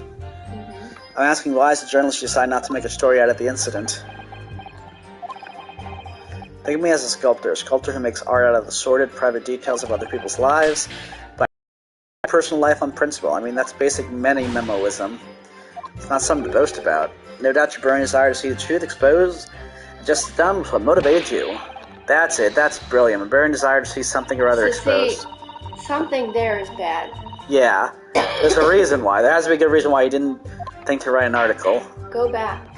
I'm asking why, as a journalist, you decide not to make a story out of the incident. Think of me as a sculptor who makes art out of the sordid, private details of other people's lives, by personal life on principle. I mean, that's basic many-memoism. It's not something to boast about. No doubt your burning desire to see the truth exposed, and just done with what motivated you. That's it, that's brilliant. A burning desire to see something or other exposed. See, something there is bad. Yeah, there's a reason why. There has to be a good reason why you didn't think to write an article. Go back.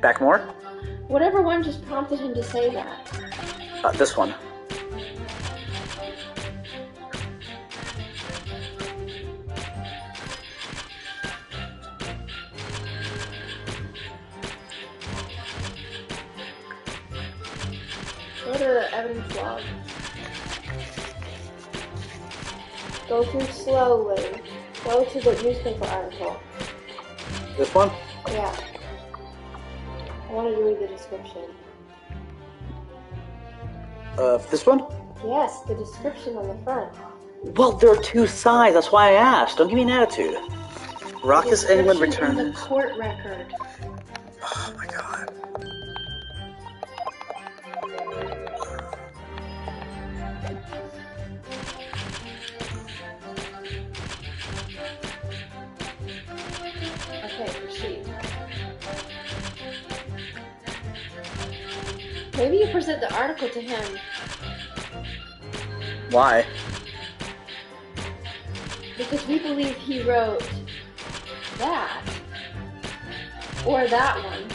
Back more? Whatever one just prompted him to say that. This one. Go to the evidence log. Go through slowly. Go to the newspaper article. This one? Yeah. I wanted to read the description. This one? Yes, the description on the front. Well, there are two sides. That's why I asked. Don't give me an attitude. Raucous England Description in returns. the court record. Oh my god. Okay, proceed. Maybe you present the article to him. Why? Because we believe he wrote that. Or that one.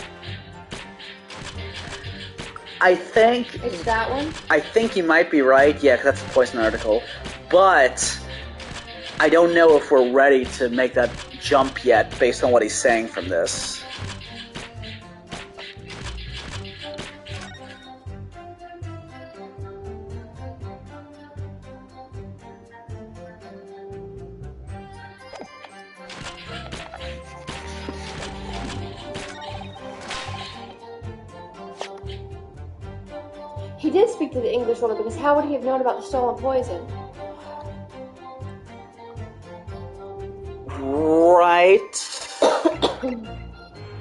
I think... It's that one? I think you might be right, yeah, 'cause that's a Poison article. But I don't know if we're ready to make that jump yet, based on what he's saying from this. He did speak to the English woman, because how would he have known about the stolen poison? Right.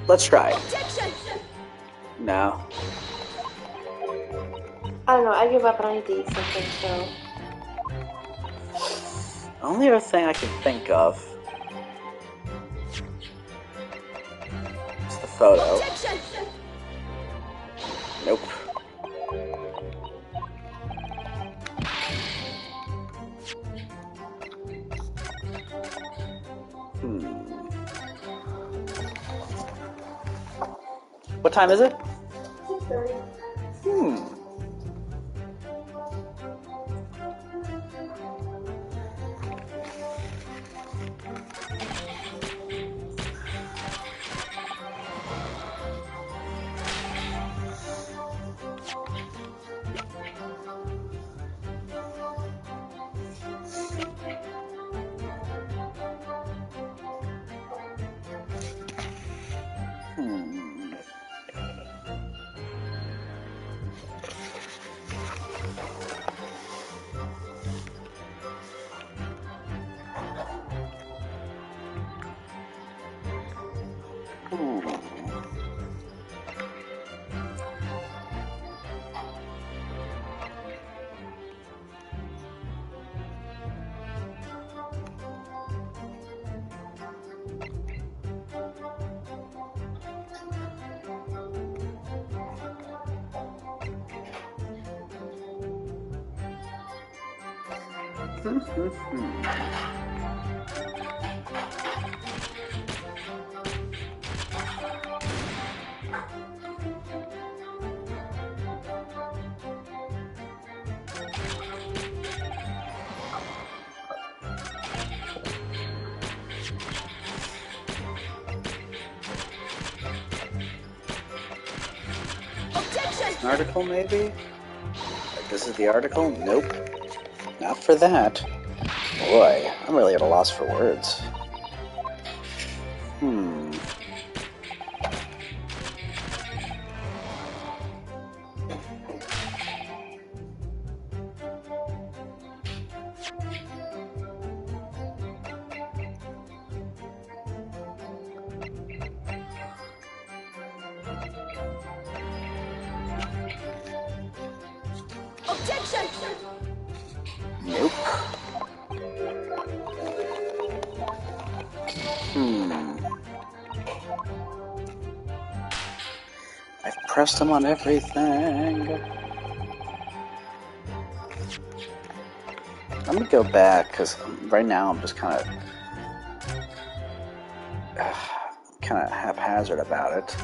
Let's try it. No. I don't know, I give up and I need to eat something, so... Only other thing I can think of is the photo. Nope. What time is it? 6:30. An article, maybe? Like, this is the article? Nope. Not for that. Boy, I'm really at a loss for words. Objection! Nope. I've pressed him on everything. Let me go back, because right now I'm just kind of haphazard about it.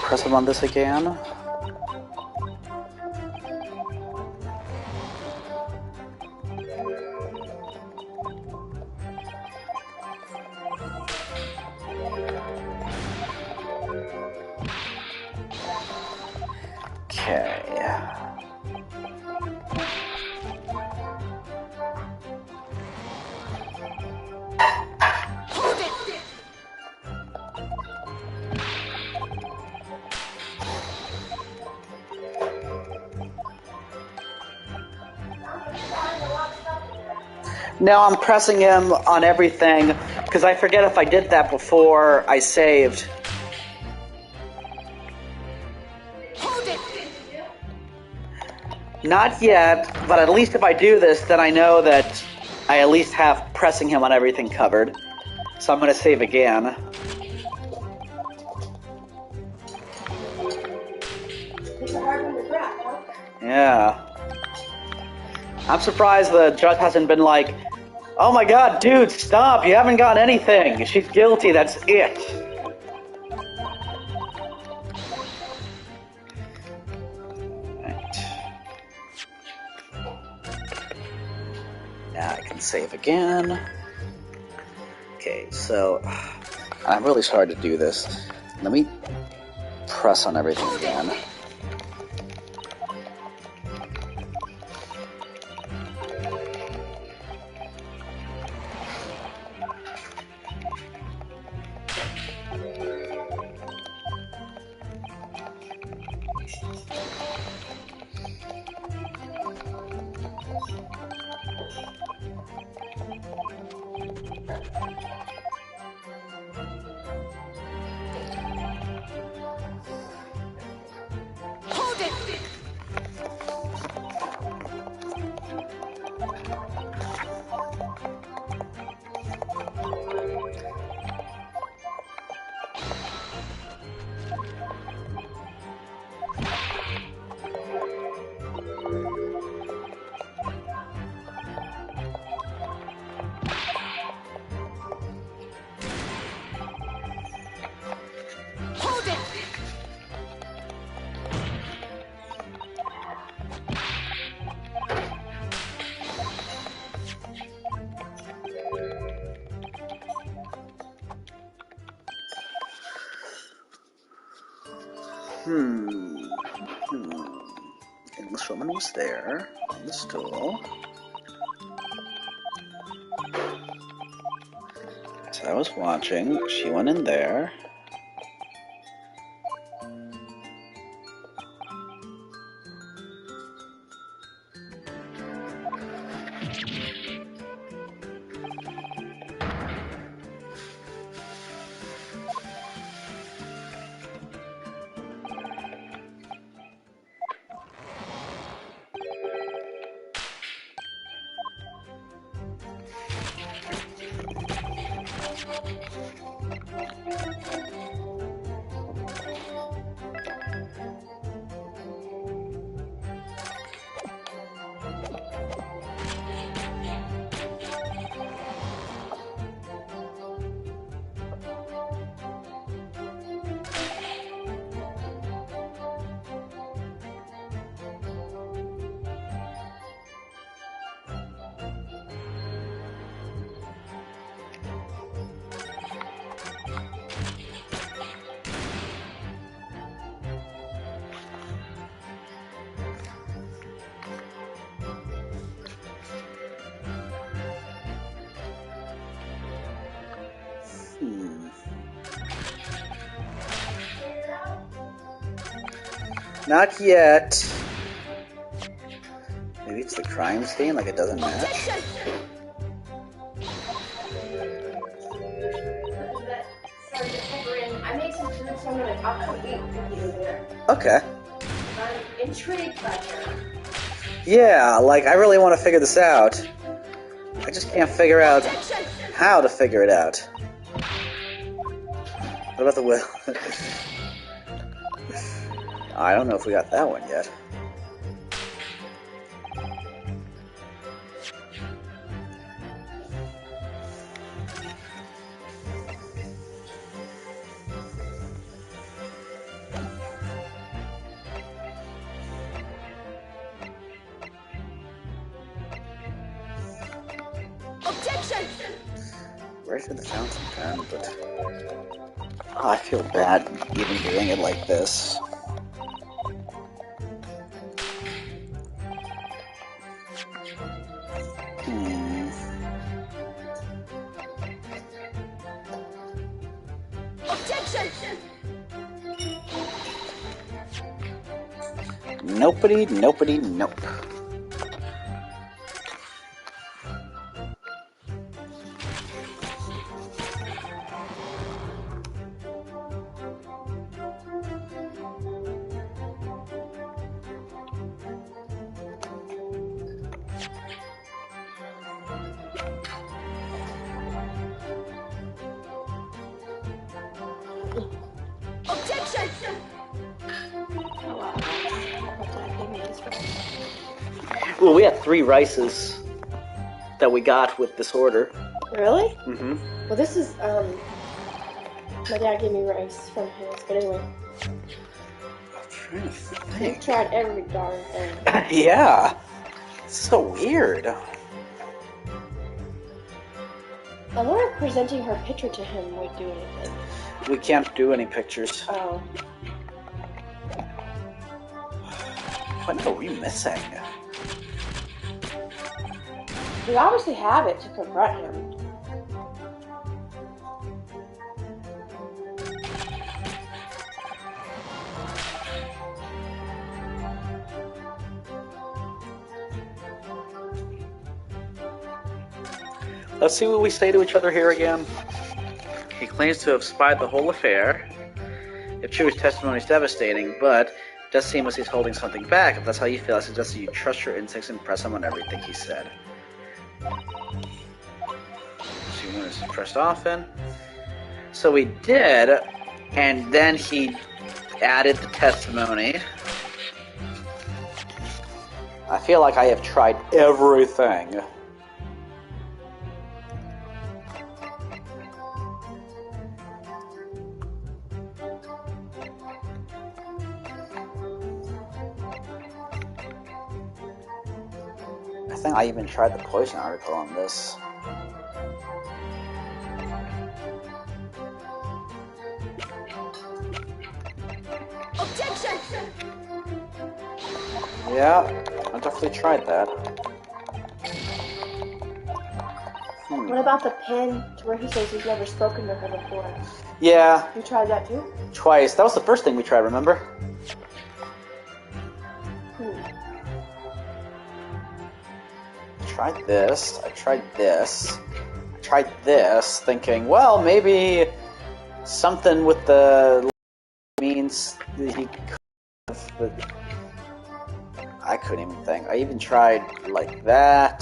Press him on this again. Okay. Now I'm pressing him on everything, because I forget if I did that before I saved. Not yet, but at least if I do this, then I know that I at least have pressing him on everything covered. So I'm going to save again. Yeah. I'm surprised the judge hasn't been like, oh my god, dude, stop, you haven't got anything. She's guilty, that's it. Now I can save again. Okay, so I'm really sorry to do this. Let me press on everything again. This woman was there on the stool. So I was watching. She went in there. Not yet. Maybe it's the crime scene, like it doesn't match. I made some food, so I'll come eat with you there. Okay. I'm intrigued by her. Yeah, like I really want to figure this out. I just can't figure out how to figure it out. What about the will? I don't know if we got that one yet. Right for the fountain pen, but oh, I feel bad even doing it like this. Nopety, nopety, nope. Well, we had 3 rices that we got with this order. Really? Mm-hmm. Well, this is, my dad gave me rice from his, but anyway. I'm trying to We've think. tried every darn thing. Yeah. It's so weird. I wonder if presenting her picture to him would do anything. We can't do any pictures. Oh. What are we missing? We obviously have it to confront him. Let's see what we say to each other here again. He claims to have spied the whole affair. If true, his testimony is devastating, but it does seem as he's holding something back. If that's how you feel, I suggest that you trust your instincts and press him on everything he said. So you want to pressed often. So we did, and then he added the testimony. I feel like I have tried everything. I think I even tried the poison article on this. Yeah, I definitely tried that. What about the pen to where he says he's never spoken to her before? Yeah, You tried that too? twice. That was the first thing we tried, remember? I tried this, I tried this, I tried this, thinking, well, maybe something with the means that he could have, but I couldn't even think. I even tried like that,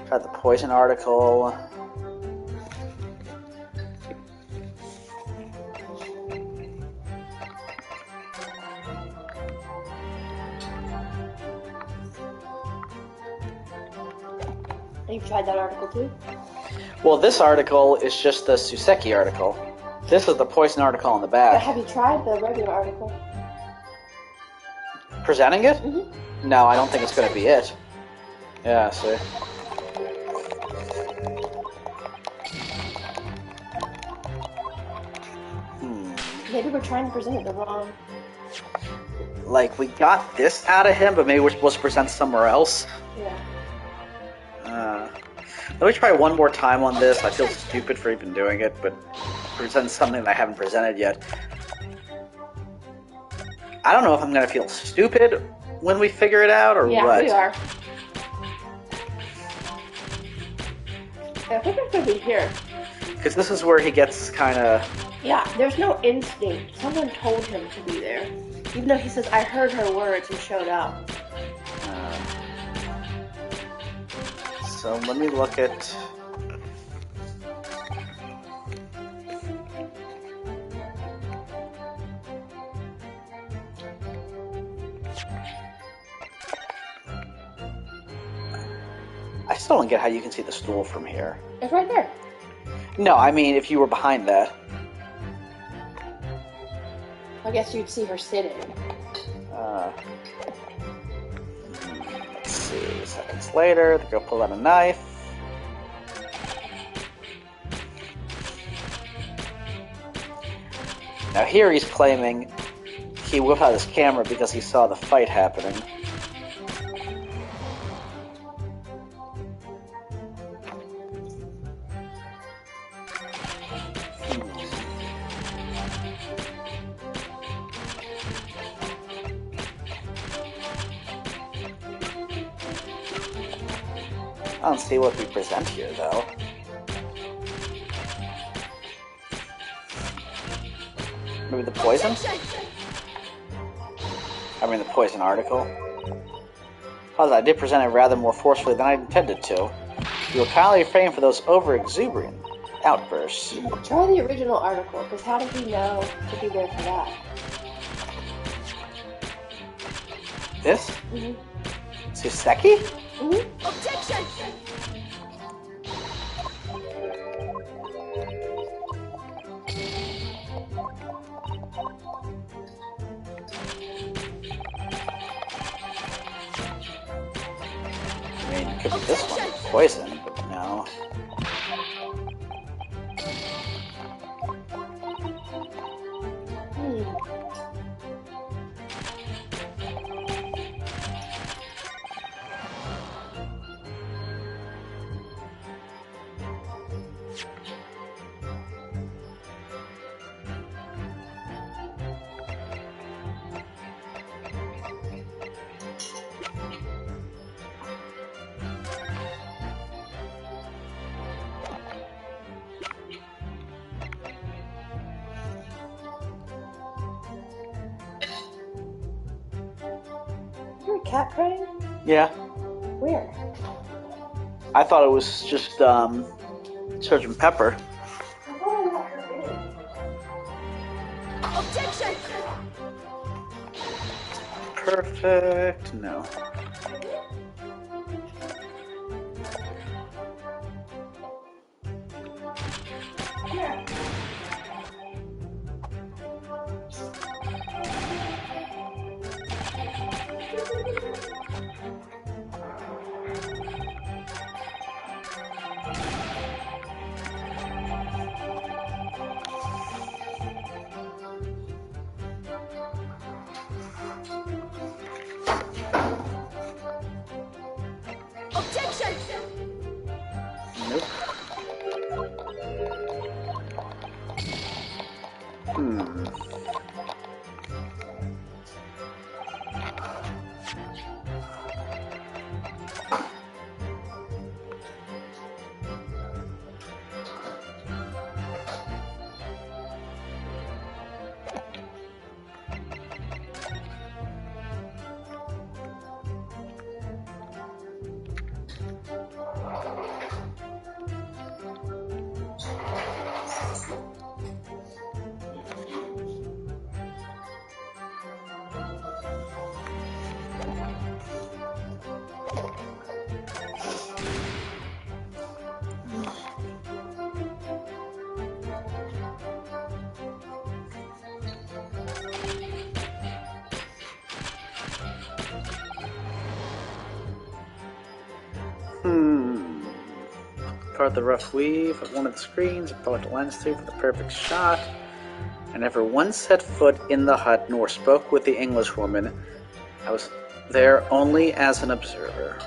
tried the poison article. You've tried that article too? Well, this article is just the Suseki article. This is the poison article on the But back. have you tried the regular article? Presenting it? Mm-hmm. No, I don't think it's going to be it. Yeah, see. Maybe we're trying to present it the wrong. Like, we got this out of him, but maybe we're supposed to present somewhere else. Yeah. Let me try one more time on this. I feel stupid for even doing it, but present something that I haven't presented yet. I don't know if I'm gonna feel stupid when we figure it out or Yeah, what. we are. I think it's gonna be here. Because this is where he gets kind of. Yeah, there's no instinct. Someone told him to be there. Even though he says, I heard her words and showed up. So let me look at. I still don't get how you can see the stool from here. It's right there. No, I mean if you were behind that. I guess you'd see her sitting. Let's see. Seconds later, the girl pulled out a knife. Now here he's claiming he whipped out his camera because he saw the fight happening. I don't see what we present here, though. Maybe the poison? I mean, the poison article. Plus, I did present it rather more forcefully than I intended to. You will kindly refrain from those over-exuberant outbursts. Try the original article, because how did he know to be there for that? This? Mm-hmm. Suseki? Mm-hmm. Objection! I mean, it could be this one. Poison, but no. Is there a cat crying? Yeah. Where? I thought it was just, Sgt. Pepper. I thought I let her in. Objection! Perfect. No. Objection! Nope. Hmm. Part the rough weave of one of the screens, apart the lens through for the perfect shot. I never once set foot in the hut nor spoke with the Englishwoman. I was there only as an observer.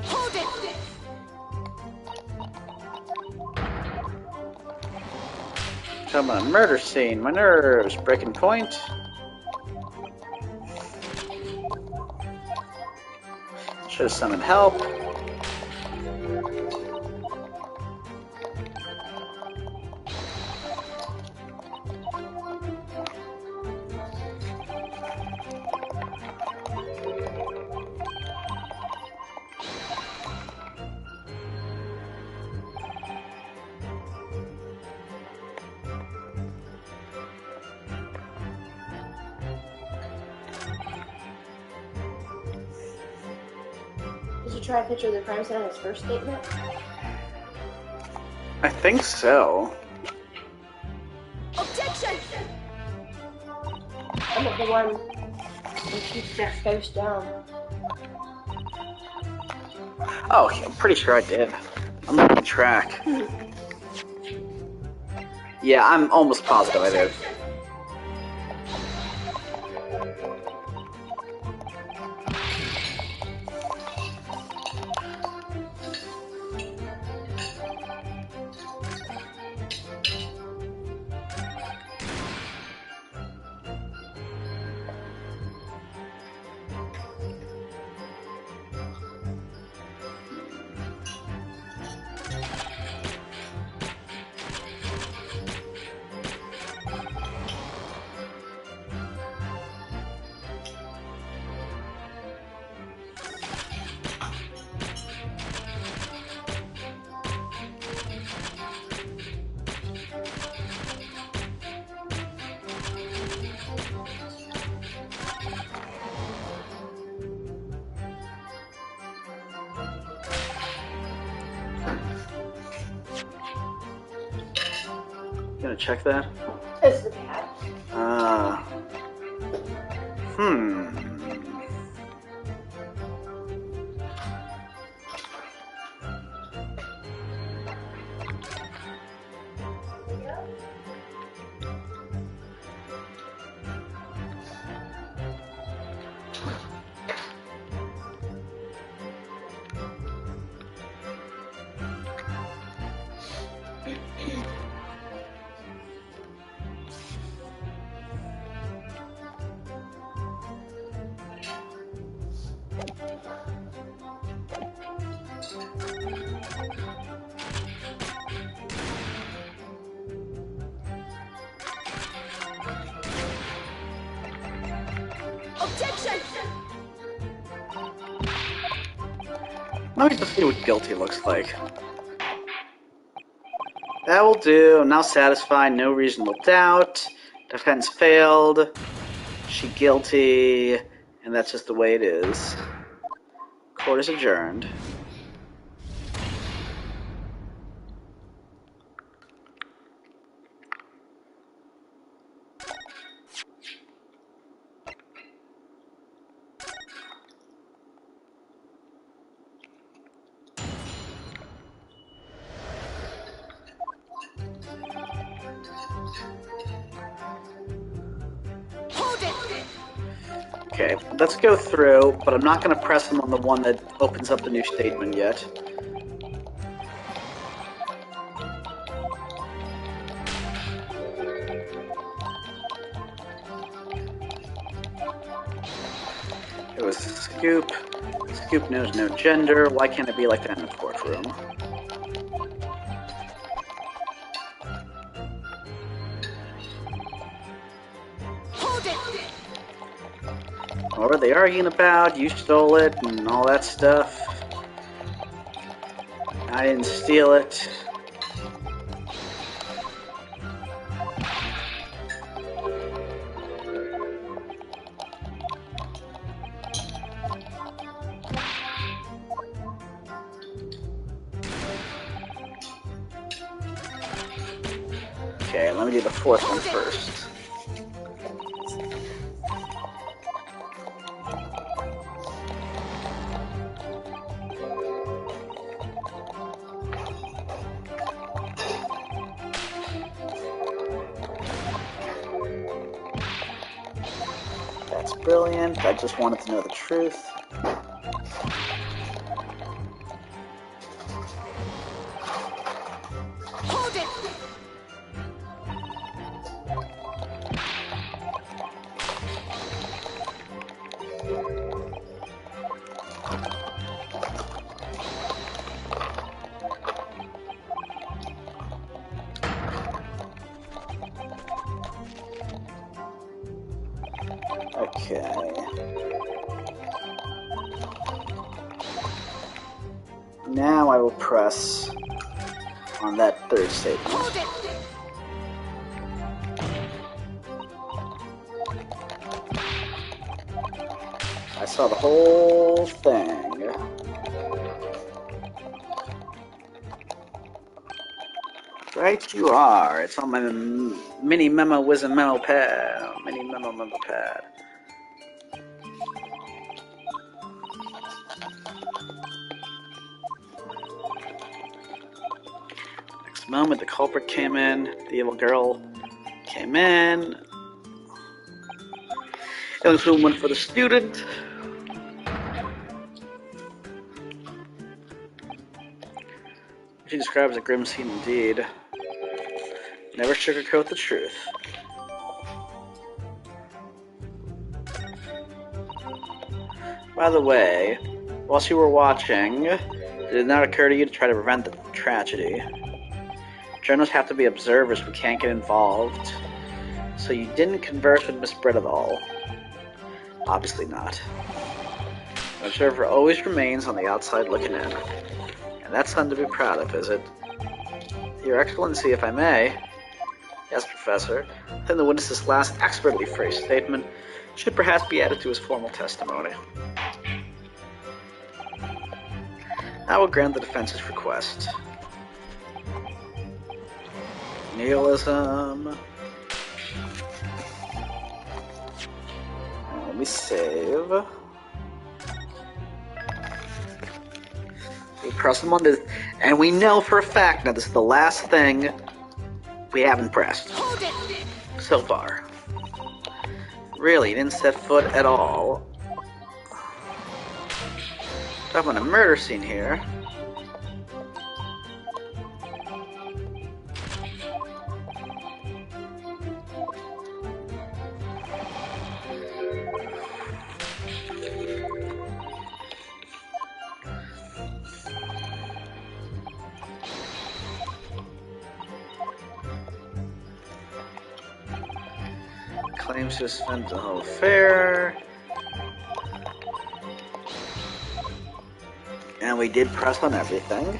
Hold it! Summon a murder scene. My nerves. Breaking point. Should have summoned help. Did you try a picture of the crime scene on his first statement? I think so. Objection! I'm at the one who keeps that face down. Oh, I'm pretty sure I did. I'm losing track. Yeah, I'm almost positive I did. You gonna check that? It's the cat. Hmm. Objection! Let me just see what guilty looks like. That will do. Now satisfied. No reasonable doubt. Defense failed. She guilty. And that's just the way it is. Court is adjourned. Hold it! Okay, let's go through, but I'm not going to press him on the one that opens up the new statement yet. It was Scoop. Scoop knows no gender. Why can't it be like that in the courtroom? Hold it! What were they arguing about? You stole it and all that stuff. I didn't steal it. Okay, let me do the fourth one first. That's brilliant. I just wanted to know the truth. Hold it! Okay. Now I will press on that third statement. Hold it! I saw the whole thing. Right you are. It's on my mini memo wisdom memo pad. Mini memo pad. Next moment, the culprit came in. The evil girl came in. Alex went for the student. She describes a grim scene indeed. Never sugarcoat the truth. By the way, whilst you were watching, did it not occur to you to try to prevent the tragedy? Journalists have to be observers, we can't get involved. So you didn't converse with Miss Britt at all? Obviously not. An observer always remains on the outside looking in. And that's something to be proud of, is it? Your Excellency, if I may. Yes, Professor. Then the witness's last expertly phrased statement should perhaps be added to his formal testimony. I will grant the defense's request. Nihilism. Let me save. We press them on this, and we know for a fact now this is the last thing we haven't pressed so far. Really, didn't set foot at all. Talking about a murder scene here. Claims to spend the whole affair. And we did press on everything.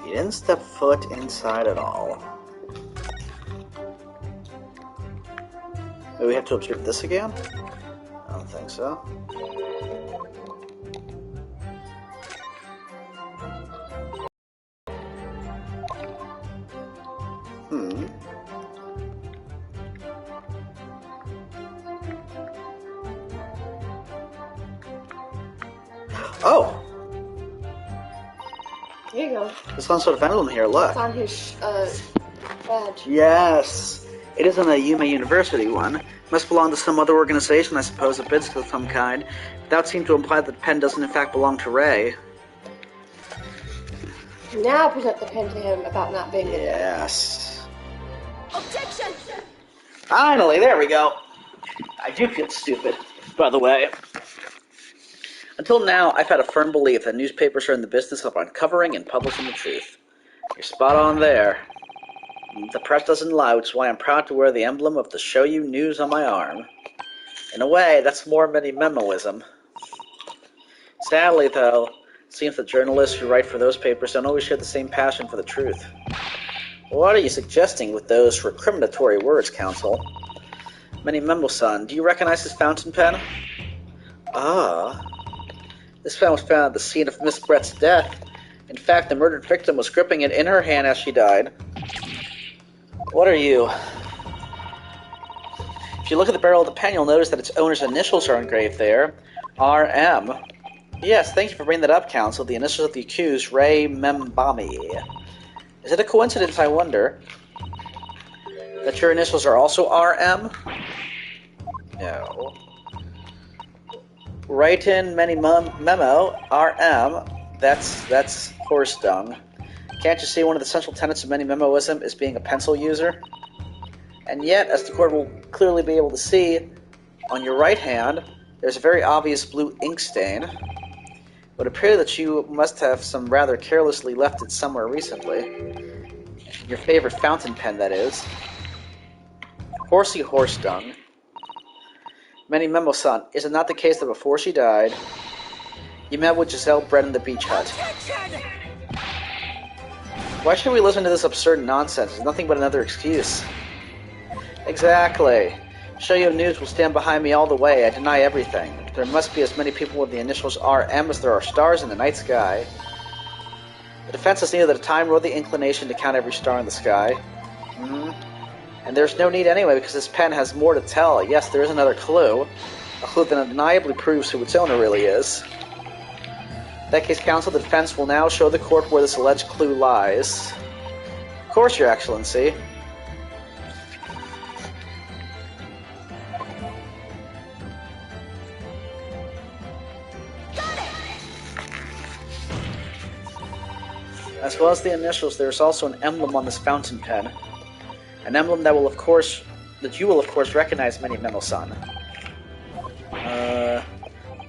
He didn't step foot inside at all. Do we have to observe this again? I don't think so. Oh! There you go. There's some sort of emblem here, look. It's on his badge. Yes! It isn't a Yume University one. It must belong to some other organization, I suppose, a business of some kind. But that would seem to imply that the pen doesn't in fact belong to Ray. Now present the pen to him about not being there. Yes. Objection! Finally, there we go. I do feel stupid, by the way. Until now, I've had a firm belief that newspapers are in the business of uncovering and publishing the truth. You're spot on there. The press doesn't lie, which is why I'm proud to wear the emblem of the Shoyu News on my arm. In a way, that's more mini-memoism. Sadly, though, it seems that journalists who write for those papers don't always share the same passion for the truth. What are you suggesting with those recriminatory words, Counsel? Mini-Memo-san, do you recognize this fountain pen? Ah. This pen was found at the scene of Miss Brett's death. In fact, the murdered victim was gripping it in her hand as she died. What are you? If you look at the barrel of the pen, you'll notice that its owner's initials are engraved there. R.M. Yes, thank you for bringing that up, Counsel. The initials of the accused, Ray Membami. Is it a coincidence, I wonder, that your initials are also R.M.? No. Write in memo, R.M. That's horse dung. Can't you see one of the central tenets of mini-memoism is being a pencil user? And yet, as the court will clearly be able to see, on your right hand, there's a very obvious blue ink stain. It would appear that you must have some rather carelessly left it somewhere recently. Your favorite fountain pen, that is. Horsey horse dung. Many Memo-san, is it not the case that before she died, you met with Giselle Brett in the beach hut? Why should we listen to this absurd nonsense? It's nothing but another excuse. Exactly. Shoyo News will stand behind me all the way. I deny everything. There must be as many people with the initials RM as there are stars in the night sky. The defense has neither the time nor the inclination to count every star in the sky. And there's no need anyway, because this pen has more to tell. Yes, there is another clue. A clue that undeniably proves who its owner really is. In that case, counsel, the defense will now show the court where this alleged clue lies. Of course, Your Excellency. As well as the initials, there is also an emblem on this fountain pen. An emblem that you will of course recognize, many Memo-san.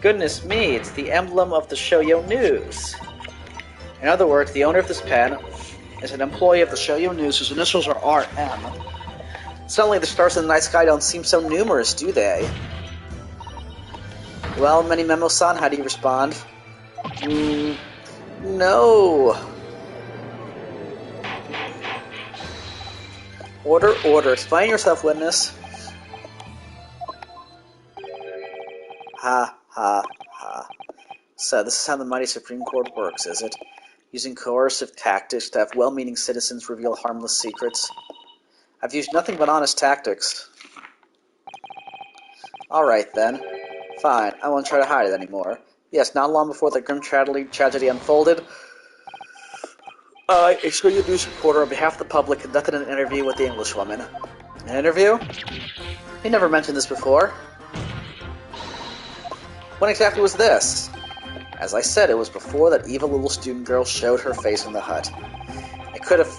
Goodness me, it's the emblem of the Shoyo News. In other words, the owner of this pen is an employee of the Shoyo News whose initials are RM. Suddenly the stars in the night sky don't seem so numerous, do they? Well, many Memo-san, how do you respond? No. Order, order. Explain yourself, witness. Ha, ha, ha. So, this is how the mighty Supreme Court works, is it? Using coercive tactics to have well-meaning citizens reveal harmless secrets? I've used nothing but honest tactics. Alright then. Fine, I won't try to hide it anymore. Yes, not long before the grim tragedy unfolded, I, a Shoyo News reporter on behalf of the public, conducted an interview with the Englishwoman. An interview? He never mentioned this before. When exactly was this? As I said, it was before that evil little student girl showed her face in the hut. It couldn't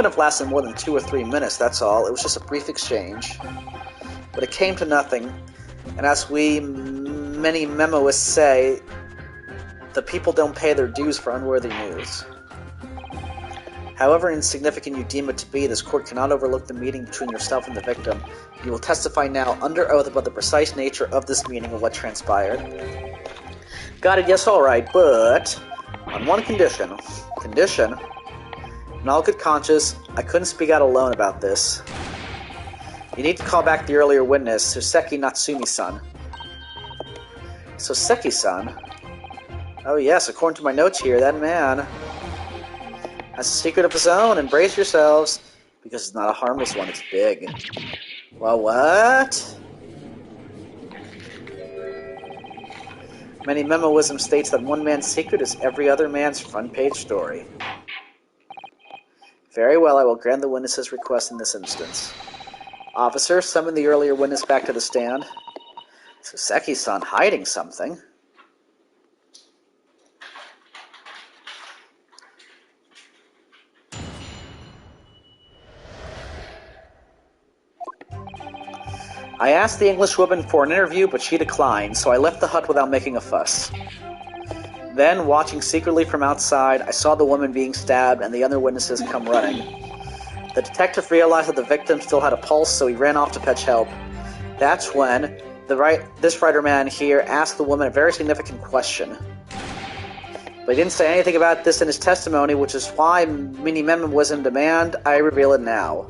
have lasted more than 2 or 3 minutes, that's all. It was just a brief exchange. But it came to nothing, and as we many memoists say, the people don't pay their dues for unworthy news. However insignificant you deem it to be, this court cannot overlook the meeting between yourself and the victim. You will testify now under oath about the precise nature of this meeting and what transpired. Got it, yes, alright, but on one condition. Condition? In all good conscience, I couldn't speak out alone about this. You need to call back the earlier witness, Soseki Natsumi-san. Soseki-san? Oh yes, according to my notes here, that man has a secret of his own, and brace yourselves, because it's not a harmless one, it's big. Well, what? Many memoism states that one man's secret is every other man's front-page story. Very well, I will grant the witness's request in this instance. Officer, summon the earlier witness back to the stand. Soseki-san hiding something. I asked the Englishwoman for an interview, but she declined, so I left the hut without making a fuss. Then, watching secretly from outside, I saw the woman being stabbed and the other witnesses come running. The detective realized that the victim still had a pulse, so he ran off to fetch help. That's when this writer man here asked the woman a very significant question. But he didn't say anything about this in his testimony, which is why many men was in demand. I reveal it now.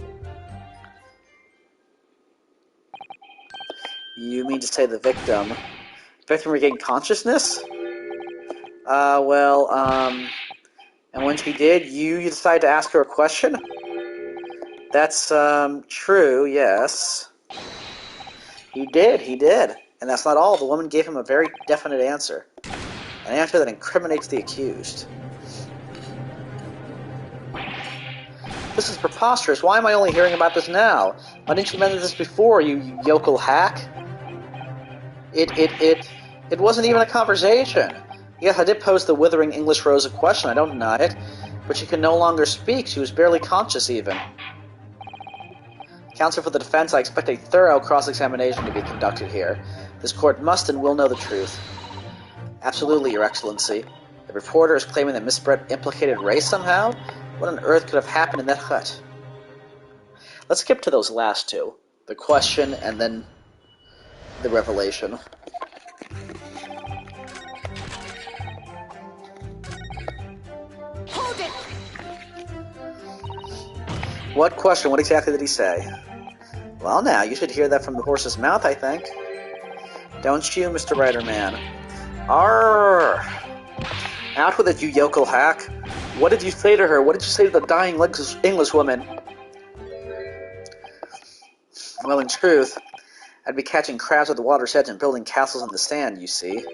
You mean to say the victim regained consciousness? And when she did, you decided to ask her a question? That's, true, yes. He did. And that's not all. The woman gave him a very definite answer. An answer that incriminates the accused. This is preposterous. Why am I only hearing about this now? Why didn't you mention this before, you yokel hack? It wasn't even a conversation. Yes, I did pose the withering English Rose a question, I don't deny it, but she could no longer speak, she was barely conscious even. Counsel for the defense, I expect a thorough cross-examination to be conducted here. This court must and will know the truth. Absolutely, Your Excellency. The reporter is claiming that Miss Brett implicated Ray somehow? What on earth could have happened in that hut? Let's skip to those last two. The question and then the revelation. Hold it! What question? What exactly did he say? Well, now, you should hear that from the horse's mouth, I think. Don't you, Mr. Rider-Man? Arrgh! Out with it, you yokel hack! What did you say to her? What did you say to the dying English woman? Well, in truth, I'd be catching crabs at the water's edge and building castles in the sand, you see.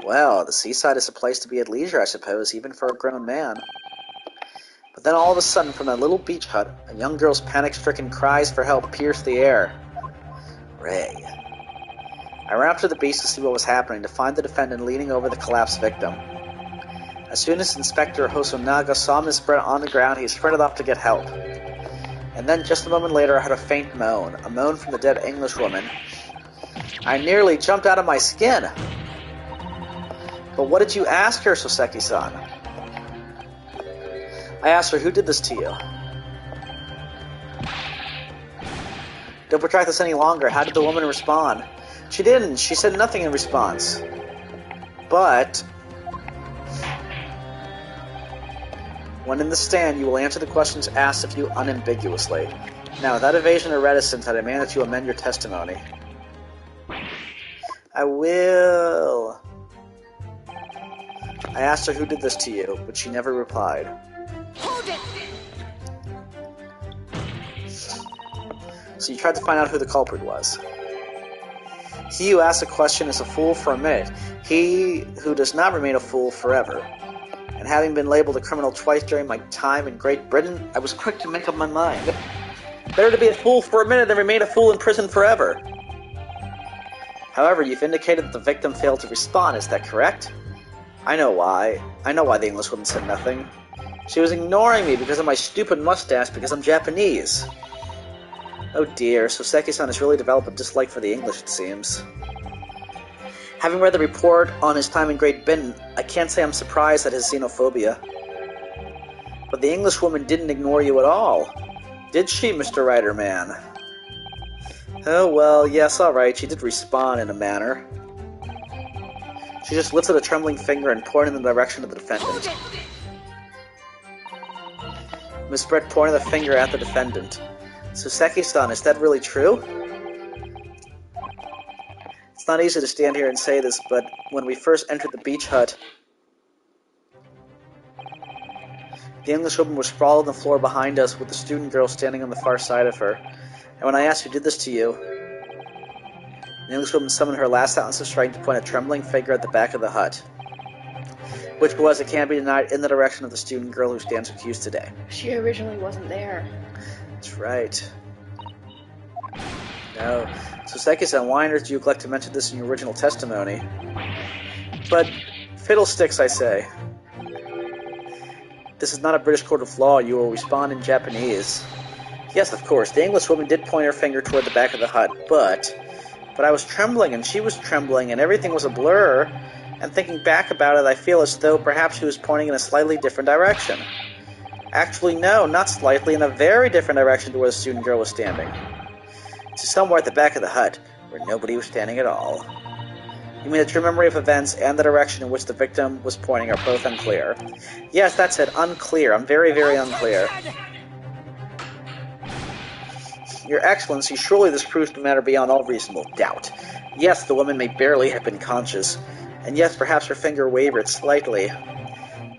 Well, the seaside is a place to be at leisure, I suppose, even for a grown man. But then all of a sudden, from that little beach hut, a young girl's panic-stricken cries for help pierced the air. Ray. I ran up to the beach to see what was happening, to find the defendant leaning over the collapsed victim. As soon as Inspector Hosonaga saw Miss Brett on the ground, he sprinted off to get help. And then, just a moment later, I heard a faint moan, a moan from the dead Englishwoman. I nearly jumped out of my skin. But what did you ask her, Soseki-san? I asked her, who did this to you? Don't protract this any longer. How did the woman respond? She didn't. She said nothing in response. But when in the stand, you will answer the questions asked of you unambiguously. Now, without evasion or reticence, I demand that you amend your testimony. I will. I asked her who did this to you, but she never replied. Hold it! So you tried to find out who the culprit was. He who asks a question is a fool for a minute. He who does not remain a fool forever. And having been labeled a criminal twice during my time in Great Britain, I was quick to make up my mind. Better to be a fool for a minute than remain a fool in prison forever. However, you've indicated that the victim failed to respond, is that correct? I know why. I know why the Englishwoman said nothing. She was ignoring me because of my stupid mustache because I'm Japanese. Oh dear, Soseki-san has really developed a dislike for the English, it seems. Having read the report on his time in Great Britain, I can't say I'm surprised at his xenophobia. But the Englishwoman didn't ignore you at all. Did she, Mr. Rider-Man? Oh well, yes, alright, she did respond in a manner. She just lifted a trembling finger and pointed in the direction of the defendant. Miss Brett pointed the finger at the defendant. Soseki-san, is that really true? It's not easy to stand here and say this, but when we first entered the beach hut, the Englishwoman was sprawled on the floor behind us with the student girl standing on the far side of her. And when I asked who did this to you, the Englishwoman summoned her last ounce of strength to point a trembling finger at the back of the hut. Which was, it can't be denied, in the direction of the student girl who stands accused today. She originally wasn't there. That's right. No. Soseki-san, why on earth do you neglect to mention this in your original testimony? But, fiddlesticks, I say. This is not a British court of law. You will respond in Japanese. Yes, of course, the Englishwoman did point her finger toward the back of the hut, but I was trembling, and she was trembling, and everything was a blur, and thinking back about it, I feel as though perhaps she was pointing in a slightly different direction. Actually, no, not slightly, in a very different direction to where the student girl was standing. To somewhere at the back of the hut, where nobody was standing at all. You mean the true memory of events and the direction in which the victim was pointing are both unclear? Yes, that's it, unclear. I'm very, very unclear. Your Excellency, surely this proves the matter beyond all reasonable doubt. Yes, the woman may barely have been conscious, and yes, perhaps her finger wavered slightly.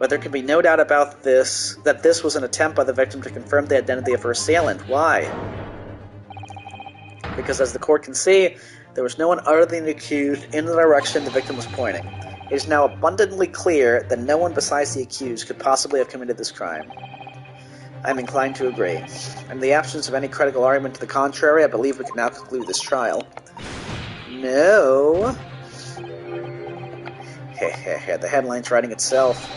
But there can be no doubt about this, that this was an attempt by the victim to confirm the identity of her assailant. Why? Because as the court can see, there was no one other than the accused in the direction the victim was pointing. It is now abundantly clear that no one besides the accused could possibly have committed this crime. I am inclined to agree. In the absence of any critical argument to the contrary, I believe we can now conclude this trial. No. The headline's writing itself.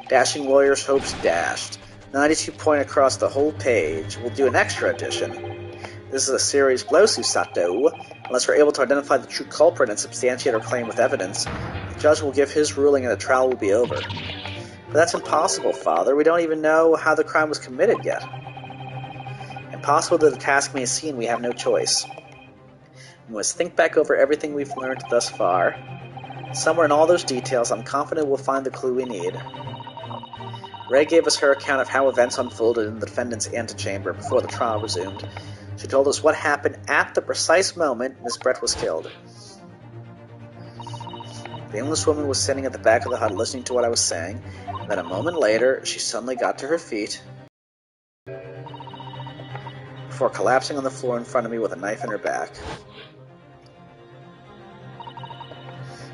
Dashing lawyer's hopes dashed. 92 point across the whole page. We'll do an extra edition. This is a serious blow, Susato. Unless we're able to identify the true culprit and substantiate our claim with evidence, the judge will give his ruling and the trial will be over. But that's impossible, Father. We don't even know how the crime was committed yet. impossible that the task may seem we have no choice. We must think back over everything we've learned thus far. Somewhere in all those details, I'm confident we'll find the clue we need. Ray gave us her account of how events unfolded in the defendant's antechamber before the trial resumed. She told us what happened at the precise moment Miss Brett was killed. The Englishwoman was sitting at the back of the hut listening to what I was saying, and then a moment later, she suddenly got to her feet before collapsing on the floor in front of me with a knife in her back.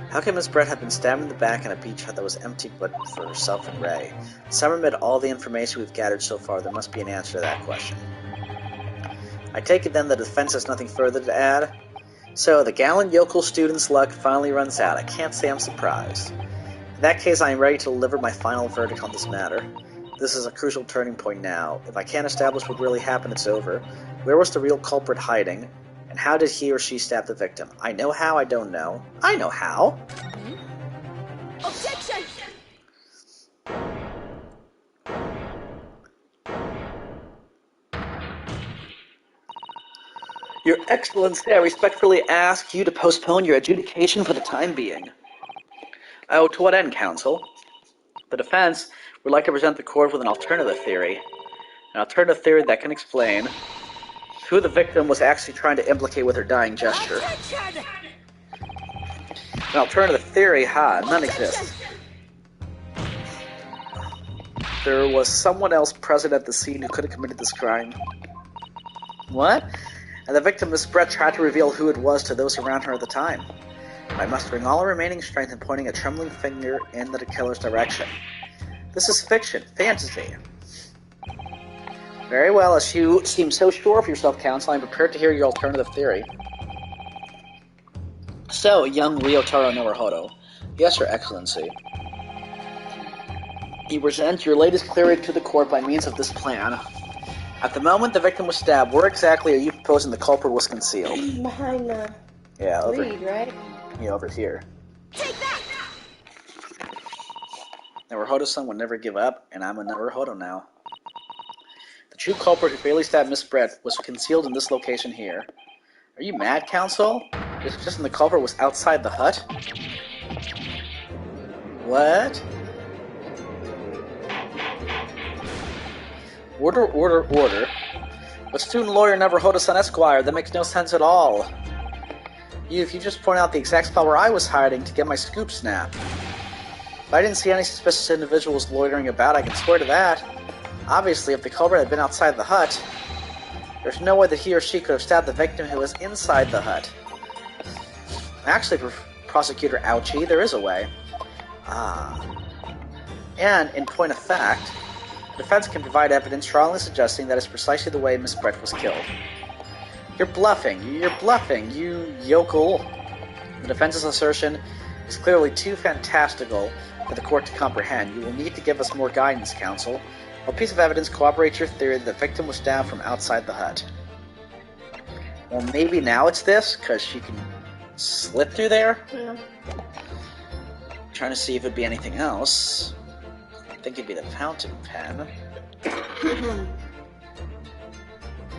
How could Miss Brett have been stabbed in the back in a beach hut that was empty but for herself and Ray? Somewhere amid all the information we've gathered so far, there must be an answer to that question. I take it then the defense has nothing further to add? So, the gallant yokel student's luck finally runs out. I can't say I'm surprised. In that case, I am ready to deliver my final verdict on this matter. This is a crucial turning point now. If I can't establish what really happened, it's over. Where was the real culprit hiding? And how did he or she stab the victim? I know how, I don't know. I know how! Objection! Your Excellency, I respectfully ask you to postpone your adjudication for the time being. Oh, to what end, counsel? The defense would like to present the court with an alternative theory. An alternative theory that can explain who the victim was actually trying to implicate with her dying gesture. An alternative theory, none exists. There was someone else present at the scene who could have committed this crime. What? And the victim, Miss Brett, tried to reveal who it was to those around her at the time, by mustering all her remaining strength and pointing a trembling finger in the killer's direction. This is fiction, fantasy. Very well, as you seem so sure of yourself, counsel, I'm prepared to hear your alternative theory. So, young Ryotaro Naruhodo. Yes, Your Excellency. You present your latest theory to the court by means of this plan. At the moment the victim was stabbed, where exactly are you proposing the culprit was concealed? Behind the Over, reed, right? yeah, over here. Take that! Naruhodo-san would never give up, and I'm a Naruhodo now. The true culprit who fatally stabbed Miss Brett was concealed in this location here. Are you mad, counsel? You're suggesting the culprit was outside the hut? What? Order, order, order. But student lawyer Naruhodo-san Esquire, that makes no sense at all. If you just point out the exact spot where I was hiding to get my scoop snapped. If I didn't see any suspicious individuals loitering about, I can swear to that. Obviously, if the culprit had been outside the hut, there's no way that he or she could have stabbed the victim who was inside the hut. Actually, Prosecutor Ouchie, there is a way. And, in point of fact, the defense can provide evidence strongly suggesting that is precisely the way Miss Brett was killed. You're bluffing, you yokel. The defense's assertion is clearly too fantastical for the court to comprehend. You will need to give us more guidance, counsel. What piece of evidence corroborates your theory that the victim was stabbed from outside the hut? Well, maybe now it's this, because she can slip through there? Yeah. Trying to see if it'd be anything else. I think it'd be the fountain pen.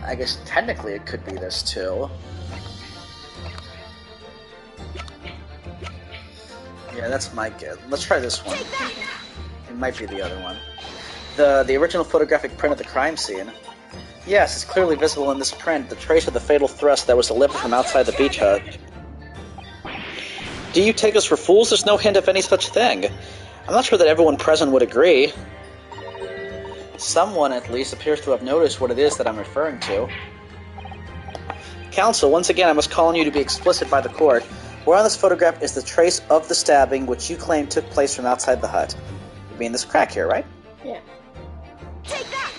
I guess technically it could be this too. Yeah, that's my guess. Let's try this one. It might be the other one. The original photographic print of the crime scene. Yes, it's clearly visible in this print, the trace of the fatal thrust that was delivered from outside the beach hut. Do you take us for fools? There's no hint of any such thing. I'm not sure that everyone present would agree. Someone, at least, appears to have noticed what it is that I'm referring to. Counsel, once again, I must call on you to be explicit by the court. Where on this photograph is the trace of the stabbing which you claim took place from outside the hut? You mean this crack here, right? Yeah. Take that!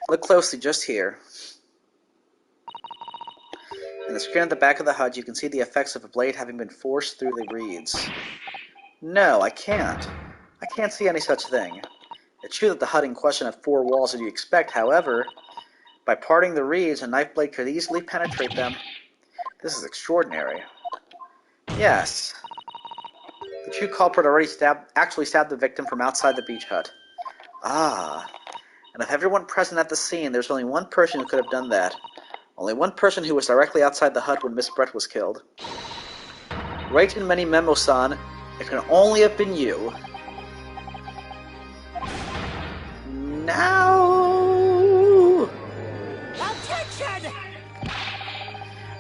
Look closely, just here. In the screen at the back of the hut, you can see the effects of a blade having been forced through the reeds. No, I can't. I can't see any such thing. It's true that the hut in question had 4 walls as you expect, however, by parting the reeds, a knife blade could easily penetrate them. This is extraordinary. Yes. The true culprit already actually stabbed the victim from outside the beach hut. Ah. And of everyone present at the scene, there's only one person who could have done that. Only one person who was directly outside the hut when Miss Brett was killed. Right in many Memo-san, it can only have been you. Now... Attention!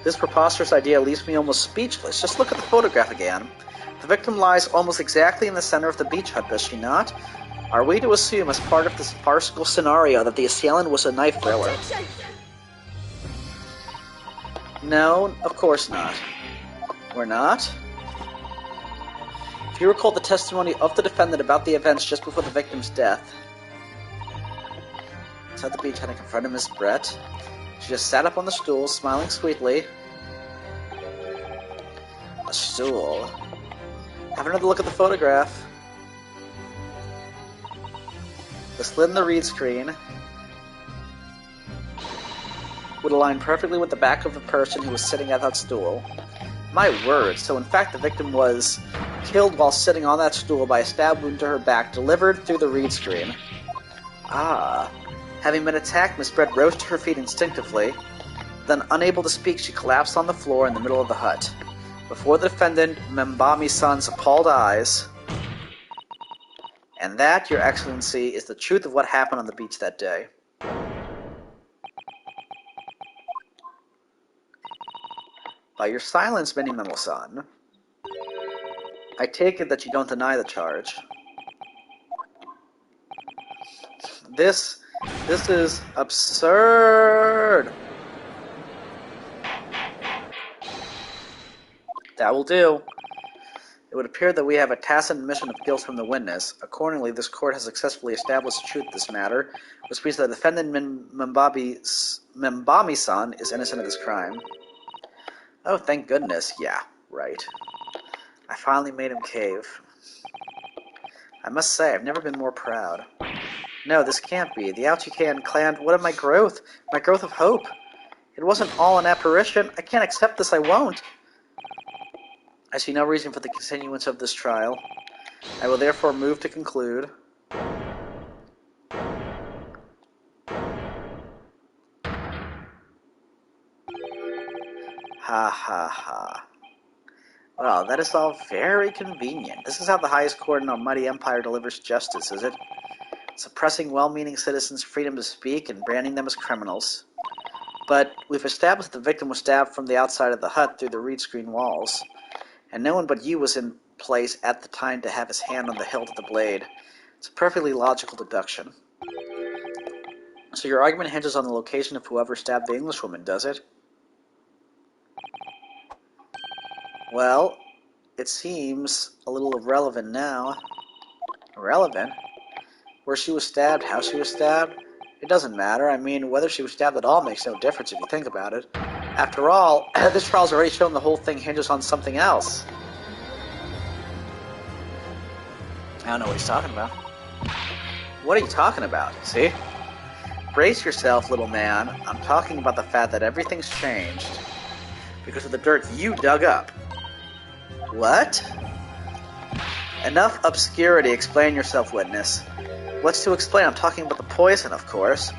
This preposterous idea leaves me almost speechless. Just look at the photograph again. The victim lies almost exactly in the center of the beach hut, does she not? Are we to assume, as part of this farcical scenario, that the assailant was a knife thrower? Attention! No, of course not. We're not? If you recall the testimony of the defendant about the events just before the victim's death, inside the beach hut and confronted Miss Brett. She just sat up on the stool, smiling sweetly. A stool. Have another look at the photograph. The slit in the read screen would align perfectly with the back of the person who was sitting at that stool. My word, so in fact the victim was killed while sitting on that stool by a stab wound to her back delivered through the read screen. Ah. Having been attacked, Miss Brett rose to her feet instinctively. Then, unable to speak, she collapsed on the floor in the middle of the hut. Before the defendant, Membami-san's appalled eyes. And that, Your Excellency, is the truth of what happened on the beach that day. By your silence, Minimemo-san, I take it that you don't deny the charge. This is absurd! That will do. It would appear that we have a tacit admission of guilt from the witness. Accordingly, this court has successfully established the truth of this matter, which means that the defendant Membami-san is innocent of this crime. Oh, thank goodness. Yeah, right. I finally made him cave. I must say, I've never been more proud. No, this can't be. The Aochikan clan, what of my growth? My growth of hope? It wasn't all an apparition. I can't accept this, I won't. I see no reason for the continuance of this trial. I will therefore move to conclude. Ha ha ha. Well, that is all very convenient. This is how the highest court in our mighty empire delivers justice, is it? Suppressing well-meaning citizens' freedom to speak and branding them as criminals. But we've established that the victim was stabbed from the outside of the hut through the reed screen walls, and no one but you was in place at the time to have his hand on the hilt of the blade. It's a perfectly logical deduction. So your argument hinges on the location of whoever stabbed the Englishwoman, does it? Well, it seems a little irrelevant now. Irrelevant? Where she was stabbed, how she was stabbed? It doesn't matter. I mean, whether she was stabbed at all makes no difference if you think about it. After all, this trial's already shown the whole thing hinges on something else. I don't know what he's talking about. What are you talking about? See? Brace yourself, little man. I'm talking about the fact that everything's changed because of the dirt you dug up. What? Enough obscurity. Explain yourself, witness. What's to explain? I'm talking about the poison, of course.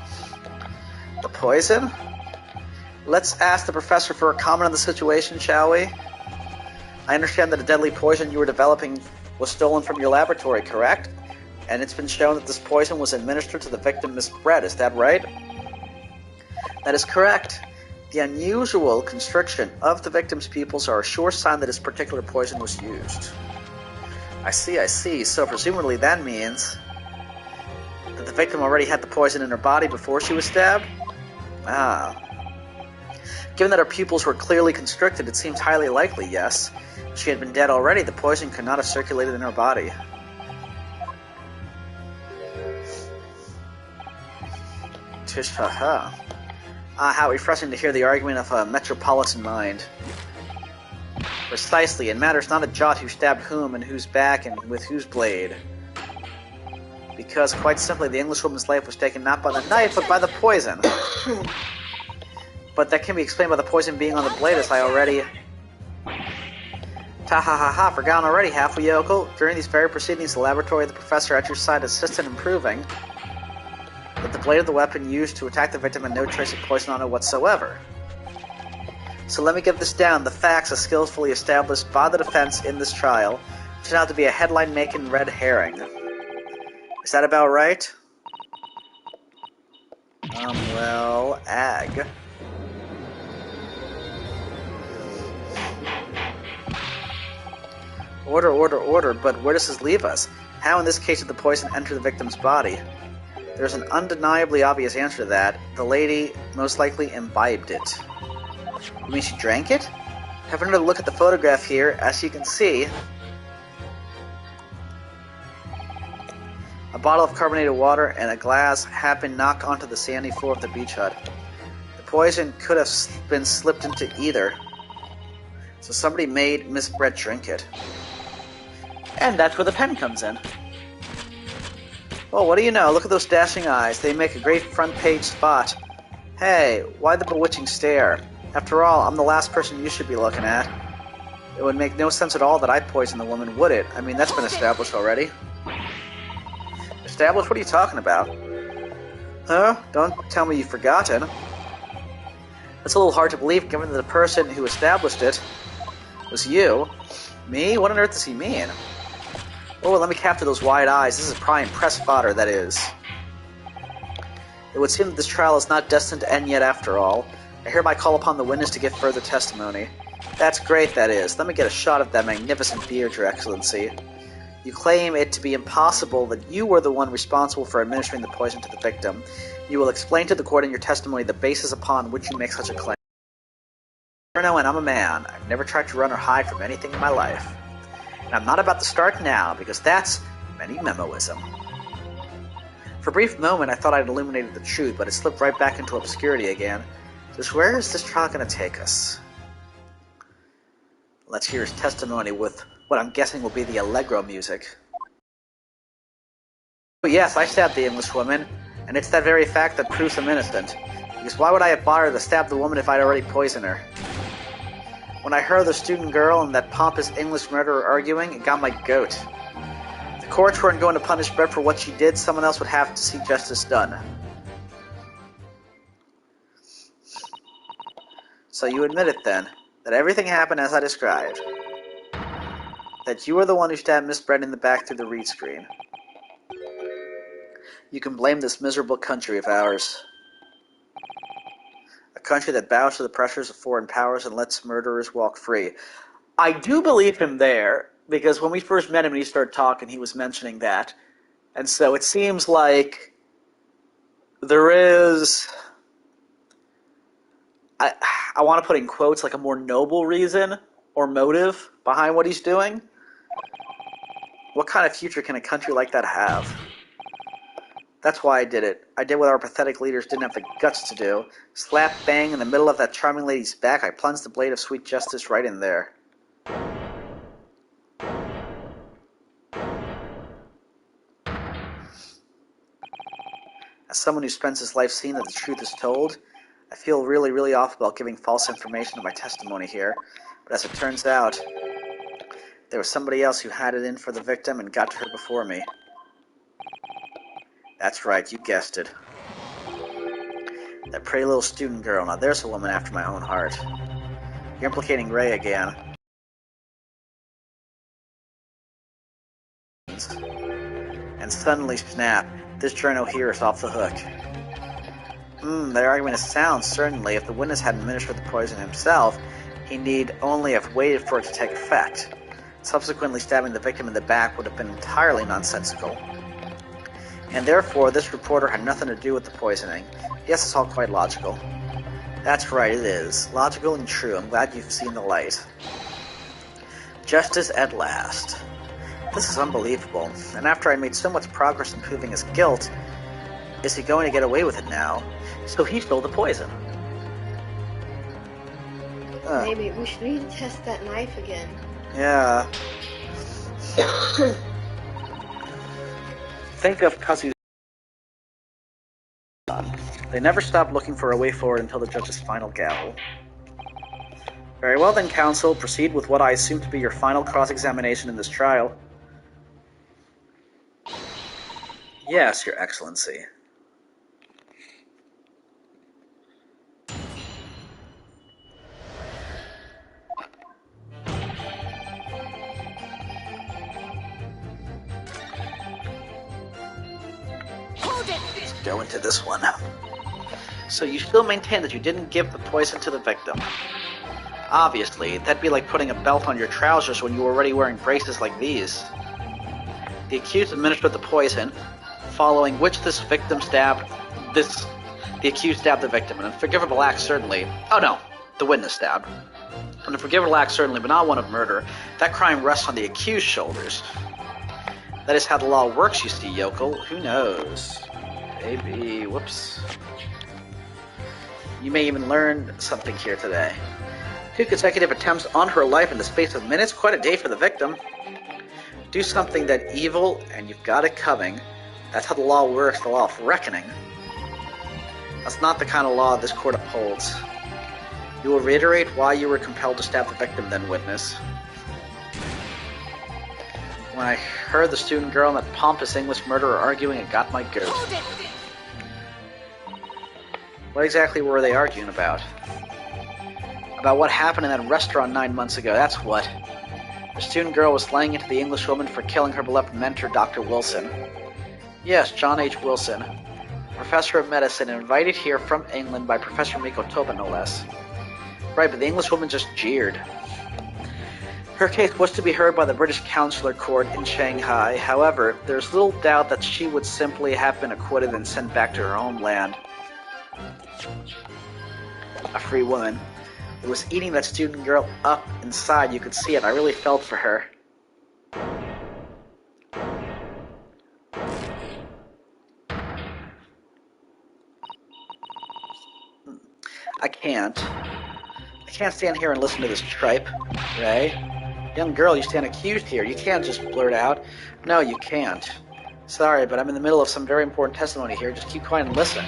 The poison? Let's ask the professor for a comment on the situation, shall we? I understand that a deadly poison you were developing was stolen from your laboratory, correct? And it's been shown that this poison was administered to the victim, Miss Brett, is that right? That is correct. The unusual constriction of the victim's pupils are a sure sign that this particular poison was used. I see. So presumably that means that the victim already had the poison in her body before she was stabbed? Ah. Given that her pupils were clearly constricted, it seems highly likely, yes. If she had been dead already, the poison could not have circulated in her body. Tish, haha. Ah, how refreshing to hear the argument of a metropolitan mind. Precisely, it matters not a jot who stabbed whom and whose back and with whose blade. Because, quite simply, the Englishwoman's life was taken not by the knife, but by the poison. But that can be explained by the poison being on the blade, as I already... Ta-ha-ha-ha, forgotten already, have we, yokel? During these very proceedings, the laboratory of the professor at your side assisted in proving... that the blade of the weapon used to attack the victim had no trace of poison on it whatsoever. So let me get this down. The facts as skillfully established by the defense in this trial turn out to be a headline-making red herring. Is that about right? Well, ag. Order, order, order, but where does this leave us? How in this case did the poison enter the victim's body? There's an undeniably obvious answer to that. The lady most likely imbibed it. You mean she drank it? Have another look at the photograph here. As you can see, a bottle of carbonated water and a glass have been knocked onto the sandy floor of the beach hut. The poison could have been slipped into either. So somebody made Miss Brett drink it. And that's where the pen comes in. Well, what do you know? Look at those dashing eyes. They make a great front page spot. Hey, why the bewitching stare? After all, I'm the last person you should be looking at. It would make no sense at all that I poisoned the woman, would it? I mean, that's been established already. Established? What are you talking about? Huh? Don't tell me you've forgotten. It's a little hard to believe, given that the person who established it was you. Me? What on earth does he mean? Oh, let me capture those wide eyes. This is prime press fodder, that is. It would seem that this trial is not destined to end yet after all. I hereby call upon the witness to give further testimony. That's great, that is. Let me get a shot of that magnificent beard, Your Excellency. You claim it to be impossible that you were the one responsible for administering the poison to the victim. You will explain to the court in your testimony the basis upon which you make such a claim. And I'm a man. I've never tried to run or hide from anything in my life. And I'm not about to start now, because that's many-memoism. For a brief moment, I thought I'd illuminated the truth, but it slipped right back into obscurity again. Just where is this trial going to take us? Let's hear his testimony with what I'm guessing will be the Allegro music. Oh yes, I stabbed the Englishwoman, and it's that very fact that proves I'm innocent. Because why would I have bothered to stab the woman if I'd already poisoned her? When I heard the student girl and that pompous English murderer arguing, it got my goat. If the courts weren't going to punish Brett for what she did, someone else would have to see justice done. So you admit it then, that everything happened as I described. That you were the one who stabbed Miss Brett in the back through the reed screen. You can blame this miserable country of ours. A country that bows to the pressures of foreign powers and lets murderers walk free. I do believe him there, because when we first met him and he started talking, he was mentioning that. And so it seems like there is, I want to put in quotes, like a more noble reason or motive behind what he's doing. What kind of future can a country like that have? That's why I did it. I did what our pathetic leaders didn't have the guts to do. Slap bang in the middle of that charming lady's back, I plunged the blade of sweet justice right in there. As someone who spends his life seeing that the truth is told, I feel really, really awful about giving false information to my testimony here. But as it turns out, there was somebody else who had it in for the victim and got to her before me. That's right, you guessed it. That pretty little student girl. Now there's a woman after my own heart. You're implicating Ray again. And suddenly, snap, this journo here is off the hook. Their argument is sound, certainly. If the witness had administered the poison himself, he need only have waited for it to take effect. Subsequently stabbing the victim in the back would have been entirely nonsensical. And therefore, this reporter had nothing to do with the poisoning. Yes, it's all quite logical. That's right, it is. Logical and true. I'm glad you've seen the light. Justice at last. This is unbelievable. And after I made so much progress in proving his guilt, is he going to get away with it now? So he stole the poison. Maybe we should need to test that knife again. Yeah. Think of Kazu's son. They never stopped looking for a way forward until the judge's final gavel. Very well then, counsel. Proceed with what I assume to be your final cross-examination in this trial. Yes, Your Excellency. go into this one. So you still maintain that you didn't give the poison to the victim. Obviously, that'd be like putting a belt on your trousers when you were already wearing braces like these. The accused administered the poison, following which the accused stabbed the victim. An unforgivable act, certainly. Oh no, the witness stabbed. An unforgivable act, certainly, but not one of murder. That crime rests on the accused's shoulders. That is how the law works, you see, yokel. Who knows? Maybe. Whoops. You may even learn something here today. 2 consecutive attempts on her life in the space of minutes. Quite a day for the victim. Do something that evil, and you've got it coming. That's how the law works, the law of reckoning. That's not the kind of law this court upholds. You will reiterate why you were compelled to stab the victim, then, witness. When I heard the student girl and that pompous English murderer arguing, it got my goat. What exactly were they arguing about? About what happened in that restaurant 9 months ago, that's what. The student girl was laying into the English woman for killing her beloved mentor, Dr. Wilson. Yes, John H. Wilson, professor of medicine, invited here from England by Professor Miko Toba, no less. Right, but the English woman just jeered. Her case was to be heard by the British Consular Court in Shanghai. However, there's little doubt that she would simply have been acquitted and sent back to her homeland. A free woman. It was eating that student girl up inside. You could see it. I really felt for her. I can't stand here and listen to this tripe, Ray. Young girl, you stand accused here. You can't just blurt out. No, you can't. Sorry, but I'm in the middle of some very important testimony here. Just keep quiet and listen.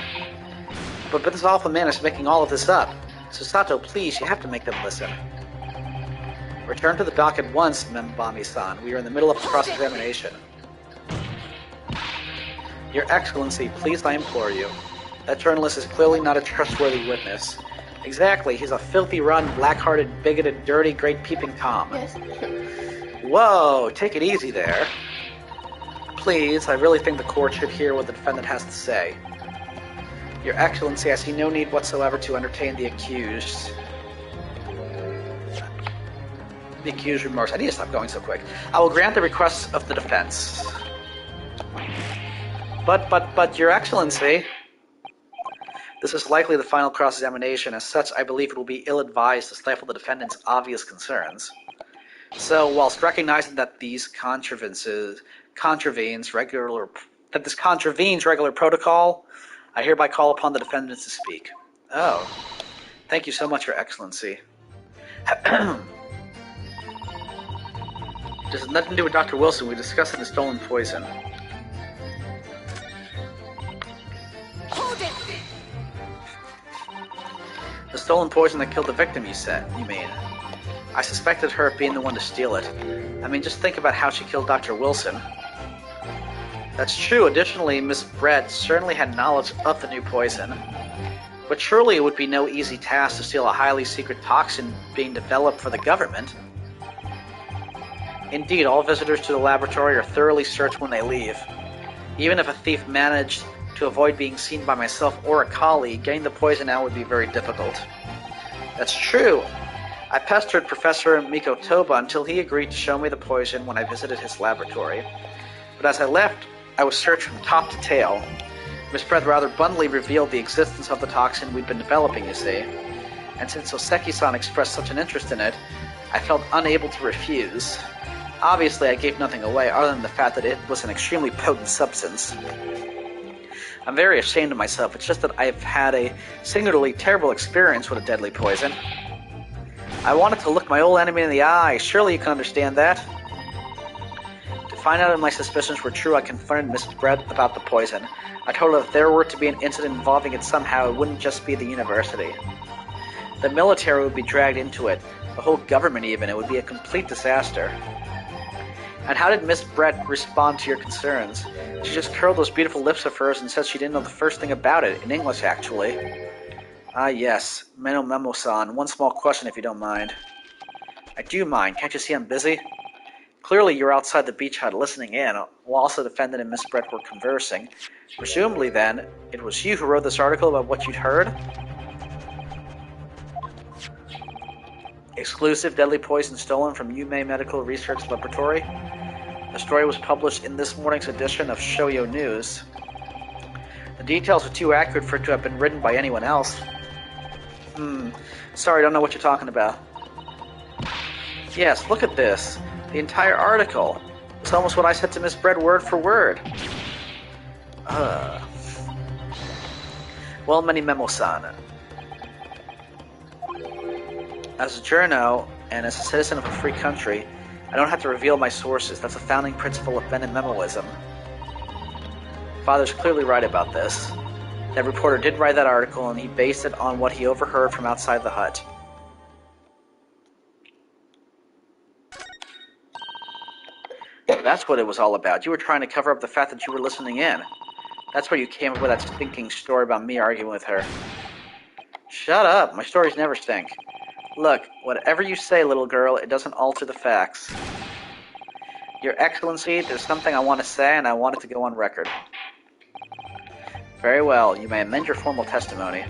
But this awful man is making all of this up. So Sato, please, you have to make them listen. Return to the dock at once, Membami-san. We are in the middle of a cross-examination. Your Excellency, please, I implore you. That journalist is clearly not a trustworthy witness. Exactly, he's a filthy, rotten, black-hearted, bigoted, dirty, great peeping Tom. Yes. Whoa, take it easy there. Please, I really think the court should hear what the defendant has to say. Your Excellency, I see no need whatsoever to entertain the accused. The accused remarks. I need to stop going so quick. I will grant the requests of the defense. But, Your Excellency... This is likely the final cross-examination. As such, I believe it will be ill-advised to stifle the defendant's obvious concerns. So, whilst recognizing that this contravenes regular protocol, I hereby call upon the defendant to speak. Oh. Thank you so much, Your Excellency. This has nothing to do with Dr. Wilson. We discussed the stolen poison. Hold it! The stolen poison that killed the victim, you mean? I suspected her of being the one to steal it. I mean, just think about how she killed Dr. Wilson. That's true. Additionally, Miss Brett certainly had knowledge of the new poison. But surely it would be no easy task to steal a highly secret toxin being developed for the government. Indeed, all visitors to the laboratory are thoroughly searched when they leave. Even if a thief managed to avoid being seen by myself or a colleague, getting the poison out would be very difficult. That's true. I pestered Professor Miko Toba until he agreed to show me the poison when I visited his laboratory. But as I left, I was searched from top to tail. Miss Brett rather bluntly revealed the existence of the toxin we'd been developing, you see. And since Oseki-san expressed such an interest in it, I felt unable to refuse. Obviously, I gave nothing away other than the fact that it was an extremely potent substance. I'm very ashamed of myself. It's just that I've had a singularly terrible experience with a deadly poison. I wanted to look my old enemy in the eye. Surely you can understand that. To find out if my suspicions were true, I confronted Miss Brett about the poison. I told her if there were to be an incident involving it somehow, it wouldn't just be the university. The military would be dragged into it. The whole government even. It would be a complete disaster. And how did Miss Brett respond to your concerns? She just curled those beautiful lips of hers and said she didn't know the first thing about it, in English actually. Ah yes, Memo-san, one small question if you don't mind. I do mind, can't you see I'm busy? Clearly, you're outside the beach hut listening in, while also the defendant and Miss Brett were conversing. Presumably, then, it was you who wrote this article about what you'd heard? Exclusive deadly poison stolen from Yume Medical Research Laboratory. The story was published in this morning's edition of Shoyo News. The details are too accurate for it to have been written by anyone else. Sorry, I don't know what you're talking about. Yes, look at this. The entire article. It's almost what I said to Miss Brett word for word. Well, many Memo-san. As a journo, and as a citizen of a free country, I don't have to reveal my sources. That's a founding principle of Ben and Memoism. Father's clearly right about this. That reporter did write that article, and he based it on what he overheard from outside the hut. That's what it was all about. You were trying to cover up the fact that you were listening in. That's where you came up with that stinking story about me arguing with her. Shut up. My stories never stink. Look, whatever you say, little girl, it doesn't alter the facts. Your Excellency, there's something I want to say, and I want it to go on record. Very well. You may amend your formal testimony.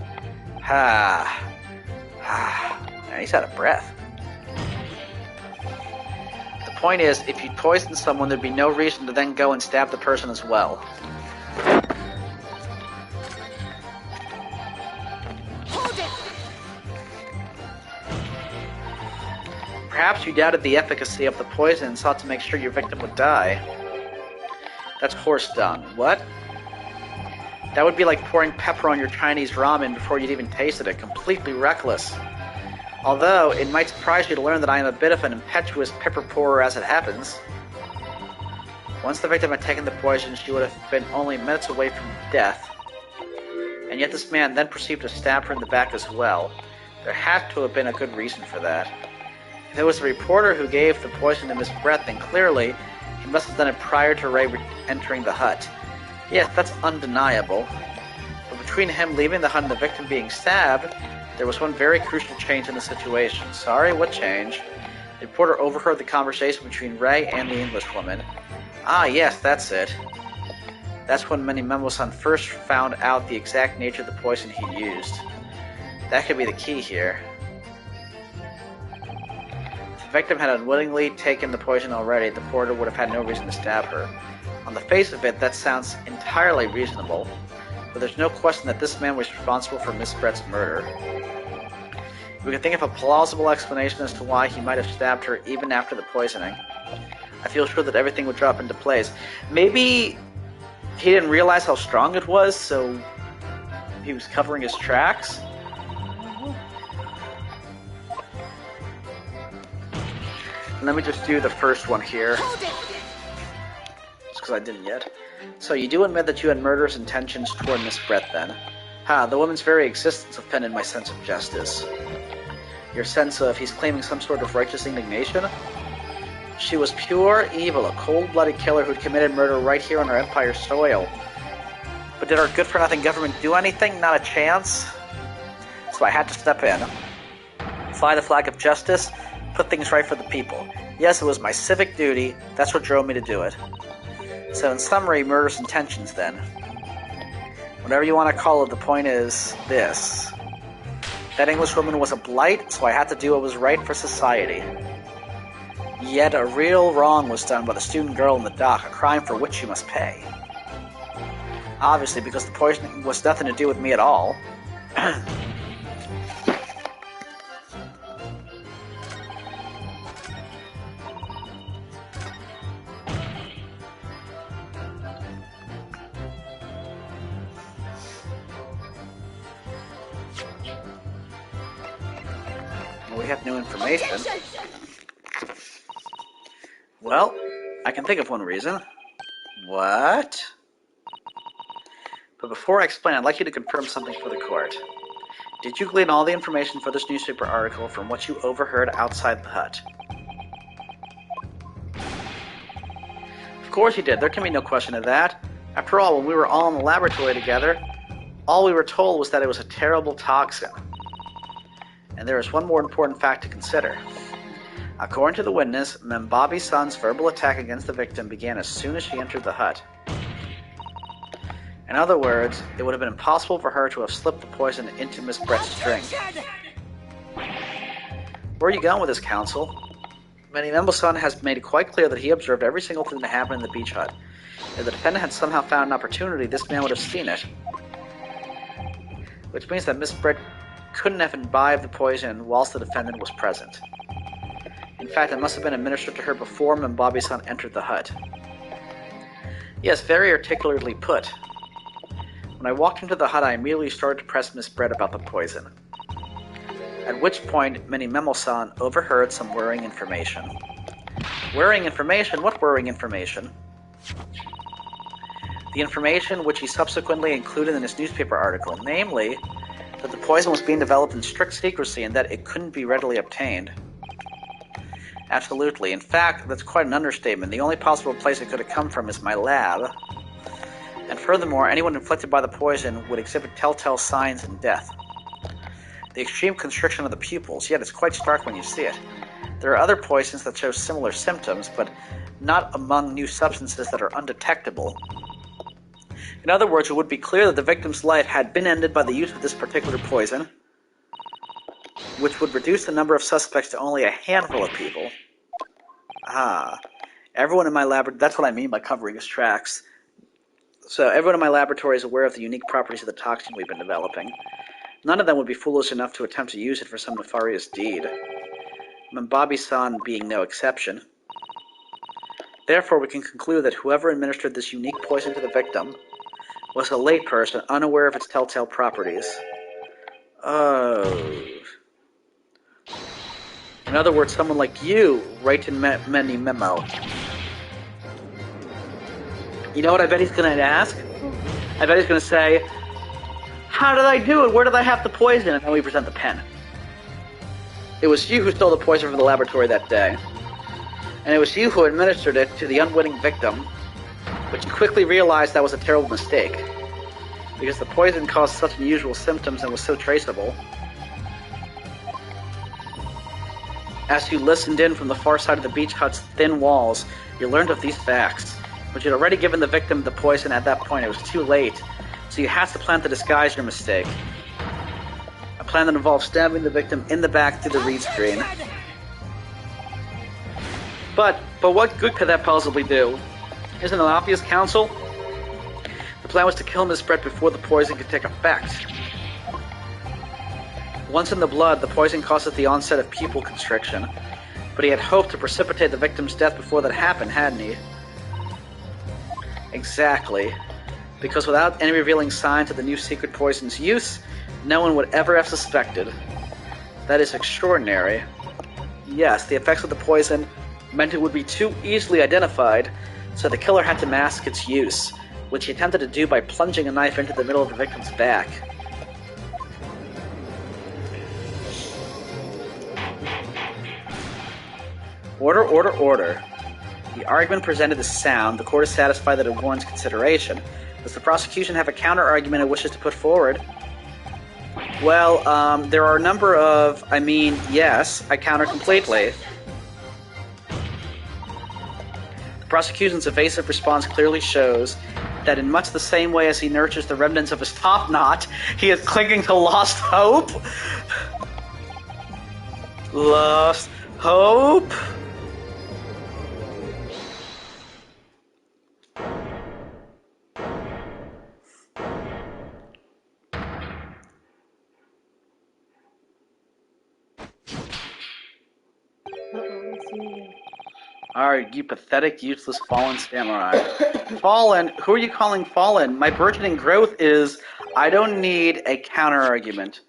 He's out of breath. The point is, if you poison someone, there'd be no reason to then go and stab the person as well. Hold it! Perhaps you doubted the efficacy of the poison and sought to make sure your victim would die. That's horse dung. What? That would be like pouring pepper on your Chinese ramen before you'd even tasted it. Completely reckless. Although, it might surprise you to learn that I am a bit of an impetuous pepper pourer as it happens. Once the victim had taken the poison, she would have been only minutes away from death. And yet this man then proceeded to stab her in the back as well. There had to have been a good reason for that. If it was the reporter who gave the poison to Miss Brett, then clearly he must have done it prior to Ray entering the hut. Yes, that's undeniable. But between him leaving the hut and the victim being stabbed, there was one very crucial change in the situation. Sorry, what change? The reporter overheard the conversation between Ray and the Englishwoman. Ah, yes, that's it. That's when Many Memo-san first found out the exact nature of the poison he used. That could be the key here. If the victim had unwittingly taken the poison already, the reporter would have had no reason to stab her. On the face of it, that sounds entirely reasonable, but there's no question that this man was responsible for Miss Brett's murder. We can think of a plausible explanation as to why he might have stabbed her even after the poisoning. I feel sure that everything would drop into place. Maybe he didn't realize how strong it was, so he was covering his tracks? Let me just do the first one here. Hold it! Just because I didn't yet. So you do admit that you had murderous intentions toward Miss Brett, then? The woman's very existence offended my sense of justice. Your sense of he's claiming some sort of righteous indignation? She was pure evil, a cold-blooded killer who'd committed murder right here on our Empire's soil. But did our good-for-nothing government do anything? Not a chance. So I had to step in. Fly the flag of justice, put things right for the people. Yes, it was my civic duty. That's what drove me to do it. So in summary, murderous intentions, then. Whatever you want to call it, the point is this. That Englishwoman was a blight, so I had to do what was right for society. Yet a real wrong was done by the student girl in the dock, a crime for which she must pay. Obviously, because the poisoning was nothing to do with me at all. We have new information. Well, I can think of one reason. What? But before I explain, I'd like you to confirm something for the court. Did you glean all the information for this newspaper article from what you overheard outside the hut? Of course you did. There can be no question of that. After all, when we were all in the laboratory together, all we were told was that it was a terrible toxin. And there is one more important fact to consider. According to the witness, Membabi-san's verbal attack against the victim began as soon as she entered the hut. In other words, it would have been impossible for her to have slipped the poison into Miss Brett's drink. Where are you going with this, counsel? Manny Membo-san has made it quite clear that he observed every single thing that happened in the beach hut. If the defendant had somehow found an opportunity, this man would have seen it. Which means that Miss Brett couldn't have imbibed the poison whilst the defendant was present. In fact, it must have been administered to her before Membabi-san entered the hut. Yes, very articulately put. When I walked into the hut, I immediately started to press Miss Brett about the poison. At which point, Manny Membo-san overheard some worrying information. Worrying information? What worrying information? The information which he subsequently included in his newspaper article, namely, that the poison was being developed in strict secrecy and that it couldn't be readily obtained. Absolutely. In fact, that's quite an understatement. The only possible place it could have come from is my lab. And furthermore, anyone inflicted by the poison would exhibit telltale signs in death. The extreme constriction of the pupils, yet it's quite stark when you see it. There are other poisons that show similar symptoms, but not among new substances that are undetectable. In other words, it would be clear that the victim's life had been ended by the use of this particular poison, which would reduce the number of suspects to only a handful of people. Everyone in my laboratory, that's what I mean by covering his tracks. So everyone in my laboratory is aware of the unique properties of the toxin we've been developing. None of them would be foolish enough to attempt to use it for some nefarious deed. Membabi-san being no exception. Therefore, we can conclude that whoever administered this unique poison to the victim was a layperson unaware of its telltale properties. Oh. In other words, someone like you write in Manny Memo. You know what I bet he's going to ask? I bet he's going to say, how did I do it? Where did I have the poison? And then we present the pen. It was you who stole the poison from the laboratory that day. And it was you who administered it to the unwitting victim, but you quickly realized that was a terrible mistake, because the poison caused such unusual symptoms and was so traceable. As you listened in from the far side of the beach hut's thin walls, you learned of these facts. But you'd already given the victim the poison at that point. It was too late, so you had to plan to disguise your mistake. A plan that involved stabbing the victim in the back through the reed screen. But what good could that possibly do? Isn't it obvious, counsel? The plan was to kill Miss Brett before the poison could take effect. Once in the blood, the poison causes the onset of pupil constriction, but he had hoped to precipitate the victim's death before that happened, hadn't he? Exactly. Because without any revealing signs of the new secret poison's use, no one would ever have suspected. That is extraordinary. Yes, the effects of the poison meant it would be too easily identified, so the killer had to mask its use, which he attempted to do by plunging a knife into the middle of the victim's back. Order, order, order. The argument presented is sound. The court is satisfied that it warrants consideration. Does the prosecution have a counter-argument it wishes to put forward? Well, there are a number of... yes, I counter completely. The prosecution's evasive response clearly shows that in much the same way as he nurtures the remnants of his top knot, he is clinging to lost hope. Lost hope? Alright, you pathetic, useless, fallen samurai. Fallen? Who are you calling fallen? My burgeoning growth is... I don't need a counter-argument.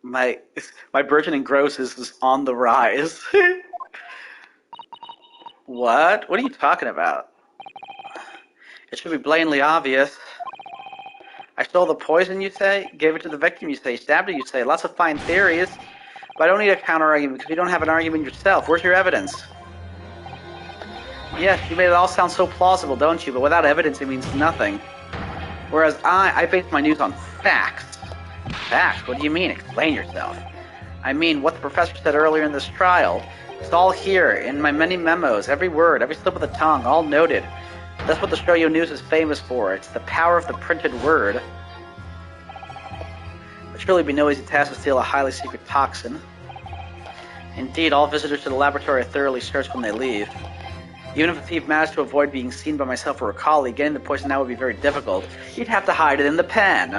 My burgeoning growth is on the rise. What? What are you talking about? It should be blatantly obvious. I stole the poison, you say? Gave it to the victim, you say? Stabbed it, you say? Lots of fine theories. But I don't need a counter-argument because you don't have an argument yourself. Where's your evidence? Yes, you made it all sound so plausible, don't you? But without evidence, it means nothing. Whereas I base my news on facts. Facts? What do you mean? Explain yourself. I mean, what the professor said earlier in this trial, It's all here, in my many memos, every word, every slip of the tongue, all noted. That's what the Shoujo News is famous for. It's the power of the printed word. It would surely be no easy task to steal a highly secret toxin. Indeed, all visitors to the laboratory are thoroughly searched when they leave. Even if a thief managed to avoid being seen by myself or a colleague, getting the poison out would be very difficult. You'd have to hide it in the pen.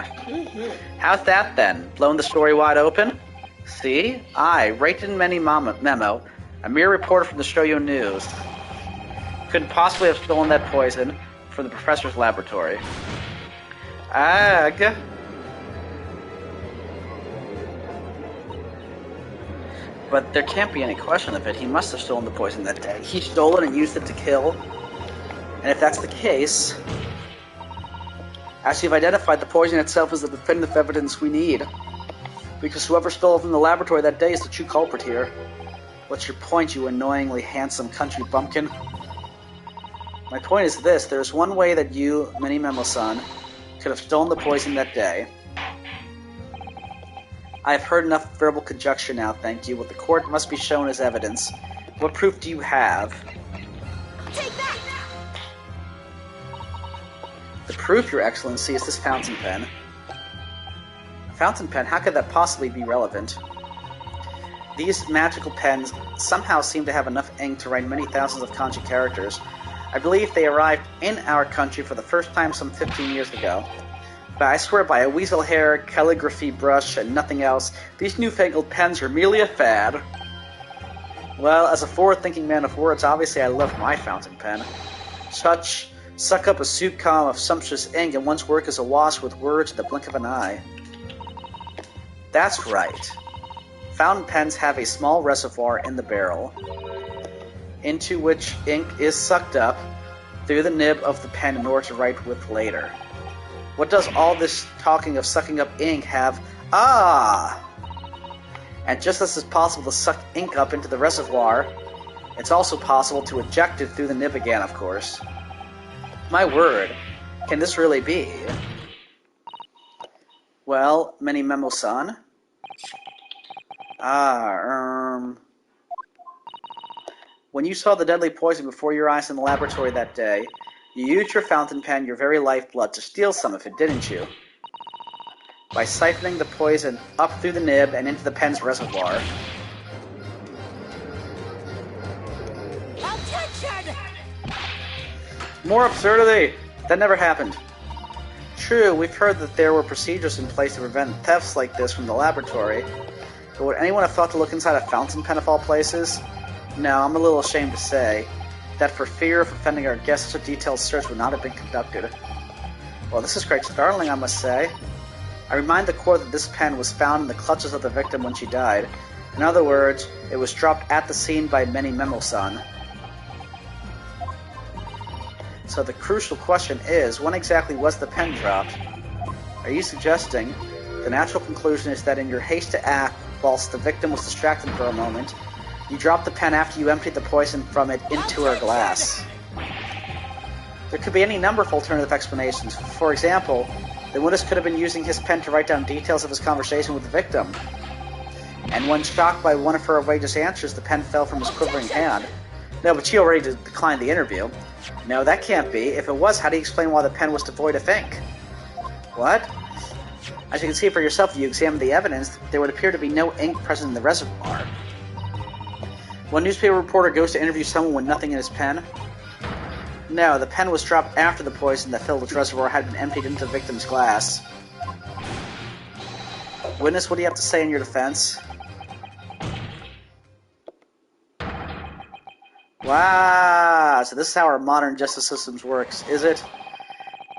How's that then? Blown the story wide open? See? I, Reiton Many Memo, a mere reporter from the Shoujo News, couldn't possibly have stolen that poison from the professor's laboratory. Ag. But there can't be any question of it. He must have stolen the poison that day. He stole it and used it to kill. And if that's the case, as you've identified, the poison itself is the definitive evidence we need. Because whoever stole it from the laboratory that day is the true culprit here. What's your point, you annoyingly handsome country bumpkin? My point is this. There's one way that you, Mini Memo-san, could have stolen the poison that day. I have heard enough verbal conjecture now, thank you. What the court must be shown as evidence. What proof do you have? Take that! The proof, Your Excellency, is this fountain pen. A fountain pen? How could that possibly be relevant? These magical pens somehow seem to have enough ink to write many thousands of kanji characters. I believe they arrived in our country for the first time some 15 years ago. But I swear by a weasel hair, calligraphy brush, and nothing else, these newfangled pens are merely a fad. Well, as a forward-thinking man of words, obviously I love my fountain pen. Suck up a soup column of sumptuous ink, and one's work is awash with words in the blink of an eye. That's right. Fountain pens have a small reservoir in the barrel, into which ink is sucked up through the nib of the pen in order to write with later. What does all this talking of sucking up ink have? Ah! And just as it's possible to suck ink up into the reservoir, it's also possible to eject it through the nib again, of course. My word, can this really be? Well, Mini Memo-san? When you saw the deadly poison before your eyes in the laboratory that day, you used your fountain pen, your very lifeblood, to steal some of it, didn't you? By siphoning the poison up through the nib and into the pen's reservoir. Attention! More absurdity! That never happened. True, we've heard that there were procedures in place to prevent thefts like this from the laboratory, but would anyone have thought to look inside a fountain pen of all places? No, I'm a little ashamed to say that for fear of offending our guests, such a detailed search would not have been conducted. Well, this is quite startling, I must say. I remind the court that this pen was found in the clutches of the victim when she died. In other words, it was dropped at the scene by Mini Memo-san. So the crucial question is, when exactly was the pen dropped? Are you suggesting the natural conclusion is that in your haste to act, whilst the victim was distracted for a moment, you dropped the pen after you emptied the poison from it into her glass? There could be any number of alternative explanations. For example, the witness could have been using his pen to write down details of his conversation with the victim. And when shocked by one of her outrageous answers, the pen fell from his quivering hand. No, but she already declined the interview. No, that can't be. If it was, how do you explain why the pen was devoid of ink? What? As you can see for yourself, if you examine the evidence, there would appear to be no ink present in the reservoir. One newspaper reporter goes to interview someone with nothing in his pen? No, the pen was dropped after the poison that filled its reservoir had been emptied into the victim's glass. Witness, what do you have to say in your defense? Wow, so this is how our modern justice systems works, is it?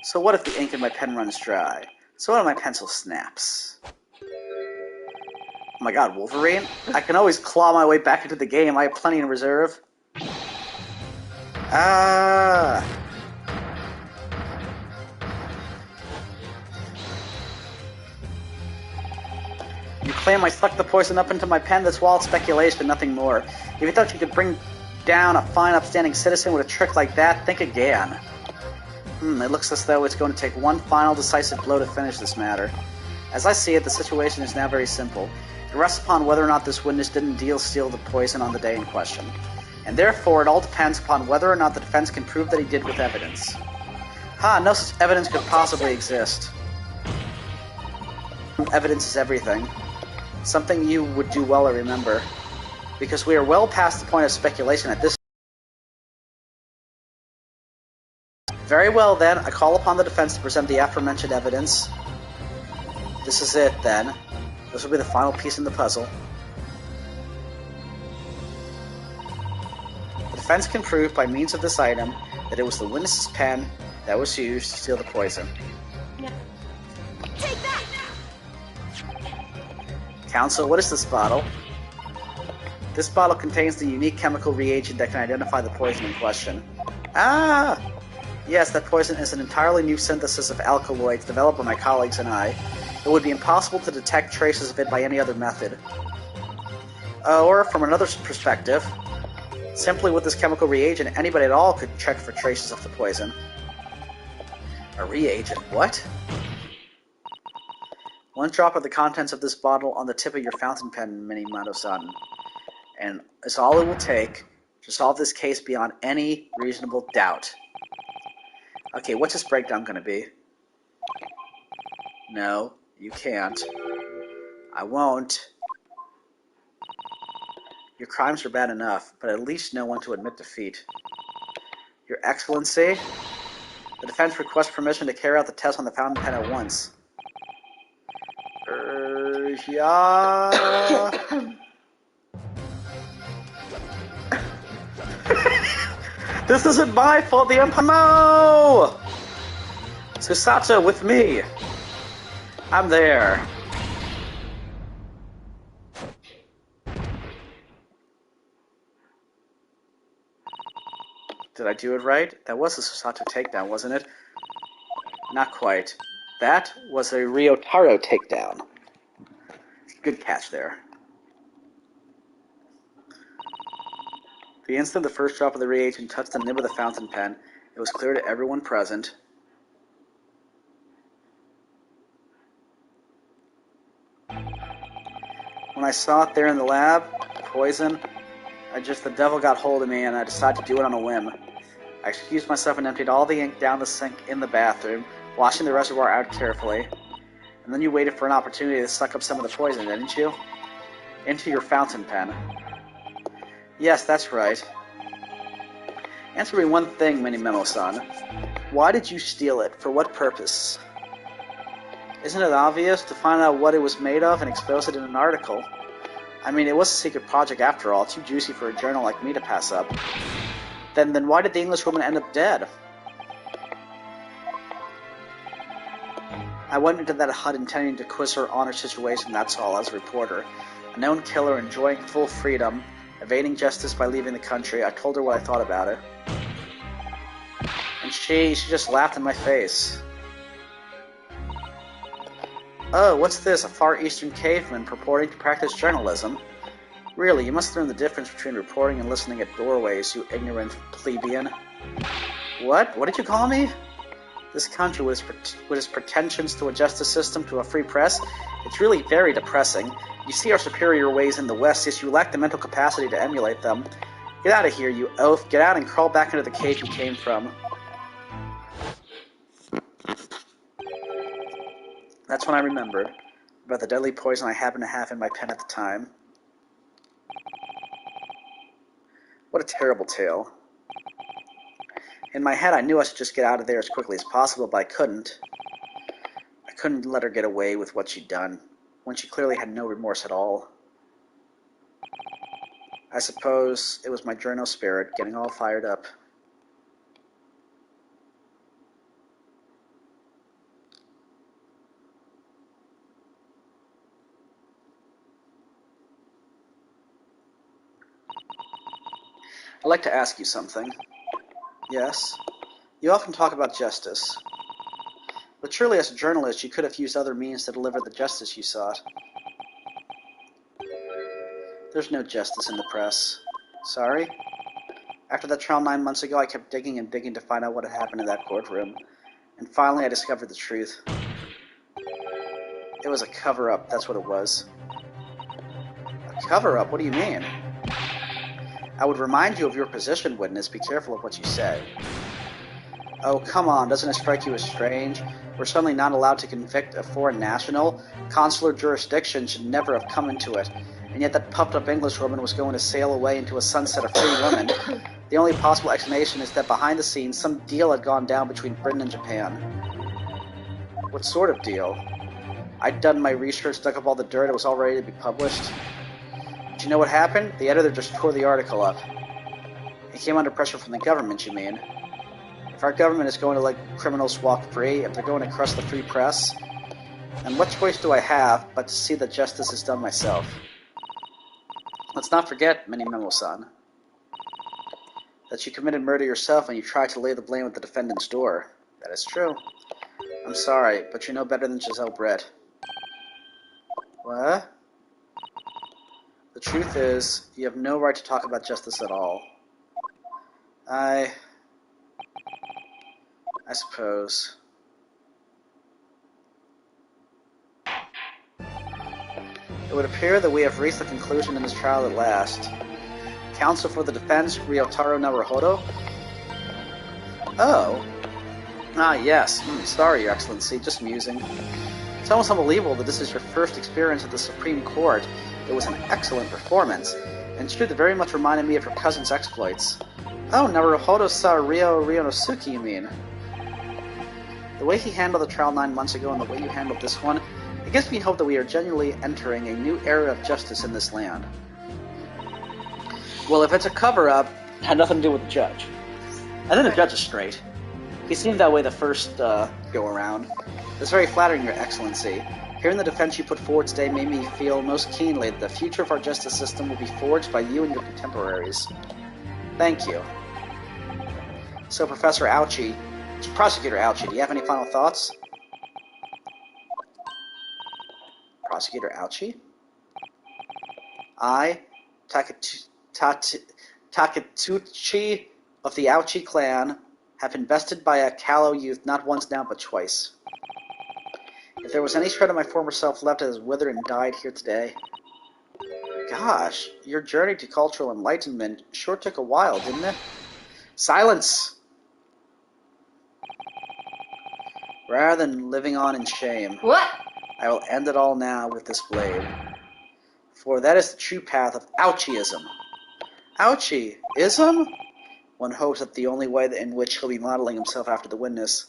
So what if the ink in my pen runs dry? So what if my pencil snaps? Oh my god, Wolverine? I can always claw my way back into the game. I have plenty in reserve. Ah. You claim I sucked the poison up into my pen? That's wild speculation, nothing more. If you thought you could bring down a fine, upstanding citizen with a trick like that, think again. It looks as though it's going to take one final decisive blow to finish this matter. As I see it, the situation is now very simple. It rests upon whether or not this witness didn't steal the poison on the day in question. And therefore, it all depends upon whether or not the defense can prove that he did with evidence. Ha, no such evidence could possibly exist. Evidence is everything. Something you would do well to remember. Because we are well past the point of speculation at this. Very well then, I call upon the defense to present the aforementioned evidence. This is it then. This will be the final piece in the puzzle. The defense can prove by means of this item that it was the witness's pen that was used to steal the poison. Yeah. Take that! Counsel, what is this bottle? This bottle contains the unique chemical reagent that can identify the poison in question. Ah! Yes, that poison is an entirely new synthesis of alkaloids developed by my colleagues and I. It would be impossible to detect traces of it by any other method. Or, from another perspective, simply with this chemical reagent, anybody at all could check for traces of the poison. A reagent? What? One drop of the contents of this bottle on the tip of your fountain pen, Minimoto-san, and it's all it will take to solve this case beyond any reasonable doubt. Okay, what's this breakdown going to be? No, you can't. I won't. Your crimes are bad enough, but at least know when to admit defeat. Your Excellency, the defense requests permission to carry out the test on the fountain pen at once. Yeah. This isn't my fault, the Empire. No! Susato, with me. I'm there. Did I do it right? That was a Susato takedown, wasn't it? Not quite. That was a Ryotaro takedown. Good catch there. The instant the first drop of the reagent touched the nib of the fountain pen, it was clear to everyone present. When I saw it there in the lab, poison, the devil got hold of me and I decided to do it on a whim. I excused myself and emptied all the ink down the sink in the bathroom, washing the reservoir out carefully. And then you waited for an opportunity to suck up some of the poison, didn't you? Into your fountain pen. Yes, that's right. Answer me one thing, Minimoto-san. Why did you steal it? For what purpose? Isn't it obvious? To find out what it was made of and expose it in an article. I mean, it was a secret project after all, too juicy for a journal like me to pass up. Then why did the Englishwoman end up dead? I went into that hut intending to quiz her on her situation, that's all, as a reporter. A known killer enjoying full freedom, evading justice by leaving the country. I told her what I thought about it. And she just laughed in my face. Oh, what's this? A Far Eastern caveman purporting to practice journalism? Really, you must learn the difference between reporting and listening at doorways, you ignorant plebeian. What? What did you call me? This country, with its pretensions to a justice system, to a free press, it's really very depressing. You see our superior ways in the West, yet you lack the mental capacity to emulate them. Get out of here, you oaf. Get out and crawl back into the cave you came from. That's when I remembered about the deadly poison I happened to have in my pen at the time. What a terrible tale. In my head, I knew I should just get out of there as quickly as possible, but I couldn't. I couldn't let her get away with what she'd done, when she clearly had no remorse at all. I suppose it was my journal spirit getting all fired up. I'd like to ask you something. Yes? You often talk about justice. But surely as a journalist you could have used other means to deliver the justice you sought. There's no justice in the press. Sorry? After that trial 9 months ago, I kept digging and digging to find out what had happened in that courtroom. And finally I discovered the truth. It was a cover-up, that's what it was. Cover-up? What do you mean? I would remind you of your position, witness. Be careful of what you say. Oh, come on. Doesn't it strike you as strange? We're suddenly not allowed to convict a foreign national? Consular jurisdiction should never have come into it. And yet that puffed-up Englishwoman was going to sail away into a sunset of free women. The only possible explanation is that behind the scenes, some deal had gone down between Britain and Japan. What sort of deal? I'd done my research, dug up all the dirt, it was all ready to be published. Do you know what happened? The editor just tore the article up. It came under pressure from the government, you mean? If our government is going to let criminals walk free, if they're going to crush the free press, then what choice do I have but to see that justice is done myself? Let's not forget, Minimemo-san, that you committed murder yourself and you tried to lay the blame at the defendant's door. That is true. I'm sorry, but you know better than Giselle Brett. What? The truth is, you have no right to talk about justice at all. I suppose. It would appear that we have reached the conclusion in this trial at last. Counsel for the defense, Ryotaro Naruhodo? Oh. Ah, yes. Sorry, Your Excellency. Just musing. It's almost unbelievable that this is your first experience at the Supreme Court. It was an excellent performance, and truth, it very much reminded me of your cousin's exploits. Oh, Naruhodo-sa Ryonosuke, you mean? The way he handled the trial 9 months ago and the way you handled this one, it gives me hope that we are genuinely entering a new era of justice in this land. Well, if it's a cover-up, it had nothing to do with the judge. I think the judge is straight. He seemed that way the first go-around. It's very flattering, Your Excellency. Hearing the defense you put forward today made me feel most keenly that the future of our justice system will be forged by you and your contemporaries. Thank you. So, Prosecutor Ouchie, do you have any final thoughts? Prosecutor Ouchie? I, Takatsuchi of the Ouchie clan, have been bested by a callow youth not once now but twice. If there was any shred of my former self left, it has withered and died here today. Gosh, your journey to cultural enlightenment sure took a while, didn't it? Silence! Rather than living on in shame, What? I will end it all now with this blade. For that is the true path of Ouchieism. Ouchie-ism? One hopes that the only way in which he'll be modeling himself after the witness.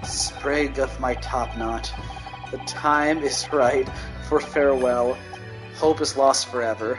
Sprig of my topknot, the time is right for farewell. Hope is lost forever.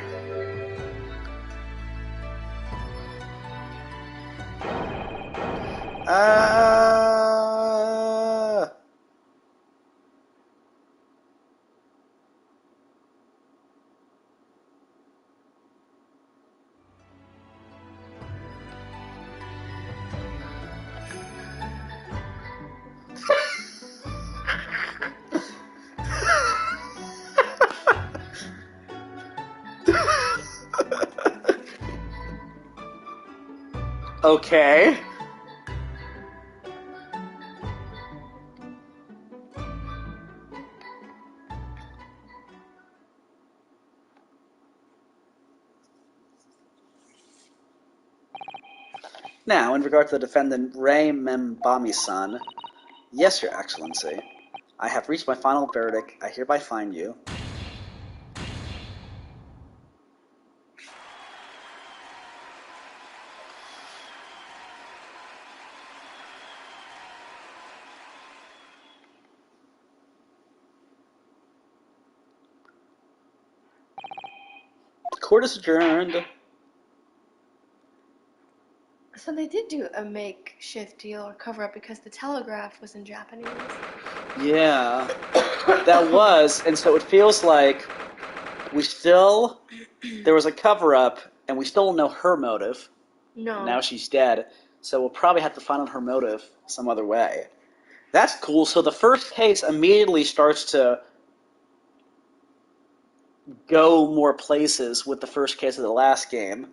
Okay. Now, in regard to the defendant Rei Membami-san, yes, Your Excellency, I have reached my final verdict. I hereby find you. Court is adjourned. So they did do a makeshift deal or cover-up because the telegraph was in Japanese. Yeah, that was, and so it feels like there was a cover-up, and we still don't know her motive. No. Now she's dead, so we'll probably have to find out her motive some other way. That's cool. So the first case immediately starts to go more places with the first case of the last game.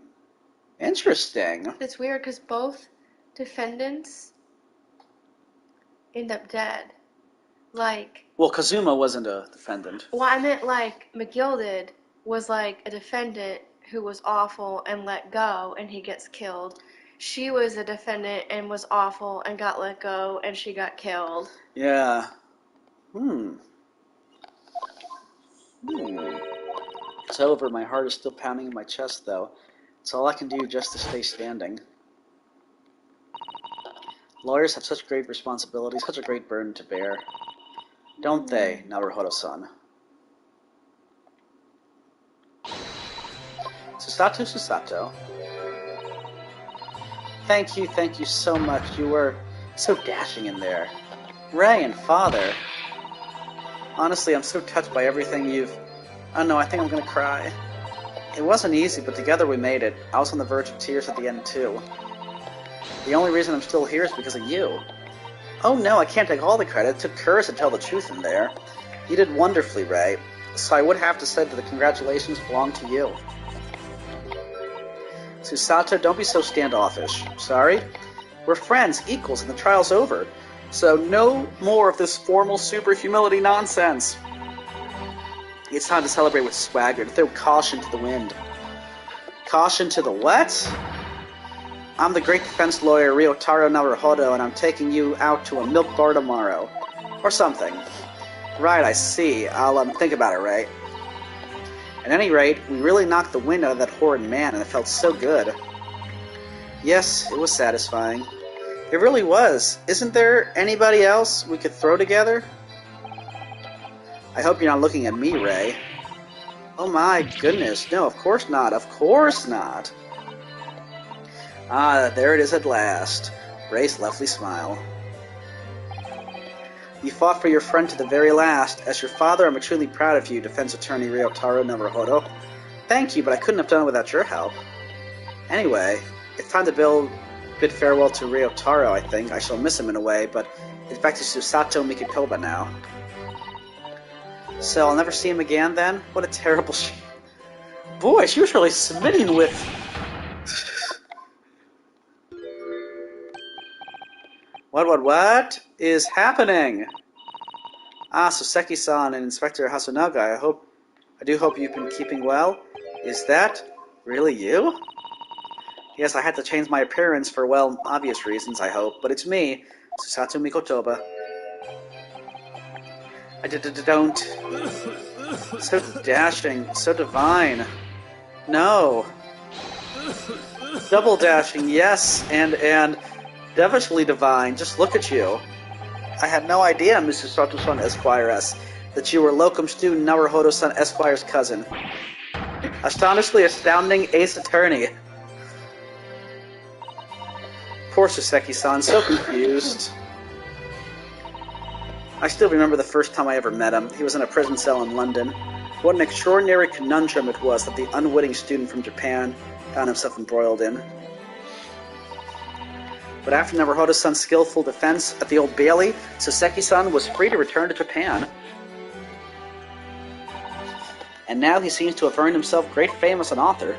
Interesting. It's weird because both defendants end up dead. Like, Well, Kazuma wasn't a defendant. well, I meant like McGilded was like a defendant who was awful and let go, and he gets killed. She was a defendant and was awful and got let go, and she got killed. Yeah. It's over. My heart is still pounding in my chest, though. It's all I can do just to stay standing. Lawyers have such great responsibilities, such a great burden to bear. Don't they, Naruhodo-san? Susato. Thank you so much. You were so dashing in there. Ray and Father. Honestly, I'm so touched by everything you've... Oh no, I think I'm gonna cry. It wasn't easy, but together we made it. I was on the verge of tears at the end, too. The only reason I'm still here is because of you. Oh no, I can't take all the credit. It took courage to tell the truth in there. You did wonderfully, Ray. So I would have to say that the congratulations belong to you. Susato, don't be so standoffish. Sorry? We're friends, equals, and the trial's over. So no more of this formal super humility nonsense. It's time to celebrate with swagger, to throw caution to the wind. Caution to the what? I'm the great defense lawyer Ryotaro Naruhodo, and I'm taking you out to a milk bar tomorrow. Or something. Right, I see. I'll think about it, Ray. At any rate, we really knocked the wind out of that horrid man, and it felt so good. Yes, it was satisfying. It really was. Isn't there anybody else we could throw together? I hope you're not looking at me, Ray. Oh my goodness, no, of course not. Of course not. Ah, there it is at last. Ray's lovely smile. You fought for your friend to the very last. As your father, I'm truly proud of you, defense attorney Ryotaro Naruhodo. Thank you, but I couldn't have done it without your help. Anyway, it's time to bid farewell to Ryotaro, I think. I shall miss him in a way, but it's back to Susato Mikotoba now. So I'll never see him again, then? What a terrible Boy, she was really smitten with... What is happening? Ah, Soseki-san and Inspector Hasunaga, I do hope you've been keeping well. Is that really you? Yes, I had to change my appearance for, well, obvious reasons, I hope, but it's me, Susato Mikotoba. I don't... So dashing, so divine. No. Double dashing, yes, and devilishly divine. Just look at you. I had no idea, Mr. Sato-san Esquires, that you were locum student Naruhodo-san Esquire's cousin. Astonishingly astounding ace attorney. Poor Soseki-san, so confused. I still remember the first time I ever met him. He was in a prison cell in London. What an extraordinary conundrum it was that the unwitting student from Japan found himself embroiled in. But after Naruhodo-san's skillful defense at the Old Bailey, Soseki-san was free to return to Japan. And now he seems to have earned himself great fame as an author.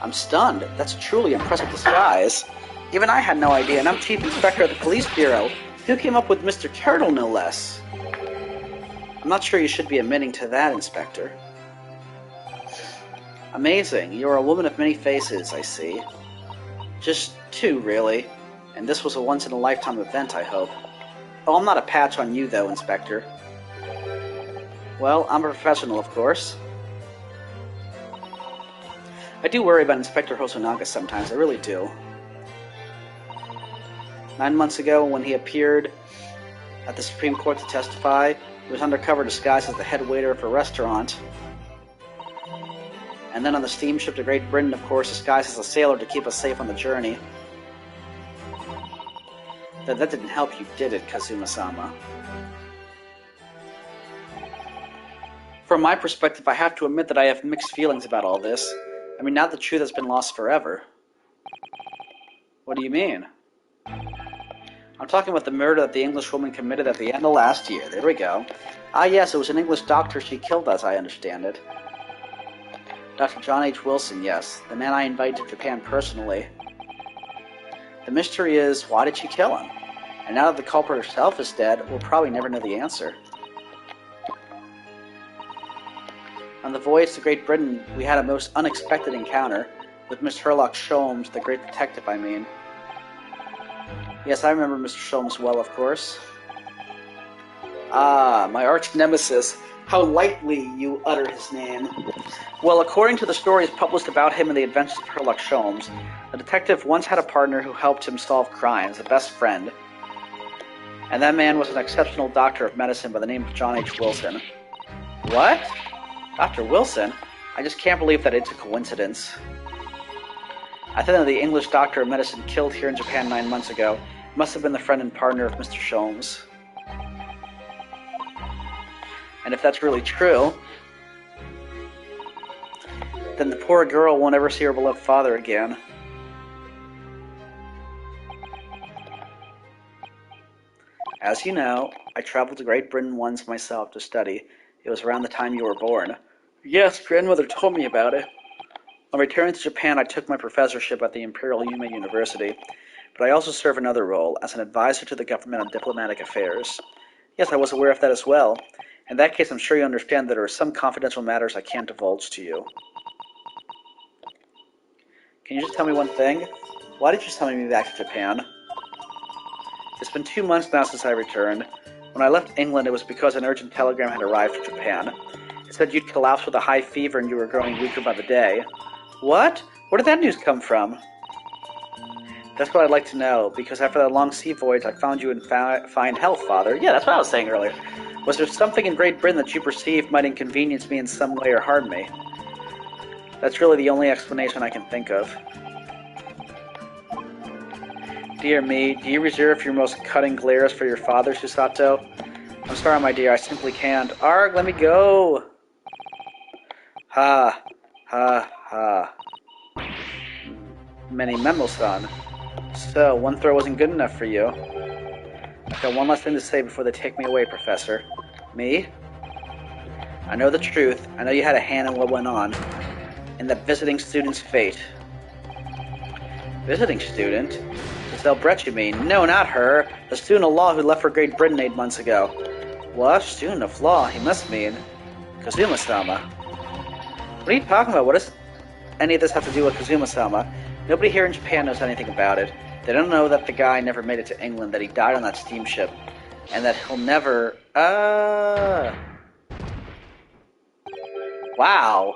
I'm stunned. That's a truly impressive disguise. Even I had no idea, and I'm Chief Inspector of the Police Bureau. Who came up with Mr. Turtle, no less? I'm not sure you should be admitting to that, Inspector. Amazing. You're a woman of many faces, I see. Just two, really. And this was a once-in-a-lifetime event, I hope. Oh, I'm not a patch on you, though, Inspector. Well, I'm a professional, of course. I do worry about Inspector Hosonaga sometimes, I really do. 9 months ago, when he appeared at the Supreme Court to testify, he was undercover disguised as the head waiter of a restaurant. And then on the steamship to Great Britain, of course, disguised as a sailor to keep us safe on the journey. That didn't help you, did it, Kazuma-sama? From my perspective, I have to admit that I have mixed feelings about all this. I mean, now the truth has been lost forever. What do you mean? I'm talking about the murder that the English woman committed at the end of last year. There we go. Ah, yes, it was an English doctor she killed, as I understand it. Dr. John H. Wilson, yes. The man I invited to Japan personally. The mystery is, why did she kill him? And now that the culprit herself is dead, we'll probably never know the answer. On the voyage to Great Britain, we had a most unexpected encounter with Mr. Sherlock Sholmes, the great detective, I mean. Yes, I remember Mr. Sholmes well, of course. Ah, my arch nemesis. How lightly you utter his name. Well, according to the stories published about him in the Adventures of Sherlock Sholmes, the detective once had a partner who helped him solve crimes, a best friend. And that man was an exceptional doctor of medicine by the name of John H. Wilson. What? Dr. Wilson? I just can't believe that it's a coincidence. I think that the English doctor of medicine killed here in Japan 9 months ago must have been the friend and partner of Mr. Sholmes. And if that's really true, then the poor girl won't ever see her beloved father again. As you know, I traveled to Great Britain once myself to study. It was around the time you were born. Yes, grandmother told me about it. On returning to Japan, I took my professorship at the Imperial Yume University, but I also serve another role as an advisor to the government on diplomatic affairs. Yes, I was aware of that as well. In that case, I'm sure you understand that there are some confidential matters I can't divulge to you. Can you just tell me one thing? Why did you summon me back to Japan? It's been 2 months now since I returned. When I left England, it was because an urgent telegram had arrived from Japan. It said you'd collapsed with a high fever and you were growing weaker by the day. What? Where did that news come from? That's what I'd like to know, because after that long sea voyage, I found you in fine health, Father. Yeah, that's what I was saying earlier. Was there something in Great Britain that you perceived might inconvenience me in some way or harm me? That's really the only explanation I can think of. Dear me, do you reserve your most cutting glares for your father, Susato? I'm sorry, my dear, I simply can't. Arg, let me go! Ha, ha, ha. Many Memo-san. So, one throw wasn't good enough for you. I've got one last thing to say before they take me away, Professor. Me? I know the truth. I know you had a hand in what went on. In that visiting student's fate. Visiting student? Giselle Brett, you mean? No, not her. The student of law who left for Great Britain 8 months ago. What? Student of law? He must mean Kazuma-sama. What are you talking about? What does any of this have to do with Kazuma-sama? Nobody here in Japan knows anything about it. They don't know that the guy never made it to England, that he died on that steamship, and that he'll never... Wow.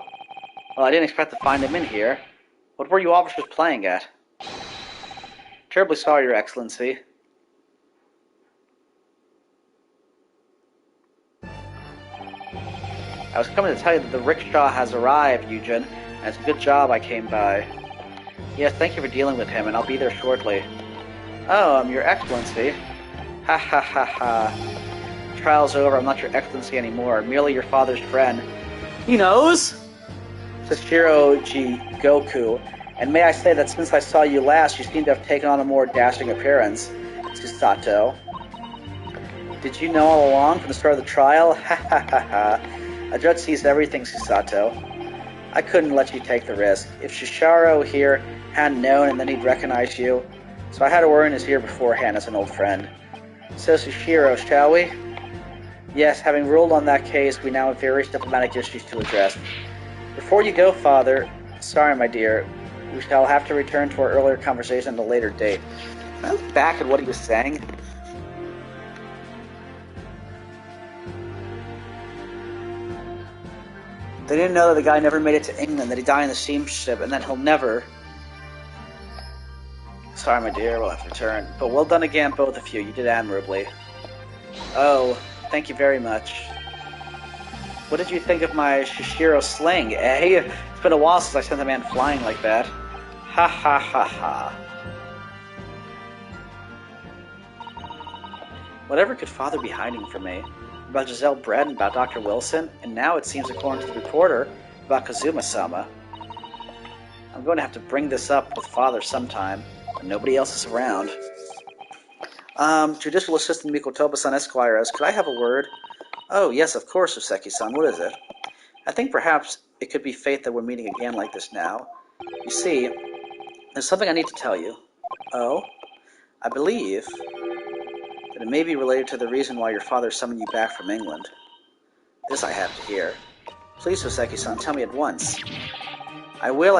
Well, I didn't expect to find him in here. What were you officers playing at? Terribly sorry, Your Excellency. I was coming to tell you that the rickshaw has arrived, Eugen, and it's a good job I came by. Yes, thank you for dealing with him, and I'll be there shortly. Oh, Your Excellency. Ha ha ha ha. Trial's over, I'm not Your Excellency anymore, merely your father's friend. He knows? Sashiro G. Goku. And may I say that since I saw you last, you seem to have taken on a more dashing appearance, Susato. Did you know all along from the start of the trial? Ha ha ha ha. A judge sees everything, Susato. I couldn't let you take the risk. If Shisharo here hadn't known, and then he'd recognize you. So I had a word in his ear beforehand as an old friend. So Sushiro, shall we? Yes, having ruled on that case, we now have various diplomatic issues to address. Before you go, Father, sorry, my dear, we shall have to return to our earlier conversation at a later date. Can I look back at what he was saying? They didn't know that the guy never made it to England, that he died in the steamship, and that he'll never... Sorry, my dear, we'll have to return. But well done again, both of you. You did admirably. Oh, thank you very much. What did you think of my Shishiro sling, eh? It's been a while since I sent a man flying like that. Ha ha ha ha. Whatever could Father be hiding from me? About Giselle Brett and about Dr. Wilson, and now it seems, according to the reporter, about Kazuma-sama. I'm going to have to bring this up with Father sometime, when nobody else is around. Judicial Assistant Mikotoba-san Esquire, could I have a word? Oh, yes, of course, Useki-san. What is it? I think perhaps it could be fate that we're meeting again like this now. You see, there's something I need to tell you. Oh? I believe but it may be related to the reason why your father summoned you back from England. This I have to hear. Please, Hoseki-san, tell me at once. I will.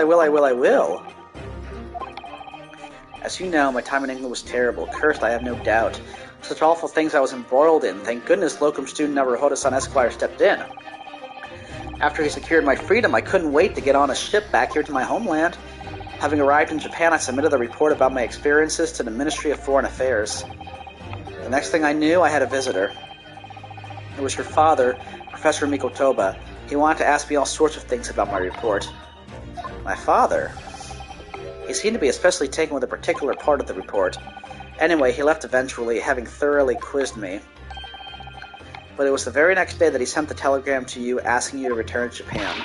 As you know, my time in England was terrible. Cursed, I have no doubt. Such awful things I was embroiled in. Thank goodness locum student Naruhodo-san Esquire stepped in. After he secured my freedom, I couldn't wait to get on a ship back here to my homeland. Having arrived in Japan, I submitted a report about my experiences to the Ministry of Foreign Affairs. The next thing I knew, I had a visitor. It was your father, Professor Mikotoba. He wanted to ask me all sorts of things about my report. My father? He seemed to be especially taken with a particular part of the report. Anyway, he left eventually, having thoroughly quizzed me. But it was the very next day that he sent the telegram to you asking you to return to Japan.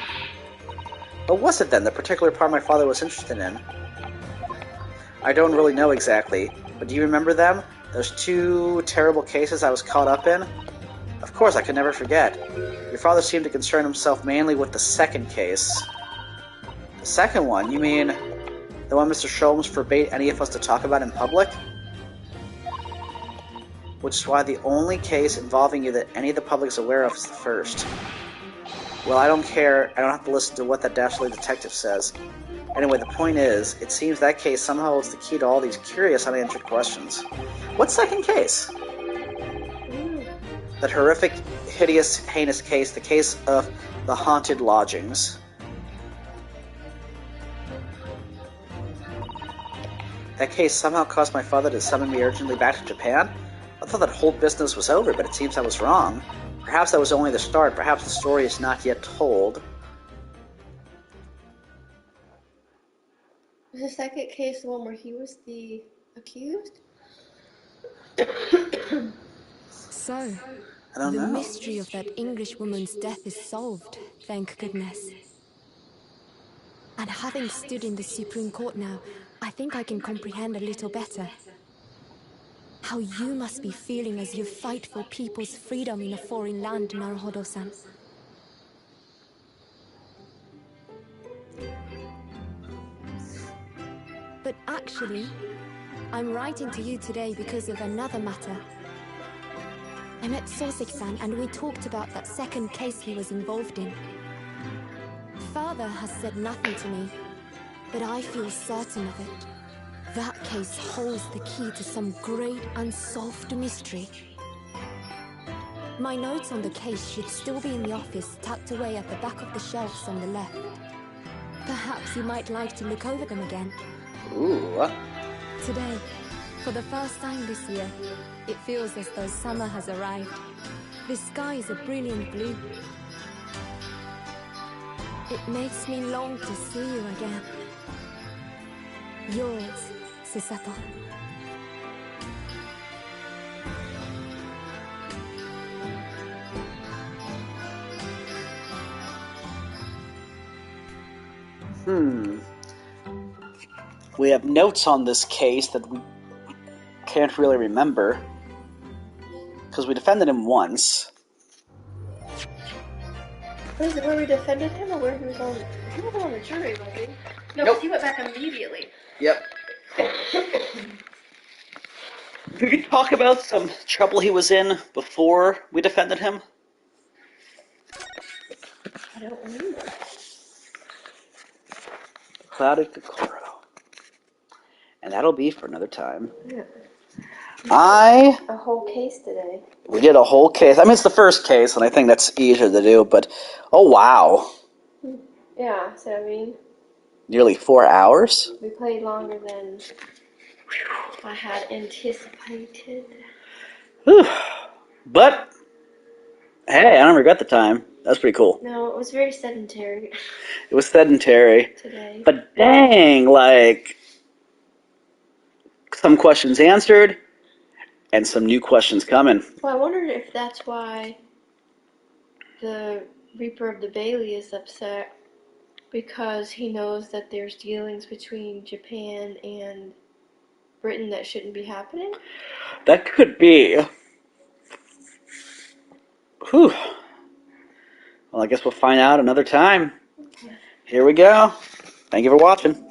What was it then, the particular part my father was interested in? I don't really know exactly, but do you remember them? Those 2 terrible cases I was caught up in? Of course, I could never forget. Your father seemed to concern himself mainly with the second case. The second one? You mean the one Mr. Sholmes forbade any of us to talk about in public? Which is why the only case involving you that any of the public is aware of is the first. Well, I don't care. I don't have to listen to what that dastardly detective says. Anyway, the point is, it seems that case somehow holds the key to all these curious unanswered questions. What second case? That horrific, hideous, heinous case, the case of the haunted lodgings. That case somehow caused my father to summon me urgently back to Japan? I thought that whole business was over, but it seems I was wrong. Perhaps that was only the start. Perhaps the story is not yet told. Was the second case the one where he was the accused? So, I don't the know. mystery of that English woman's death is solved, thank goodness. And having stood in the Supreme Court now, I think I can comprehend a little better how you must be feeling as you fight for people's freedom in a foreign land, Naruhodo-san. But actually, I'm writing to you today because of another matter. I met Soseki-san and we talked about that second case he was involved in. Father has said nothing to me, but I feel certain of it. That case holds the key to some great unsolved mystery. My notes on the case should still be in the office, tucked away at the back of the shelves on the left. Perhaps you might like to look over them again. Ooh. Today, for the first time this year, it feels as though summer has arrived. The sky is a brilliant blue. It makes me long to see you again. Yours, Susato. We have notes on this case that we can't really remember, because we defended him once. Was it where we defended him or where he was on? He wasn't on the jury, was he? No, Nope. he went back immediately. Yep. We could talk about some trouble he was in before we defended him. I don't remember. Clouded Kokoro. And that'll be for another time. Yeah. A whole case today. We did a whole case. I mean, it's the first case, and I think that's easier to do, but oh wow. Yeah, so I mean, Nearly 4 hours? we played longer than I had anticipated. Whew. But, hey, I don't regret the time. That's pretty cool. No, it was very sedentary It was sedentary. today. But dang, like, some questions answered, and some new questions coming. Well, I wondered if that's why the Reaper of the Bailey is upset, because he knows that there's dealings between Japan and Britain that shouldn't be happening. That could be. Whew. Well, I guess we'll find out another time. Here we go. Thank you for watching.